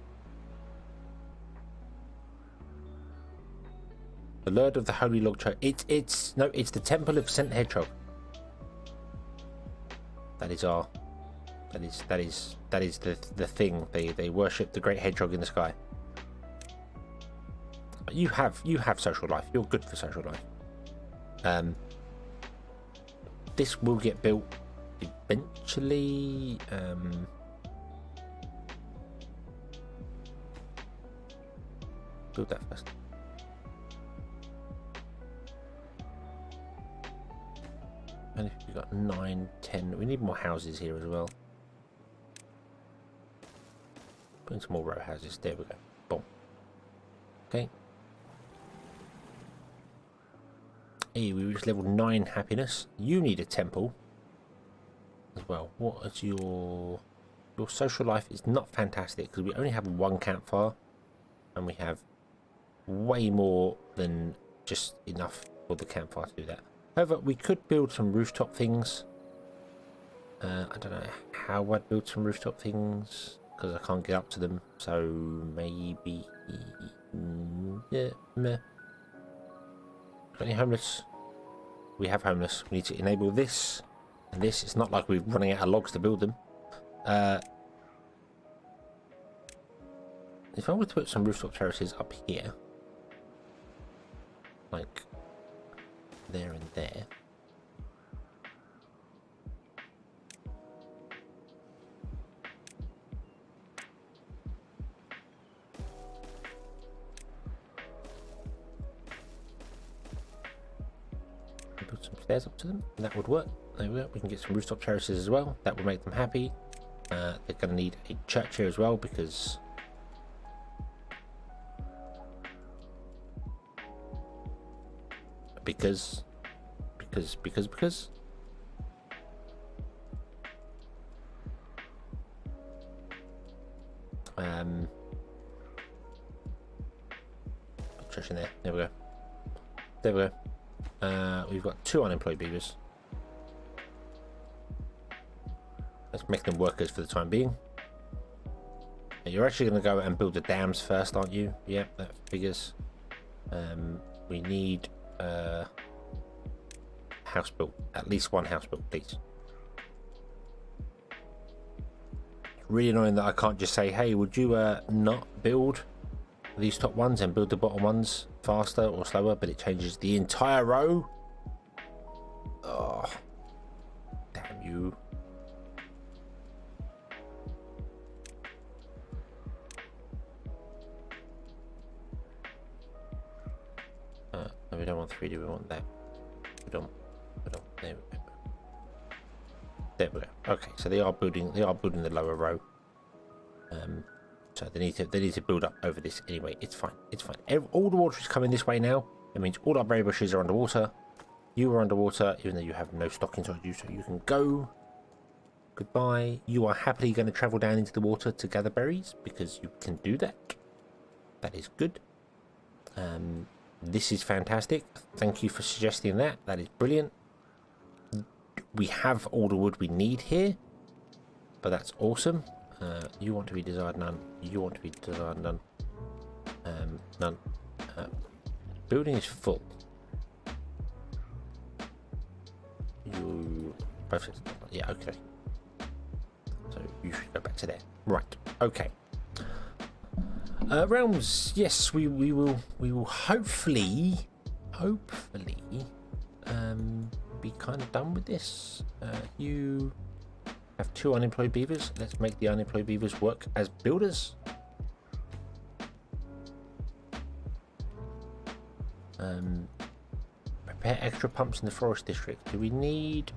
The Lord of the Holy Log Church. It's the Temple of St. Hedgehog. That is the thing. They worship the great hedgehog in the sky. You have social life. You're good for social life. This will get built eventually. Build that first. And if we've got 9, 10, we need more houses here as well. Put in some more row houses. There we go. Boom. Okay. Hey, we reached level 9 happiness. You need a temple as well. What is your social life? Is not fantastic because we only have 1 campfire and we have way more than just enough for the campfire to do that. However, we could build some rooftop things. I don't know how I'd build some rooftop things because I can't get up to them. So maybe, yeah, meh. Got any homeless? We have homeless. We need to enable this and this. It's not like we're running out of logs to build them. If I were to put some rooftop terraces up here, like there and there. Put some stairs up to them, and that would work. There we go. We can get some rooftop terraces as well. That would make them happy. They're going to need a church here as well because church in there. There we go. There we go. We've got 2 unemployed beavers. Let's make them workers for the time being. You're actually going to go and build the dams first, aren't you? Yep, that figures. We need house built. At least 1 house built, please. It's really annoying that I can't just say, hey, would you not build these top ones and build the bottom ones faster or slower, but it changes the entire row. Oh, damn you. No, we don't want 3D, we want that. We don't. There we go. There we go. Okay, so they are building the lower row. So they need to build up over this anyway. It's fine. It's fine. All the water is coming this way now. It means all our berry bushes are underwater. You are underwater, even though you have no stock inside you, so you can go. Goodbye. You are happily going to travel down into the water to gather berries because you can do that. That is good. This is fantastic. Thank you for suggesting that. That is brilliant. we have all the wood we need here, but that's awesome. You want to be desired none. You want to be desired none. None. Building is full. You both. Yeah. Okay. So you should go back to there. Right. Okay. Realms. Yes, we will hopefully be kind of done with this. You have 2 unemployed beavers. Let's make the unemployed beavers work as builders. Prepare extra pumps in the forest district. Do we need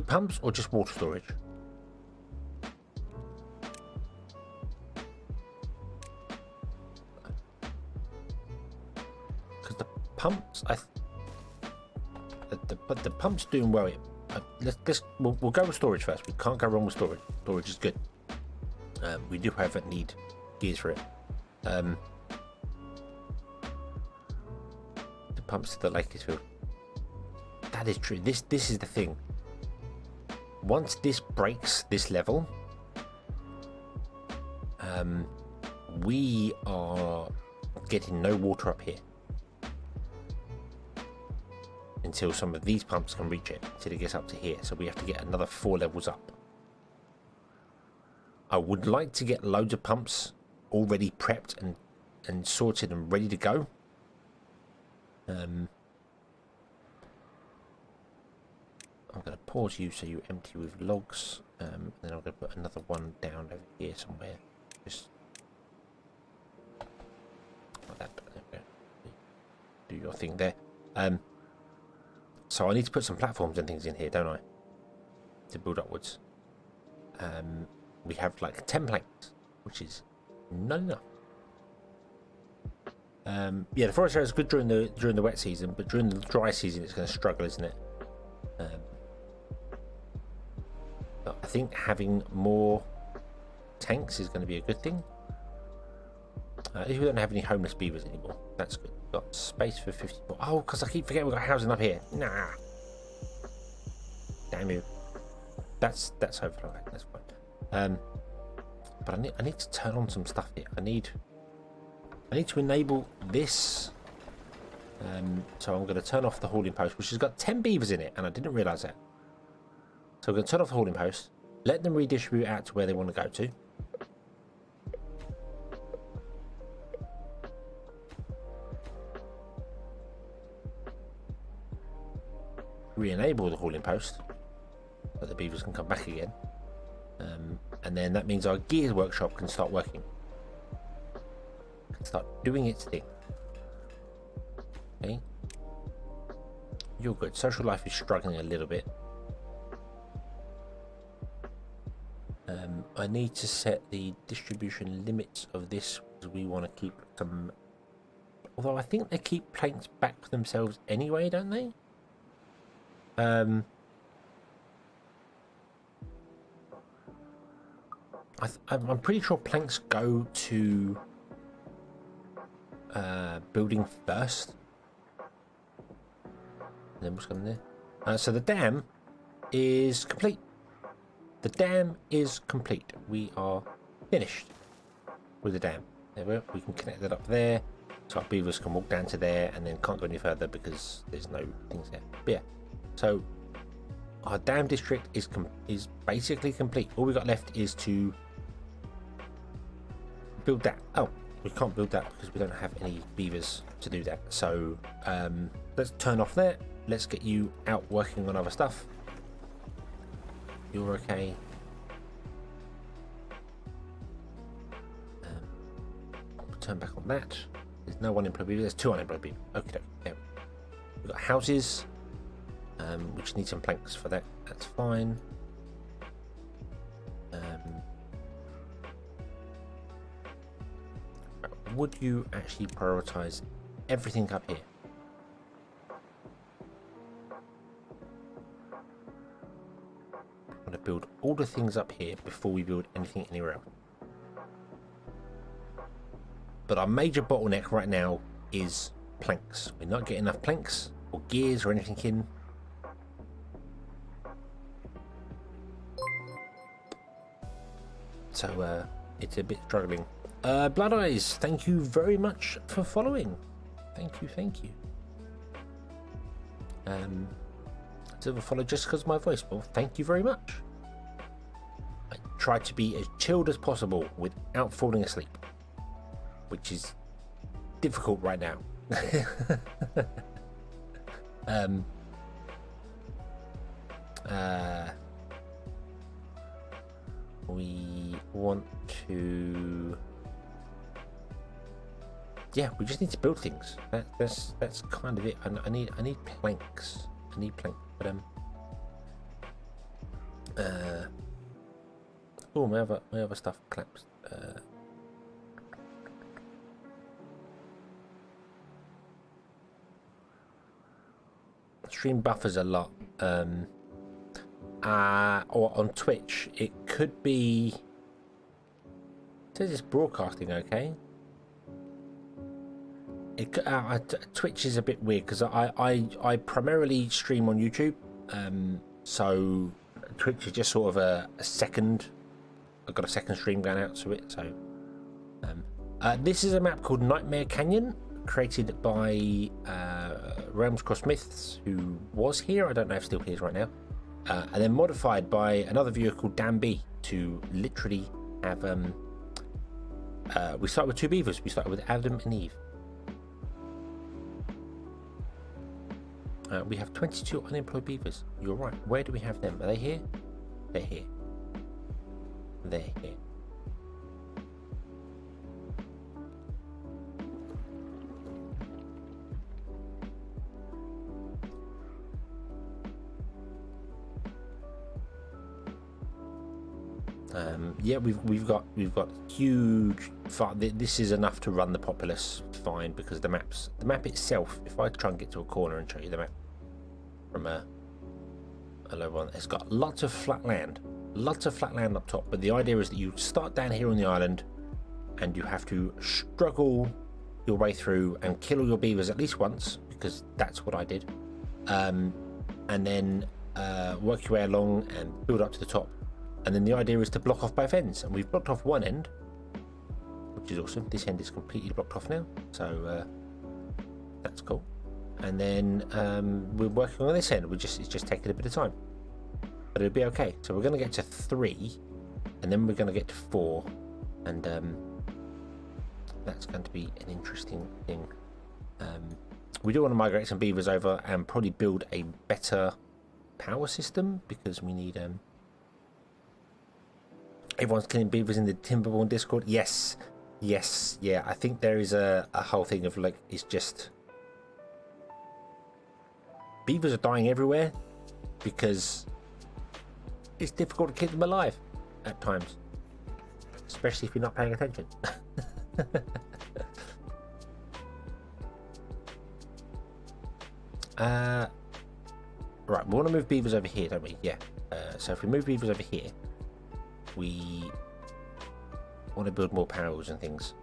pumps or just water storage? Because the pumps, but the pump's doing well. We'll go with storage first. We can't go wrong with storage. Storage is good. We do, however, need gears for it. The pumps to the lake is filled. That is true. This is the thing. Once this breaks this level, we are getting no water up here until some of these pumps can reach it, until it gets up to here. So we have to get another 4 levels up. I would like to get loads of pumps already prepped and sorted and ready to go. I'm going to pause you so you empty with logs, and then I'm going to put another one down over here somewhere. Just like that. Okay. Do your thing there. So I need to put some platforms and things in here, don't I? To build upwards. We have like 10 planks, which is not enough. Yeah, the forest area is good during the wet season, but during the dry season it's going to struggle, isn't it? But I think having more tanks is going to be a good thing. At least we don't have any homeless beavers anymore. That's good. Got space for 54. Oh, because I keep forgetting we've got housing up here. Nah. Damn you. That's overflow. That's fine. But I need to turn on some stuff here. I need to enable this. So I'm going to turn off the hauling post, which has got 10 beavers in it, and I didn't realise that. So I'm going to turn off the hauling post, let them redistribute out to where they want to go to. Re-enable the hauling post so the beavers can come back again. And then that means our gears workshop can start working. Can start doing its thing. Okay. You're good. Social life is struggling a little bit. I need to set the distribution limits of this because we want to keep some. Although I think they keep planks back for themselves anyway, don't they? I'm pretty sure planks go to building first. And then what's going there? So the dam is complete. The dam is complete. We are finished with the dam. There we go. We can connect that up there, so our beavers can walk down to there, and then can't go any further because there's no things there. But yeah, so our dam district is basically complete. All we got left is to build that. Oh, we can't build that because we don't have any beavers to do that. So let's turn off there. Let's get you out working on other stuff. You're okay. Turn back on that. There's no one employed beaver. There's 2 unemployed beaver. Okay, there. We've got houses, which need some planks for that. That's fine. Would you actually prioritize everything up here? I'm going to build all the things up here before we build anything anywhere else. But our major bottleneck right now is planks. We're not getting enough planks or gears or anything in. So it's a bit struggling. Blood Eyes, thank you very much for following. Thank you. To follow just because of my voice. Well, thank you very much. I try to be as chilled as possible without falling asleep, which is difficult right now. We want to, yeah, we just need to build things. That's kind of it. I need planks. I need planks, but oh, my other stuff collapsed. Stream buffers a lot. Or on Twitch, it could be. It says it's broadcasting okay. Twitch is a bit weird because I primarily stream on YouTube, so Twitch is just sort of a second. I've got a second stream going out to it. So this is a map called Nightmare Canyon, created by Realms Cross Myths, who was here. I don't know if still here right now, and then modified by another viewer called DanB to literally have. We started with 2 beavers. We started with Adam and Eve. We have 22 unemployed beavers. You're right. Where do we have them? Are they here? They're here. They're here. Yeah, we've got huge. This is enough to run the populace fine because the map itself. If I try and get to a corner and show you the map from a low one, it's got lots of flat land up top. But the idea is that you start down here on the island, and you have to struggle your way through and kill all your beavers at least once, because that's what I did, and then work your way along and build up to the top. And then the idea is to block off both ends, and we've blocked off one end, which is awesome. This end is completely blocked off now, so that's cool. And then we're working on this end. It's just taking a bit of time, but it'll be okay. So we're going to get to 3, and then we're going to get to 4, and that's going to be an interesting thing. We do want to migrate some beavers over and probably build a better power system, because we need everyone's killing beavers in the TIMBERBORN Discord. Yes, yeah. I think there is a whole thing of like, it's just beavers are dying everywhere because it's difficult to keep them alive at times, especially if you're not paying attention. Right, we want to move beavers over here, don't we? Yeah. So if we move beavers over here, we want to build more power wheels and things,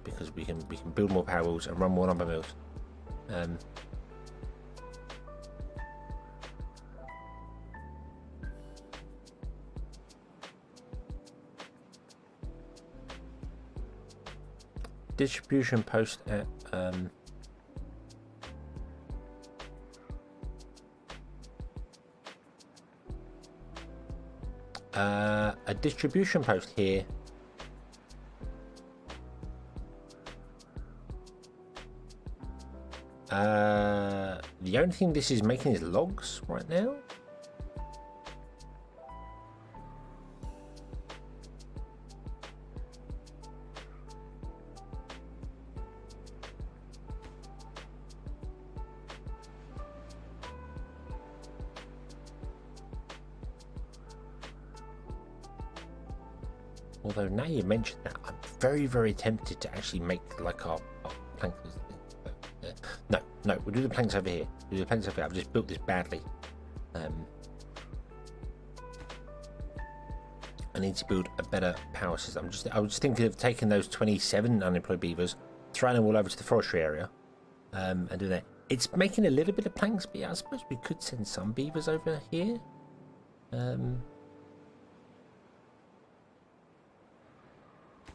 because we can build more power wheels and run more lumber mills. Distribution post at a distribution post here. The only thing this is making is logs right now. Although now you mentioned that, I'm very, very tempted to actually make like our plank. No, we'll do the planks over here. I've just built this badly. I need to build a better power system. I was just thinking of taking those 27 unemployed beavers, throwing them all over to the forestry area, and do that. It's making a little bit of planks, but yeah, I suppose we could send some beavers over here.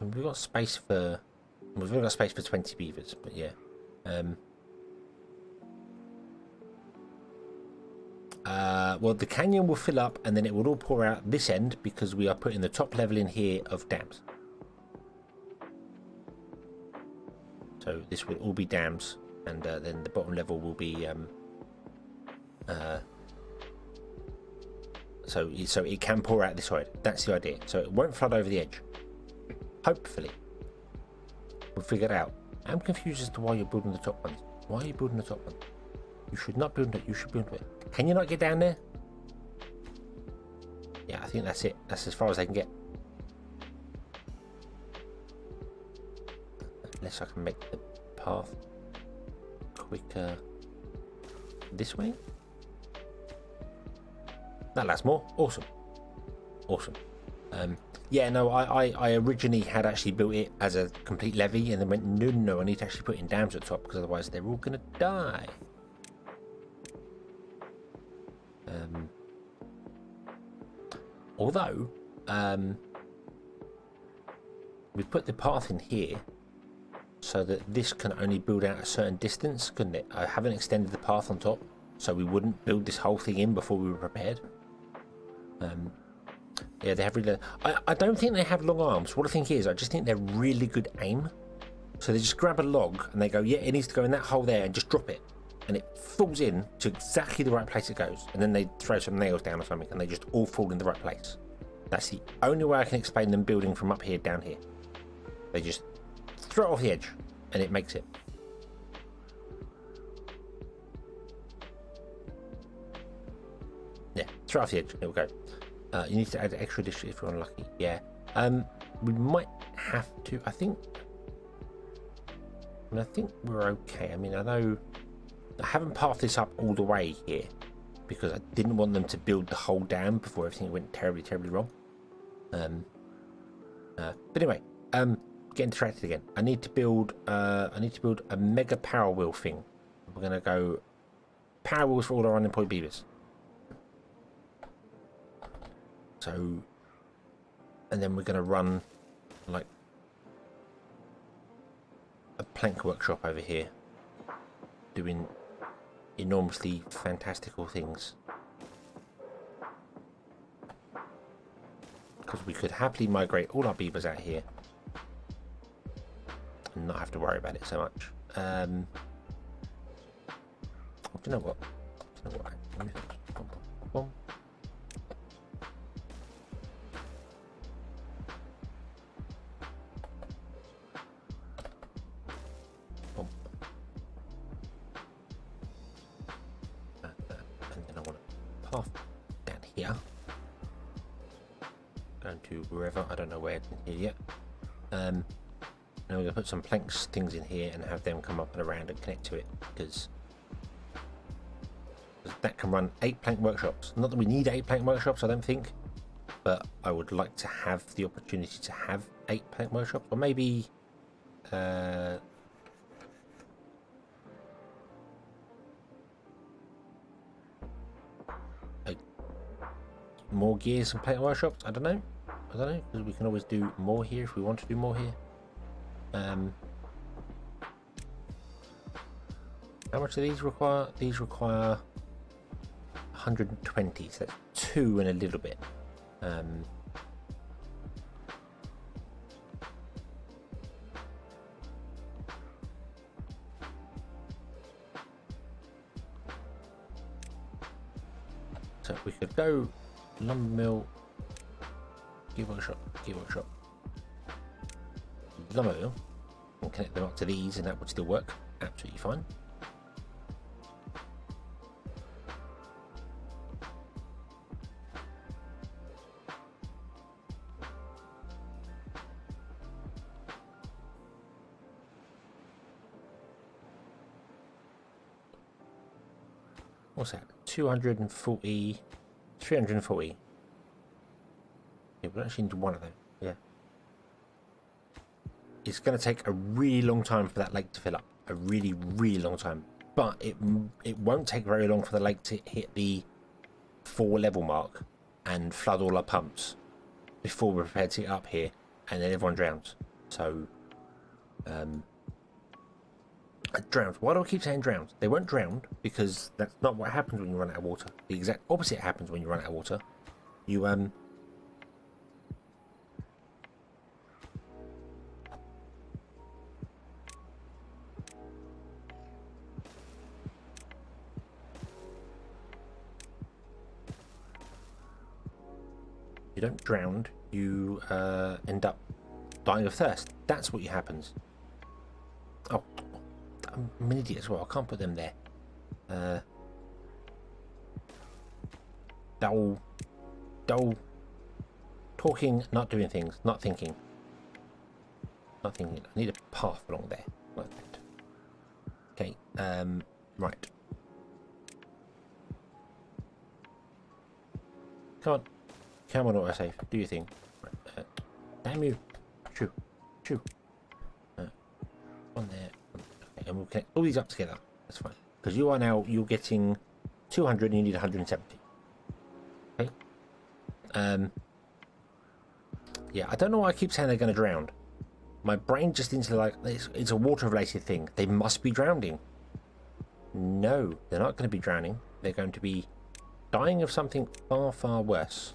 We've got space for... We've only got space for 20 beavers, but yeah. Well, the canyon will fill up and then it will all pour out this end because we are putting the top level in here of dams. So this will all be dams, and then the bottom level will be so it can pour out this side. That's the idea. So it won't flood over the edge. Hopefully. We'll figure it out. I'm confused as to why you're building the top ones. Why are you building the top one? You should not build it. You should build it. Can you not get down there? Yeah, I think that's it. That's as far as they can get. Unless I can make the path quicker this way. That's more. Awesome. Awesome. Yeah, no, I originally had actually built it as a complete levee and then went, no, I need to actually put in dams at the top because otherwise they're all going to die. Although, we put the path in here so that this can only build out a certain distance, couldn't it? I haven't extended the path on top, so we wouldn't build this whole thing in before we were prepared. Yeah, they have really... I don't think they have long arms. What I think is, I just think they're really good aim. So they just grab a log and they go, yeah, it needs to go in that hole there, and just drop it. And it falls in to exactly the right place it goes. And then they throw some nails down or something and they just all fall in the right place. That's the only way I can explain them building from up here down here. They just throw it off the edge and it makes it. Yeah, throw it off the edge. It will go. You need to add extra dish if you're unlucky. Yeah. We might have to. I think we're okay. I mean, I know I haven't pathed this up all the way here because I didn't want them to build the whole dam before everything went terribly, terribly wrong. But anyway, getting distracted again. I need to build a mega power wheel thing. We're gonna go power wheels for all our unemployed beavers. So, and then we're gonna run like a plank workshop over here, doing enormously fantastical things. Because we could happily migrate all our beavers out here and not have to worry about it so much. Do you know what? Path down here, going to wherever, I don't know where in here yet. Now we're going to put some planks things in here and have them come up and around and connect to it, because that can run 8 plank workshops. Not that we need 8 plank workshops, I don't think, but I would like to have the opportunity to have 8 plank workshops, or maybe more gears and plank workshops. I don't know, because we can always do more here if we want to do more here. How much do these require? These require 120, so that's 2 and a little bit. So we could go lumber mill, gear workshop, lumber mill, and connect them up to these, and that would still work absolutely fine. What's that? 240, 340. Yeah, we actually need one of them. Yeah. It's going to take a really long time for that lake to fill up. A really, really long time. But it won't take very long for the lake to hit the 4 level mark and flood all our pumps before we're prepared to get up here, and then everyone drowns. So, drowned. Why do I keep saying drowned? They weren't drowned because that's not what happens when you run out of water. The exact opposite happens when you run out of water. You you don't drown. You end up dying of thirst. That's what happens. Oh, I'm an idiot as well. I can't put them there. Dull. Talking, not doing things, not thinking. Not thinking. I need a path along there, like that. Okay. Right. Come on, autosave. Do your thing. Right. Damn you. Shoo. One there. Okay, and we'll connect all these up together. That's fine. Because you're getting 200 and you need 170. Okay. Yeah, I don't know why I keep saying they're going to drown. My brain just instantly like, it's a water-related thing. They must be drowning. No, they're not going to be drowning. They're going to be dying of something far, far worse.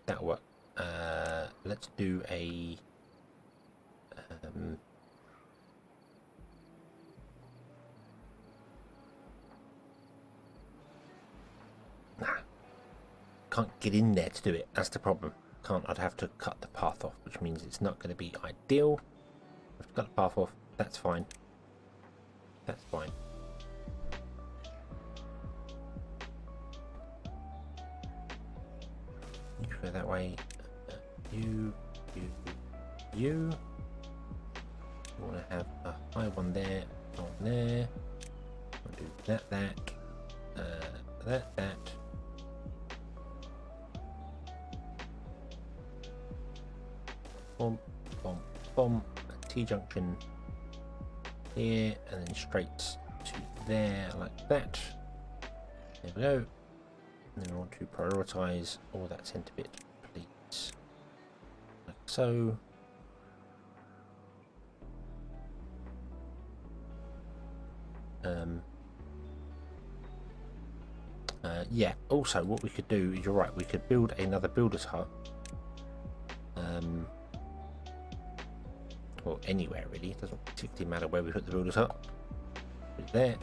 That'll work. Let's do a can't get in there to do it. That's the problem. I'd have to cut the path off, which means it's not going to be ideal. I've cut the path off. That's fine. That's fine. You go that way. You want to have a high one there, on there. We'll do that. Boom. A T-junction here, and then straight to there, like that. There we go. And then we want to prioritize all that centre bit, please. Like so. Yeah, also what we could do, you're right, we could build another builder's hut. Well, anywhere really, it doesn't particularly matter where we put the builder's hut. Put it there.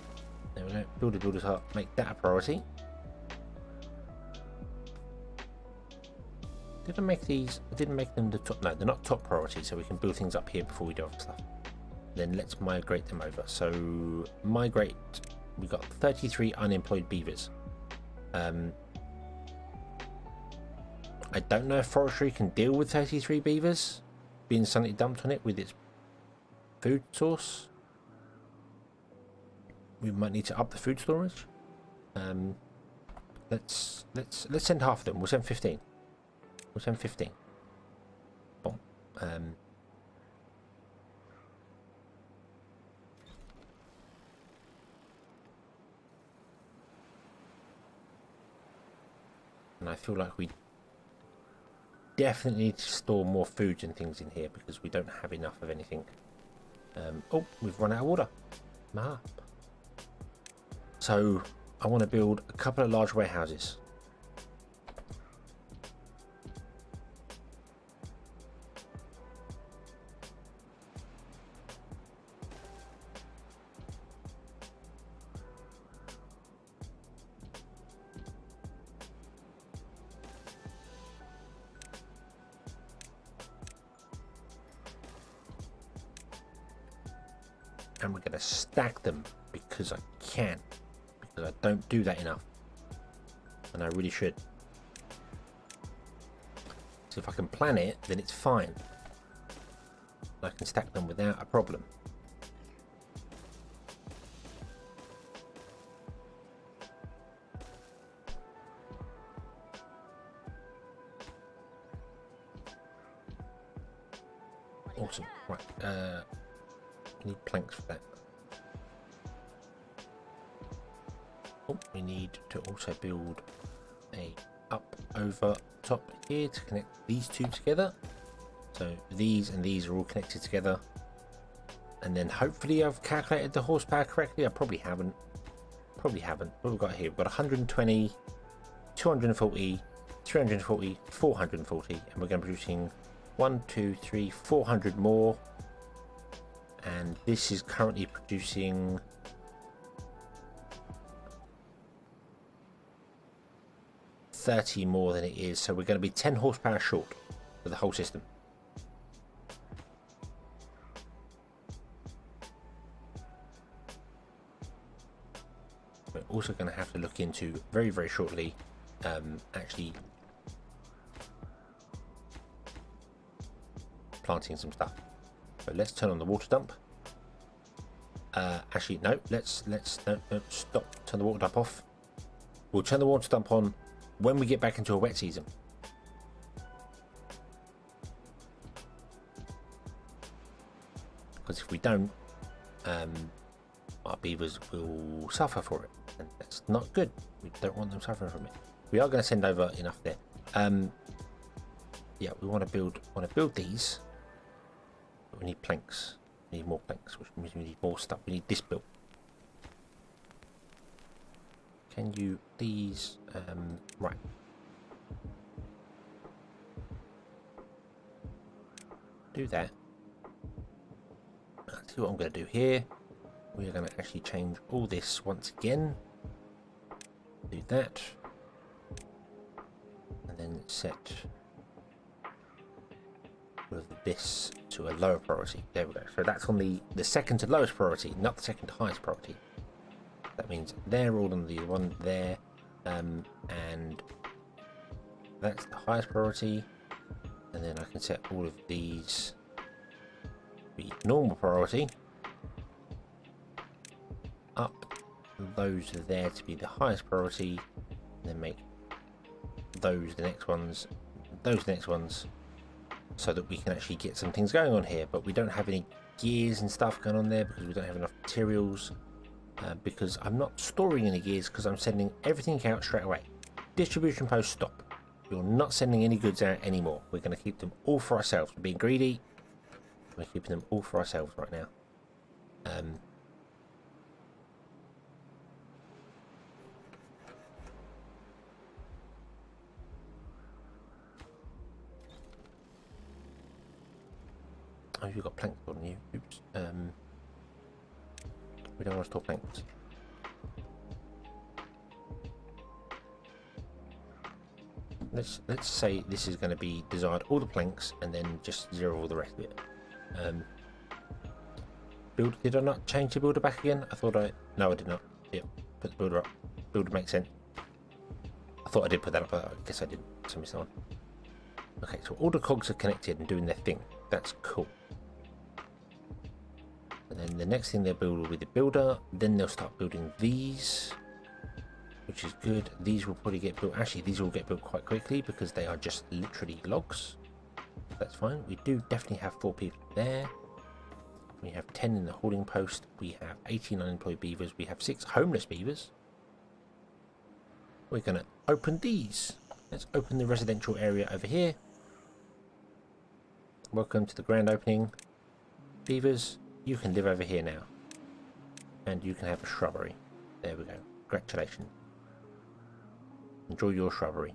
There we go, build a builder's hut, make that a priority. Did I make these? I didn't make them the top. No, they're not top priority, so we can build things up here before we do other stuff. Then let's migrate them over. So migrate. We got 33 unemployed beavers. I don't know if Forestry can deal with 33 beavers being suddenly dumped on it with its food source. We might need to up the food storage. Let's send half of them. We'll send 15. We'll send 15. Boom. And I feel like we definitely need to store more foods and things in here because we don't have enough of anything. Oh, we've run out of water. Map. So I want to build a couple of large warehouses. And we're going to stack them because I can, because I don't do that enough, and I really should. So if I can plan it, then it's fine. I can stack them without a problem. we need planks for that. Oh, we need to also build a up over top here to connect these two together. So these and these are all connected together. And then hopefully I've calculated the horsepower correctly. I probably haven't. What have we got here? We've got 120, 240, 340, 440, and we're going to be producing 1, 2, 3, 400 more. And this is currently producing 30 more than it is, so we're going to be 10 horsepower short for the whole system. We're also going to have to look into very, very shortly actually planting some stuff. So let's turn on the water dump. Actually, no, let's no, stop. Turn the water dump off. We'll turn the water dump on when we get back into a wet season. Because if we don't, our beavers will suffer for it, and that's not good. We don't want them suffering from it. We are going to send over enough there. Yeah, we want to build these. But we need planks. We need more planks, which means we need more stuff. We need this built. Can you please, right. Do that. Let's see what I'm going to do here. We are going to actually change all this once again. Do that. And then set with this to a lower priority. There we go. So that's on the second to lowest priority, not the second to highest priority. That means they're all on the one there, and that's the highest priority. And then I can set all of these to be normal priority. Up those are there to be the highest priority, and then make those the next ones, those next ones, so that we can actually get some things going on here. But we don't have any gears and stuff going on there because we don't have enough materials. Because I'm not storing any gears because I'm sending everything out straight away. Distribution post stop. You're not sending any goods out anymore. We're going to keep them all for ourselves. We're being greedy. We're keeping them all for ourselves right now. Oh, you've got planks on you. Oops. We don't want to store planks. Let's say this is going to be desired all the planks and then just zero all the rest of it. Build. Did I not change the builder back again? I thought no, I did not. Yep, put the builder up. Builder makes sense. I thought I did put that up, but I guess I didn't. So it's on. Okay, so all the cogs are connected and doing their thing. That's cool. And then the next thing they'll build will be the builder. Then they'll start building these, which is good. These will probably get built. Actually, these will get built quite quickly because they are just literally logs. That's fine. We do definitely have 4 people there. We have 10 in the holding post. We have 18 unemployed beavers. We have 6 homeless beavers. We're going to open these. Let's open the residential area over here. Welcome to the grand opening. Beavers, you can live over here now. And you can have a shrubbery. There we go. Congratulations. Enjoy your shrubbery.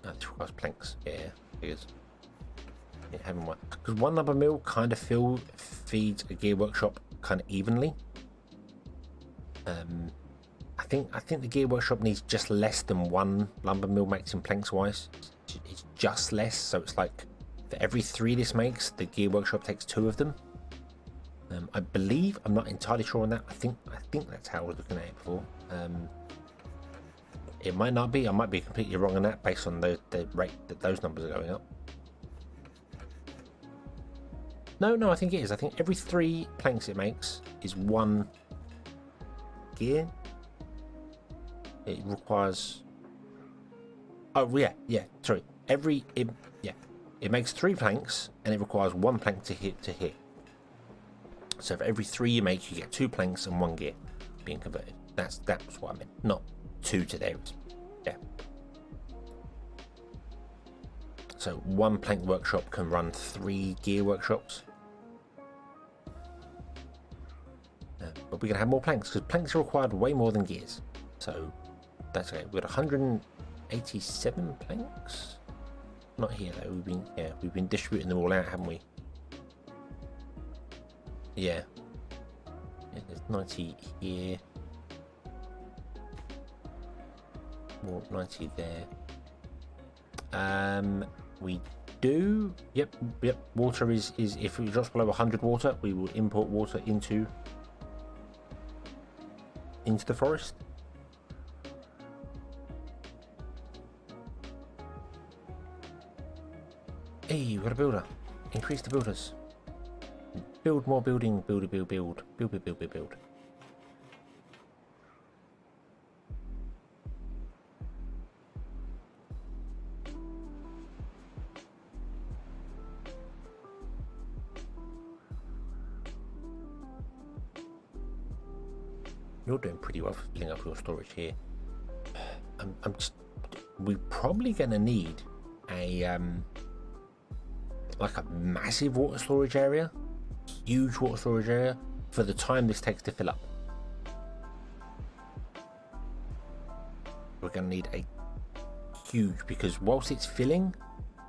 That requires planks. Yeah, figures. Yeah, having one, because one lumber mill kind of feeds a gear workshop kind of evenly. I think the gear workshop needs just less than one lumber mill makes in planks wise. It's just less, so it's like for every 3 this makes, the gear workshop takes 2 of them. I believe, I'm not entirely sure on that. I think that's how I was looking at it before. It might not be. I might be completely wrong on that based on the rate that those numbers are going up. No, I think it is. I think every 3 planks it makes is 1 gear. It requires... Oh, yeah, sorry. It makes 3 planks, and it requires 1 plank to hit. So for every 3 you make, you get 2 planks and 1 gear being converted. That's what I meant. Not 2 to there. Yeah. So 1 plank workshop can run 3 gear workshops. But we're going to have more planks, because planks are required way more than gears. So that's okay. We've got 187 planks. Not here though. We've been distributing them all out, haven't we? Yeah. There's 90 here. More 90 there. We do. Yep. Water is if it drops below 100 water, we will import water into the forest. Hey, we've got a builder. Increase the builders. Build more building. Build. You're doing pretty well for filling up your storage here. We're probably going to need a like a massive water storage area, huge water storage area for the time this takes to fill up. We're going to need a huge, because whilst it's filling,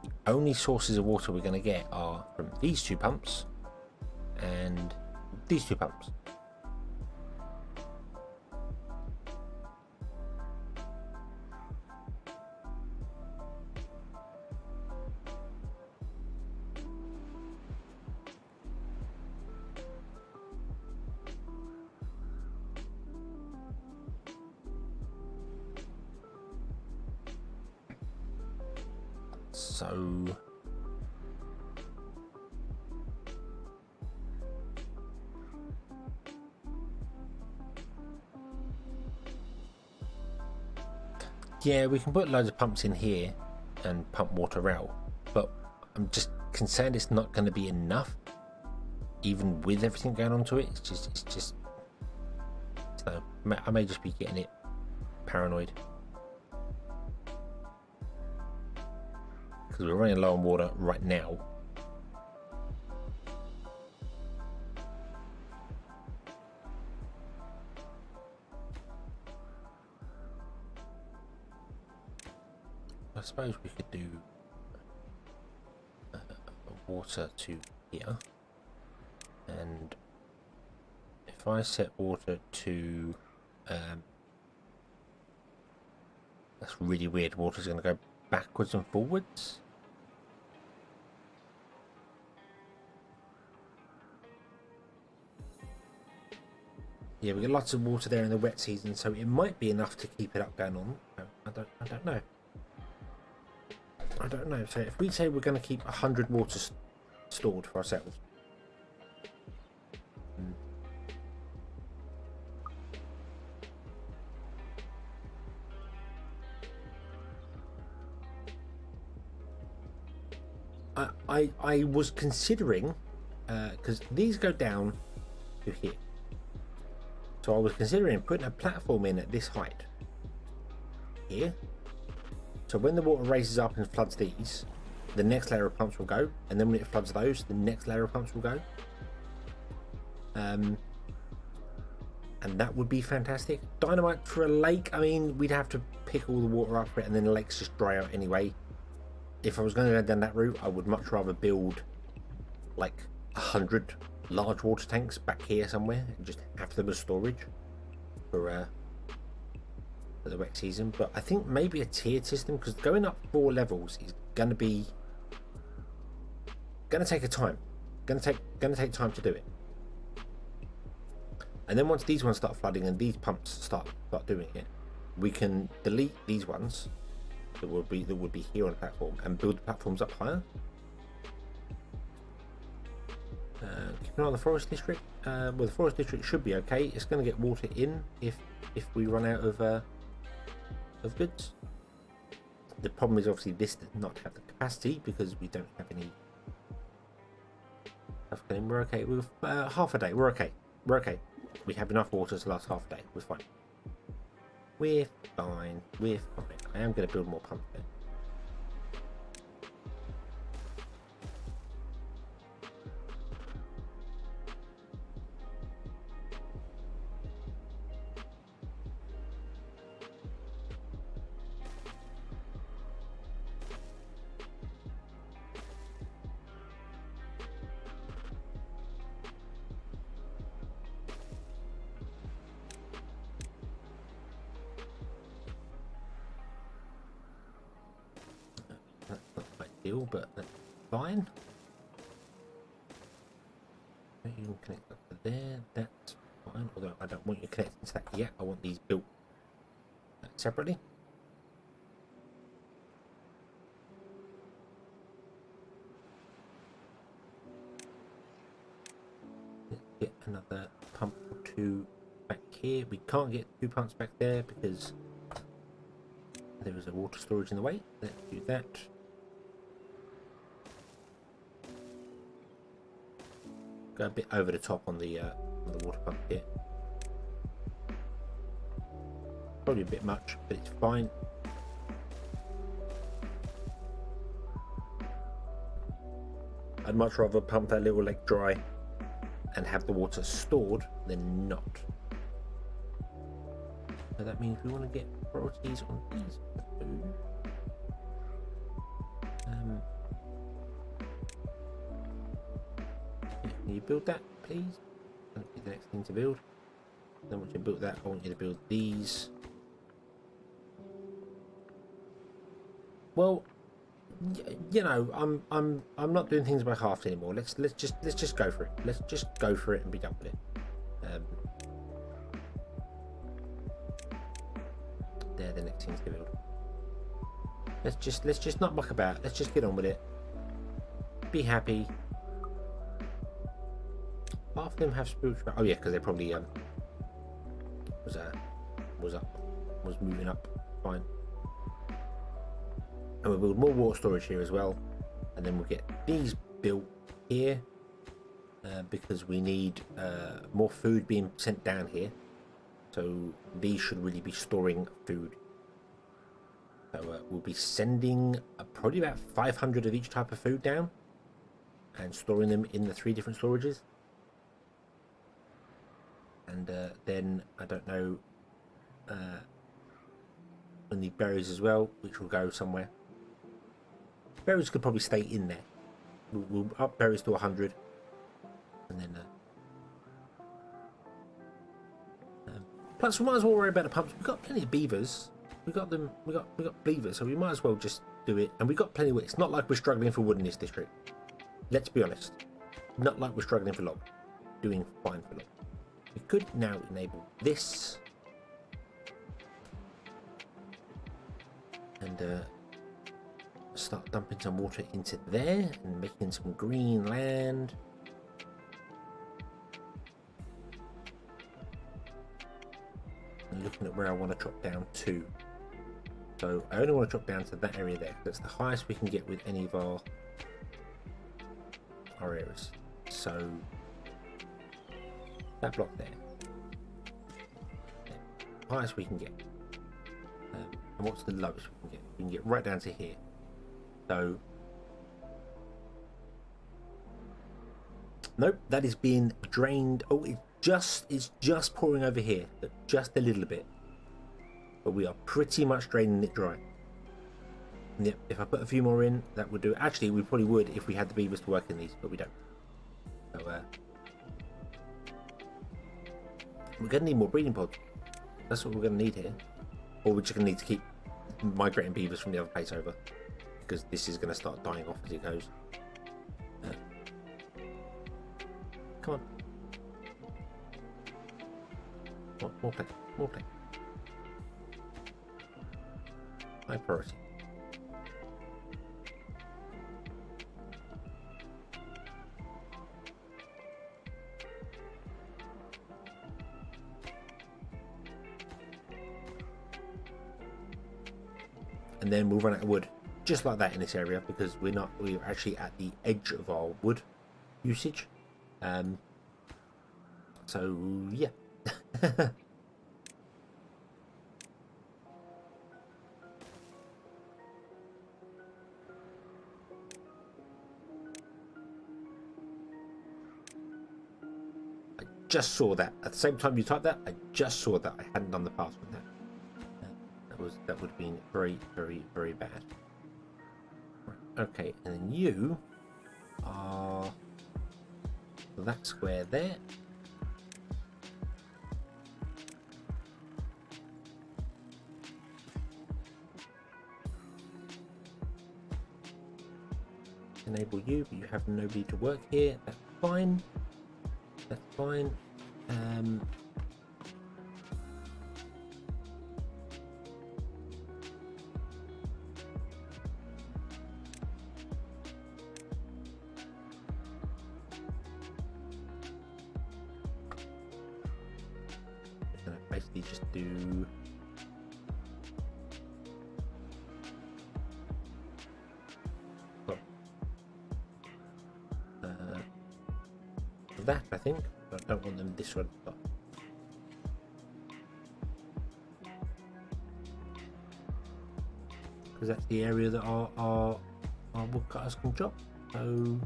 the only sources of water we're going to get are from these 2 pumps and these 2 pumps. So yeah, we can put loads of pumps in here and pump water out, but I'm just concerned it's not going to be enough, even with everything going on to it. It's just so I may just be getting it paranoid. Because we're running low on water right now. I suppose we could do water to here, and if I set water to that's really weird. Water's going to go backwards and forwards. Yeah, we get lots of water there in the wet season, so it might be enough to keep it up going on. I don't know. I don't know. So if we say we're going to keep 100 water stored for ourselves. I was considering, because these go down to here. So I was considering putting a platform in at this height here. So when the water raises up and floods these, the next layer of pumps will go, and then when it floods those, the next layer of pumps will go. And that would be fantastic. Dynamite for a lake, I mean, we'd have to pick all the water up for it, and then the lakes just dry out anyway. If I was going to go down that route, I would much rather build like 100 large water tanks back here somewhere and just have them as storage for the wet season. But I think maybe a tiered system, because going up 4 levels is going to take a time. Going to take time to do it. And then once these ones start flooding and these pumps start doing it, we can delete these ones that would be here on the platform and build the platforms up higher. Keep an eye on the forest district. Well, the forest district should be okay. It's going to get water in if we run out of goods. The problem is obviously this does not have the capacity because we don't have any stuff going. We're okay. We've half a day. We're okay. We're okay. We have enough water to last half a day. We're fine. We're fine. We're fine. I am going to build more pumps there. But that's fine. You can connect up to there, that's fine, although I don't want you connecting to that yet. I want these built separately. Let's get another pump or two back here. We can't get 2 pumps back there because there is a water storage in the way. Let's do that. Go a bit over the top on the water pump here. Probably a bit much, but it's fine. I'd much rather pump that little lake dry and have the water stored than not. So that means we want to get priorities on these food. Can you build that, please? That'll be the next thing to build. Then once you build that, I want you to build these. Well, you know, I'm not doing things by halves anymore. Let's just go for it. Let's just go for it and be done with it. They're the next things to build. Let's just not muck about. Let's just get on with it. Be happy. Half of them have spiritual. Oh yeah, because they probably was moving up. Fine. And we'll build more water storage here as well, and then we'll get these built here because we need more food being sent down here. So these should really be storing food. So we'll be sending probably about 500 of each type of food down and storing them in the 3 different storages. And then I don't know when the berries as well, which will go somewhere. Berries could probably stay in there. We'll up berries to 100, and then plus we might as well worry about the pumps. We've got plenty of beavers. We got them. We got beavers, so we might as well just do it. And we've got plenty of wood. It's not like we're struggling for wood in this district. Let's be honest. Not like we're struggling for log. Doing fine for log. We could now enable this and start dumping some water into there and making some green land. And looking at where I want to drop down to. So I only want to drop down to that area there. That's the highest we can get with any of our areas. So that block there, highest we can get. And what's the lowest we can get? We can get right down to here. So nope, that is being drained. Oh, it's just pouring over here, just a little bit, but we are pretty much draining it dry. And yep, if I put a few more in, that would do it. Actually, we probably would if we had the beavers to work in these, but we don't. So we're going to need more breeding pods. That's what we're going to need here. Or we're just going to need to keep migrating beavers from the other place over, because this is going to start dying off as it goes. Come on. More play. More play. High priority. and then we'll run out of wood, just like that in this area, because we're actually at the edge of our wood usage. So yeah. Just saw that at the same time you typed that. I just saw that. I hadn't done the path with that. That would have been very, very, very bad. Right, okay, and then you are that square there. Enable you, but you have nobody to work here. That's fine. That's fine. Basically just do that, I think. I don't want them this one, but because that's the area that our woodcutters can chop. So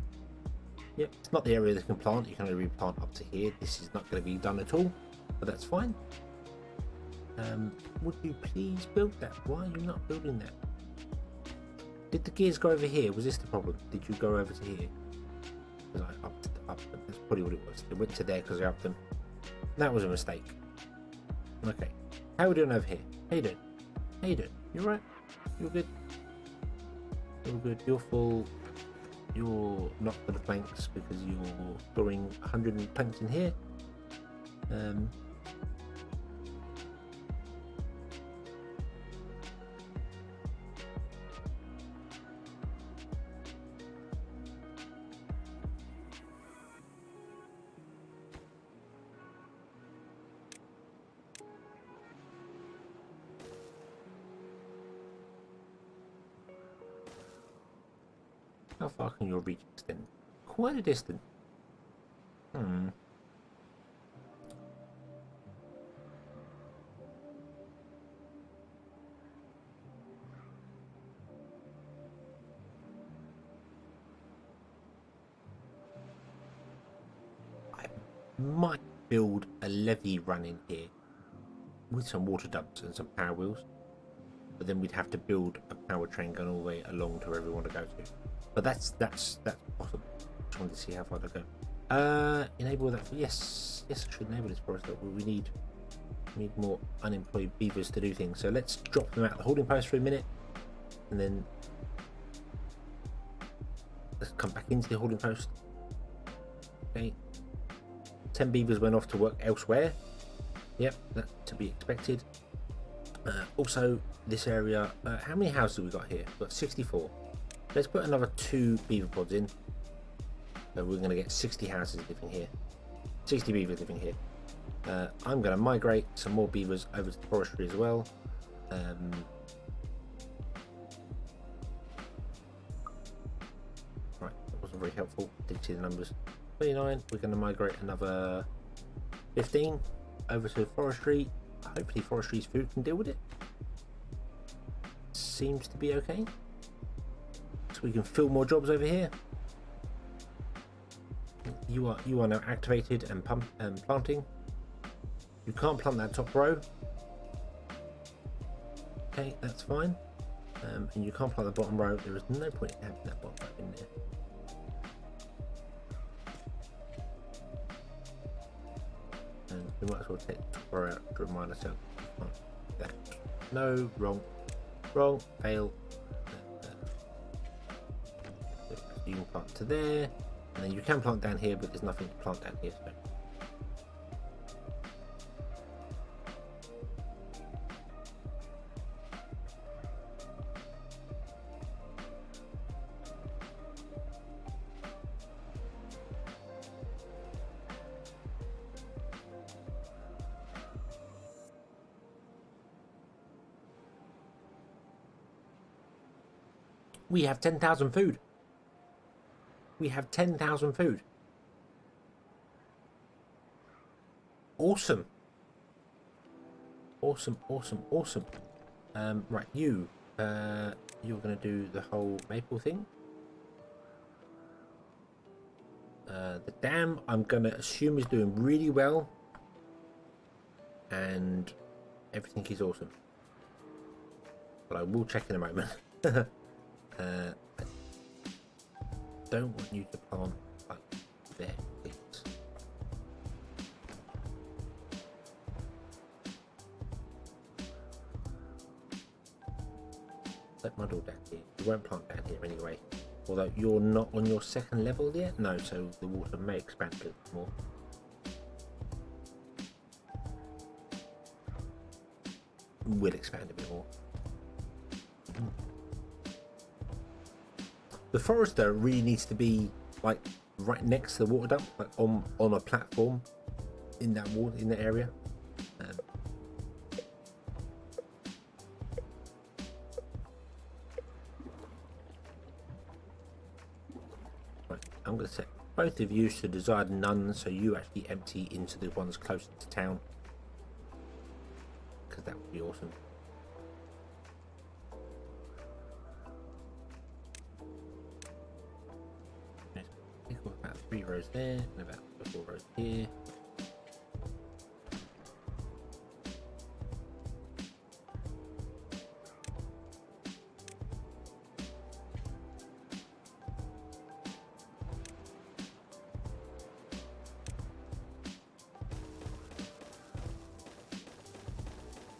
yeah, it's not the area they can plant. You can only replant up to here. This is not going to be done at all, but that's fine. Would you please build that? Why are you not building that? Did the gears go over here? Was this the problem? Did you go over to here? Because I upped them. That's probably what it was. They went to there because I upped them. That was a mistake. Okay. How are we doing over here? How you doing? How you doing? You alright? You're good? You're good. You're full. You're not for the planks because you're storing 100 planks in here. How far can your reach extend? Quite a distance. I might build a levee run in here with some water dumps and some power wheels, but then we'd have to build a power train going all the way along to where we want to go to. But that's possible. Just wanted to see how far to go. Enable that. Yes, I should enable this for us. But we need more unemployed beavers to do things. So let's drop them out of the holding post for a minute, and then let's come back into the holding post. Okay, 10 beavers went off to work elsewhere. Yep, that's to be expected. Also, this area. How many houses have we got here? We've got 64. Let's put another 2 beaver pods in. So we're going to get 60 houses living here. 60 beavers living here. I'm going to migrate some more beavers over to the forestry as well. Right, that wasn't very helpful. Didn't see the numbers. 29. We're going to migrate another 15 over to forestry. Hopefully forestry's food can deal with it. Seems to be okay. So we can fill more jobs over here. You are now activated and planting. You can't plant that top row. Okay, that's fine. And you can't plant the bottom row. There is no point in having that bottom row in there. And we might as well take the top row out to remind ourselves. That. No, wrong, fail. You can plant to there, and then you can plant down here, but there's nothing to plant down here. So. We have 10,000 food. We have 10,000 food. Awesome. Awesome, awesome, awesome. Right, you're going to do the whole maple thing. The dam, I'm going to assume, is doing really well. And everything is awesome. But I will check in a moment. I don't want you to plant like there, please. Let my door down here. You won't plant down here anyway. Although you're not on your second level yet? No, so the water may expand a bit more. Will expand a bit more. The forester really needs to be like right next to the water dump, like on a platform in that water, in that area. Right, I'm going to set both of you to desired none, so you actually empty into the ones closest to town, because that would be awesome. About 3 rows there and about 4 rows here.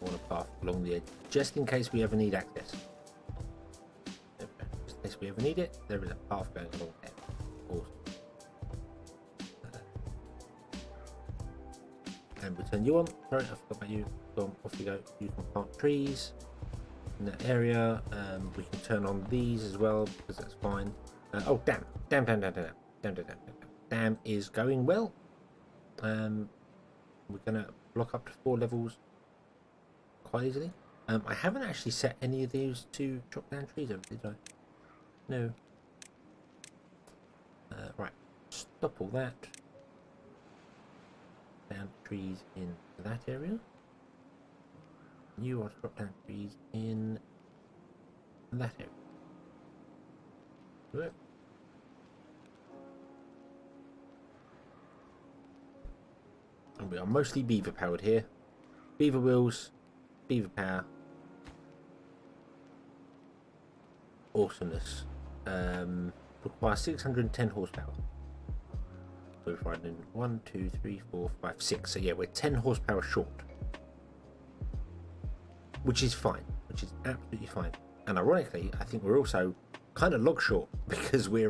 On a path along the edge, just in case we ever need access. Just in case we ever need it, there is a path going along there. Awesome. And we turn you on. Sorry, I forgot about you. Go on, off you go. You can plant trees in that area. We can turn on these as well because that's fine. Oh, dam is going well. We're gonna block up to 4 levels quite easily. I haven't actually set any of these to drop down trees over, did I? No. Right, stop all that. Down trees in that area. You are to drop down trees in that area. Do it. And we are mostly beaver powered here. Beaver wheels, beaver power. Awesomeness. Requires 610 horsepower. So we're riding 1, 2, 3, 4, 5, 6. So yeah, we're 10 horsepower short, which is fine, which is absolutely fine. And ironically, I think we're also kind of log short because we're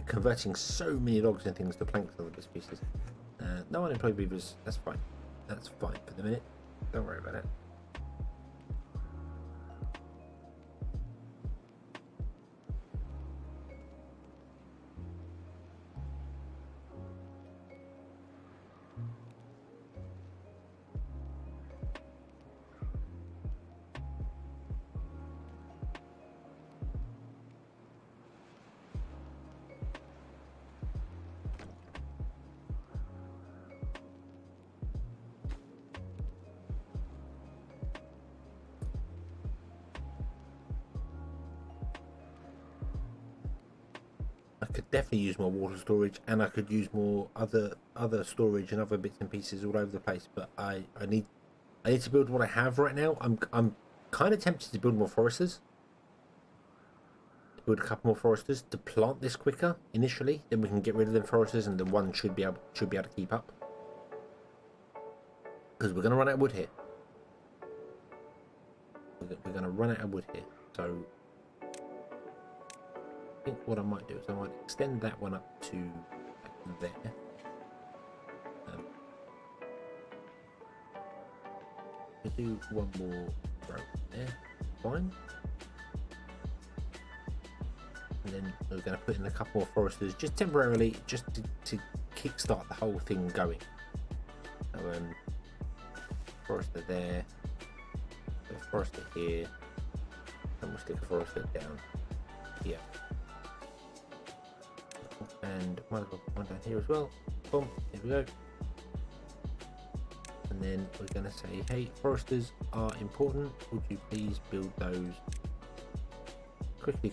converting so many logs and things to planks and other species. No unemployed beavers. That's fine. That's fine for the minute. Don't worry about it. I could definitely use more water storage, and I could use more other storage and other bits and pieces all over the place. But I need to build what I have right now. I'm kind of tempted to build more foresters. Build a couple more foresters to plant this quicker initially. Then we can get rid of them foresters, and the one should be able to keep up. Because we're going to run out of wood here. We're going to run out of wood here. So I think what I might do is I might extend that one up to there. We'll do one more row there, fine. And then we're going to put in a couple more foresters just temporarily, just to kickstart the whole thing going. So, forester there, forester here. And we'll stick a forester down here. And one down here as well. Boom, here we go. And then we're going to say, hey, foresters are important. Would you please build those quickly?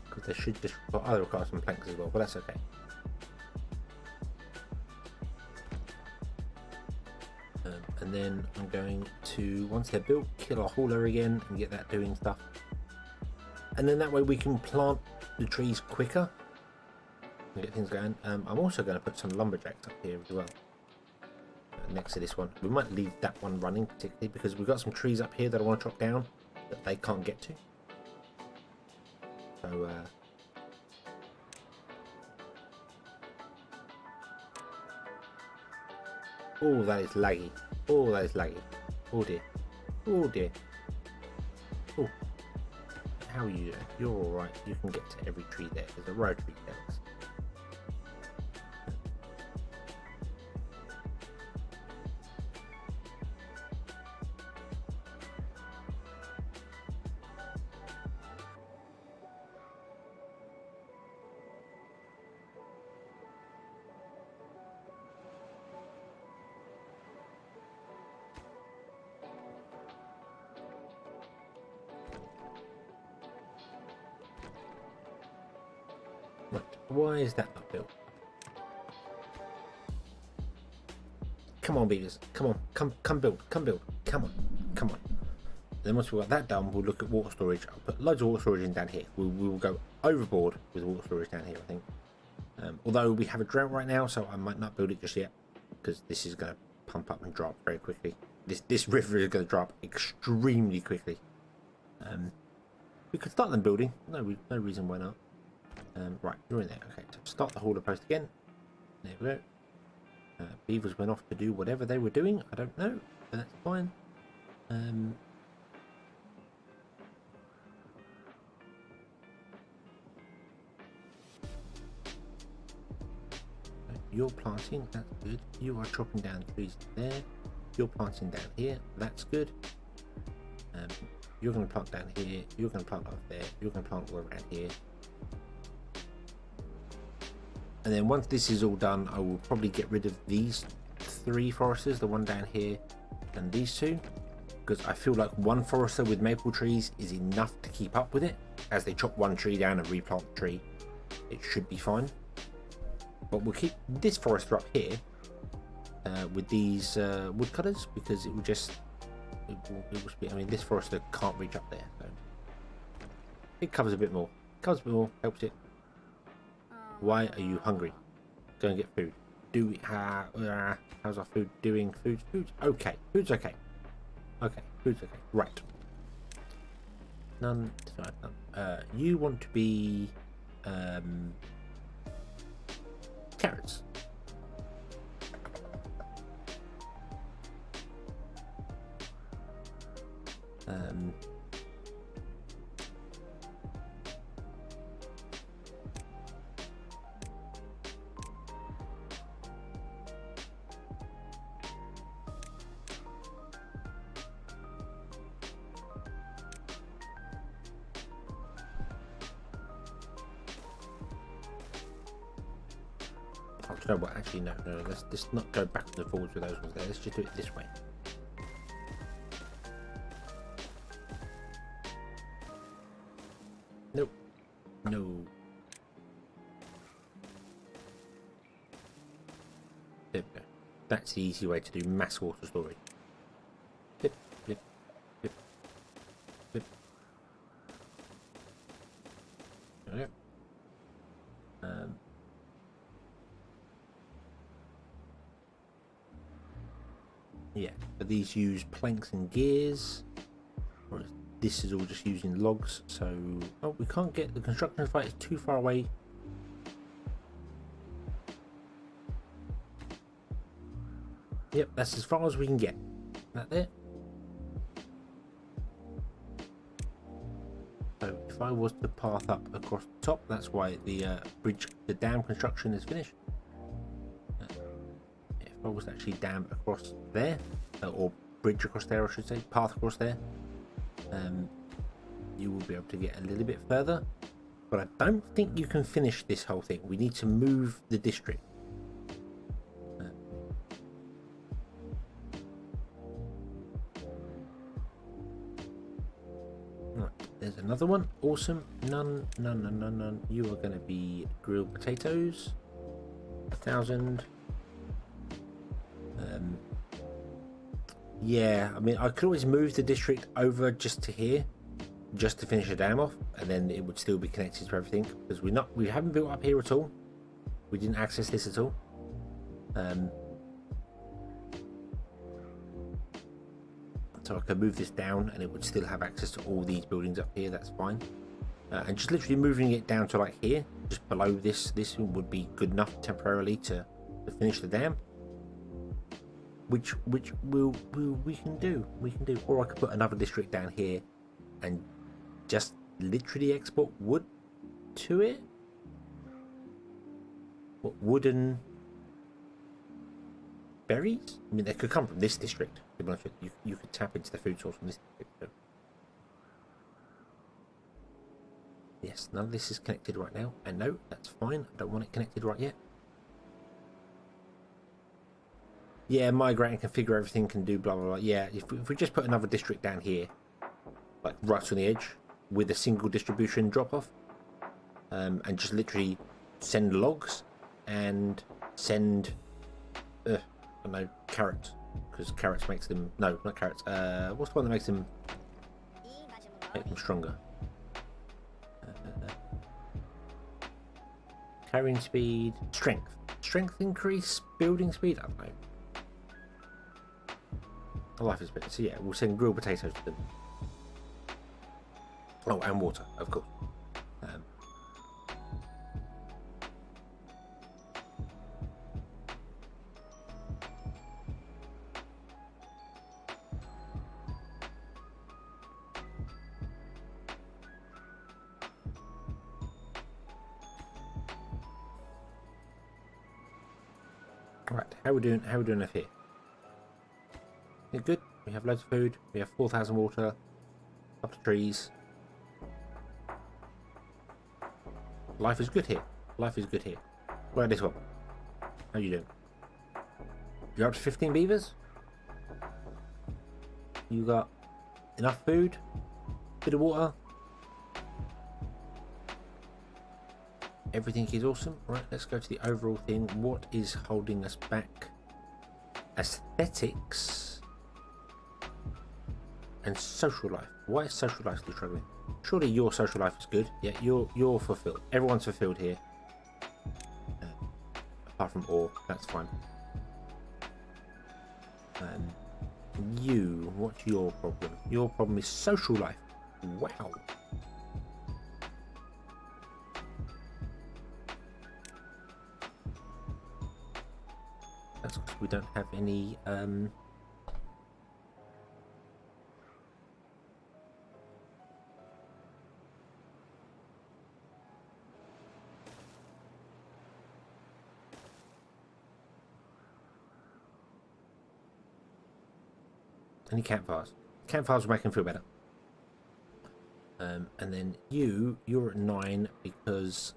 Because they should just either require some planks as well, but that's okay. And then I'm going to, once they're built, kill our hauler again and get that doing stuff. And then that way we can plant the trees quicker and get things going. I'm also going to put some lumberjacks up here as well, next to this one. We might leave that one running particularly because we've got some trees up here that I want to chop down that they can't get to. So oh, that is laggy. Oh, that is laggy. Oh dear. Oh dear. Oh. How are you doing? You're alright. You can get to every tree there. There's a row of tree there. Right, why is that not built? Come on, beavers. Come on. Come build. Come on. Then once we've got that done, we'll look at water storage. I'll put loads of water storage in down here. We will go overboard with water storage down here, I think. Although we have a drought right now, so I might not build it just yet, because this is going to pump up and drop very quickly. This river is going to drop extremely quickly. We could start them building. No reason why not. Right, you're in there. Okay, so start the hauler post again. There we go. Beavers went off to do whatever they were doing. I don't know, but that's fine. You're planting, that's good. You are chopping down trees there. You're planting down here, that's good. You're going to plant down here. You're going to plant up there. You're going to plant all around here. And then once this is all done, I will probably get rid of these 3 foresters, the one down here and these 2, because I feel like one forester with maple trees is enough to keep up with it. As they chop one tree down and replant the tree, it should be fine. But we'll keep this forester up here with these woodcutters, because it will just be, I mean, this forester can't reach up there, so it covers a bit more. Helps it. Why are you hungry? Go and get food. How's our food doing? Food's okay. Food's okay. Right. None. You want to be carrots. No, what? Actually, no. Let's just not go backwards and forwards with those ones there. Let's just do it this way. Nope. No. There we go. That's the easy way to do mass water storage. Flip. There we go. Yeah, but these use planks and gears, whereas this is all just using logs. So, oh, we can't get the construction site; it's too far away. Yep, that's as far as we can get. That there. So, if if I was to path up across the top, that's why the bridge, the dam construction is finished. If I was to actually dam across there, or bridge across there, I should say, path across there, you will be able to get a little bit further. But I don't think you can finish this whole thing. We need to move the district. Right, there's another one. Awesome. None. You are going to be grilled potatoes. 1,000. Yeah, I mean, I could always move the district over just to here, just to finish the dam off, and then it would still be connected to everything, because we haven't built up here at all. We didn't access this at all. So I could move this down and it would still have access to all these buildings up here. That's fine. And just literally moving it down to like here, just below this would be good enough temporarily to finish the dam. Which we can do. Or I could put another district down here and just literally export wood to it. What, wooden berries? I mean, they could come from this district. You could tap into the food source from this district. So. Yes, none of this is connected right now. And no, that's fine. I don't want it connected right yet. Yeah, migrate and configure everything, can do blah blah blah. Yeah, if we just put another district down here, like right on the edge, with a single distribution drop off, and just literally send logs and send, I don't know, carrots, because carrots makes them, no, not carrots. What's the one that makes them stronger? Carrying speed, strength increase, building speed. I don't know. Life is better. So yeah, we'll send grilled potatoes to them. Oh, and water, of course. Right, how we doing up here? Good. We have loads of food. We have 4,000 water. Up to trees. Life is good here. Life is good here. What about this one? How you doing? You're up to 15 beavers. You got enough food. Bit of water. Everything is awesome. Right, let's go to the overall thing. What is holding us back? Aesthetics. And social life. Why is social life still struggling? Surely your social life is good. Yeah, you're fulfilled. Everyone's fulfilled here. Apart from Ore, that's fine. You, what's your problem? Your problem is social life. Wow. That's because we don't have any campfires. Campfires will make them feel better. And then you're at 9 because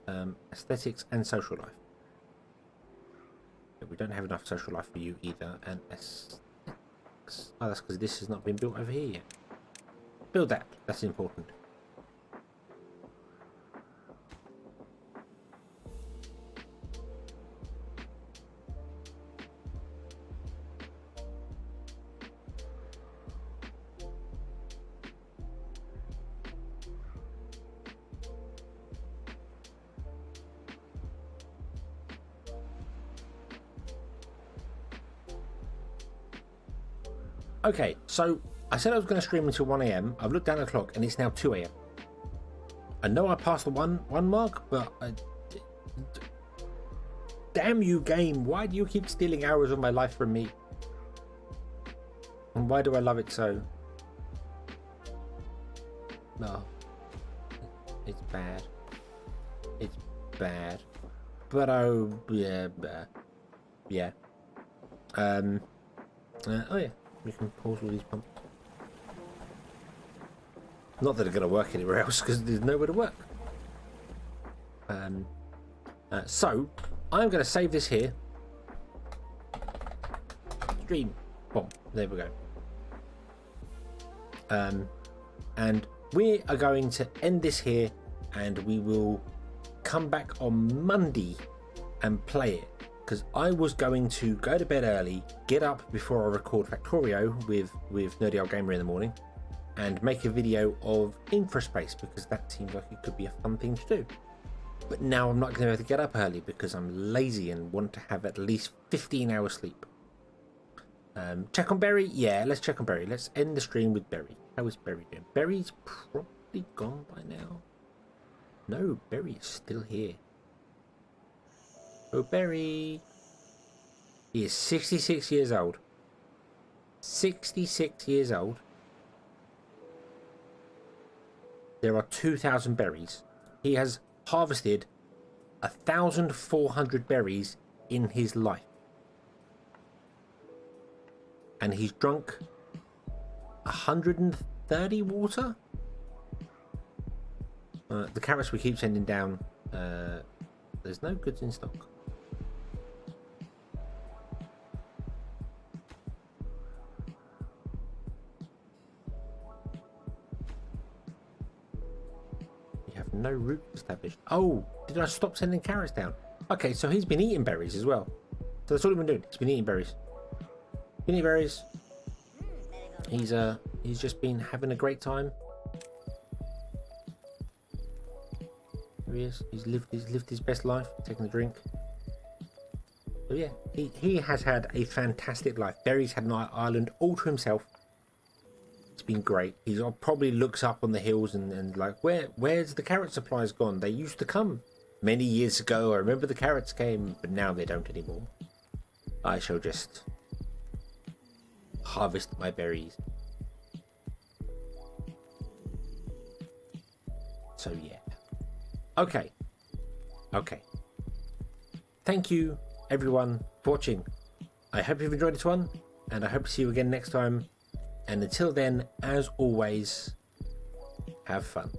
aesthetics and social life. But we don't have enough social life for you either. And aesthetics. Oh, that's because this has not been built over here yet. Build that. That's important. Okay, so I said I was going to stream until 1 AM. I've looked down at the clock and it's now 2 AM. I know I passed the one mark, but damn you, game! Why do you keep stealing hours of my life from me? And why do I love it so? No. It's bad. It's bad. But oh yeah, yeah. Oh yeah, we can pause all these pumps. Not that they're going to work anywhere else because there's nowhere to work. So I'm going to save this here. Stream. Boom. There we go. And we are going to end this here, and we will come back on Monday and play it, because I was going to go to bed early, get up before I record Factorio with Nerdy Old Gamer in the morning, and make a video of Infraspace, because that seems like it could be a fun thing to do. But now I'm not going to be able to get up early because I'm lazy and want to have at least 15 hours sleep. Check on Berry? Yeah, let's check on Berry. Let's end the stream with Berry. How is Berry doing? Berry's probably gone by now. No, Berry is still here. Oh, Berry. He is 66 years old. 66 years old. There are 2,000 berries. He has harvested 1,400 berries in his life. And he's drunk 130 water? The carrots we keep sending down, there's no goods in stock. We have no route established. Oh, did I stop sending carrots down? Okay, so he's been eating berries as well. So that's all he's been doing. He's been eating berries. Been eating berries. He's just been having a great time. Here he is. He's lived his best life, taking a drink. So yeah, he has had a fantastic life. Berry's had an island all to himself. It's been great. He probably looks up on the hills and like, where's the carrot supplies gone? They used to come many years ago. I remember the carrots came, but now they don't anymore. I shall just harvest my berries. So yeah. Okay. Thank you everyone for watching. I hope you've enjoyed this one, and I hope to see you again next time. And until then, as always, have fun.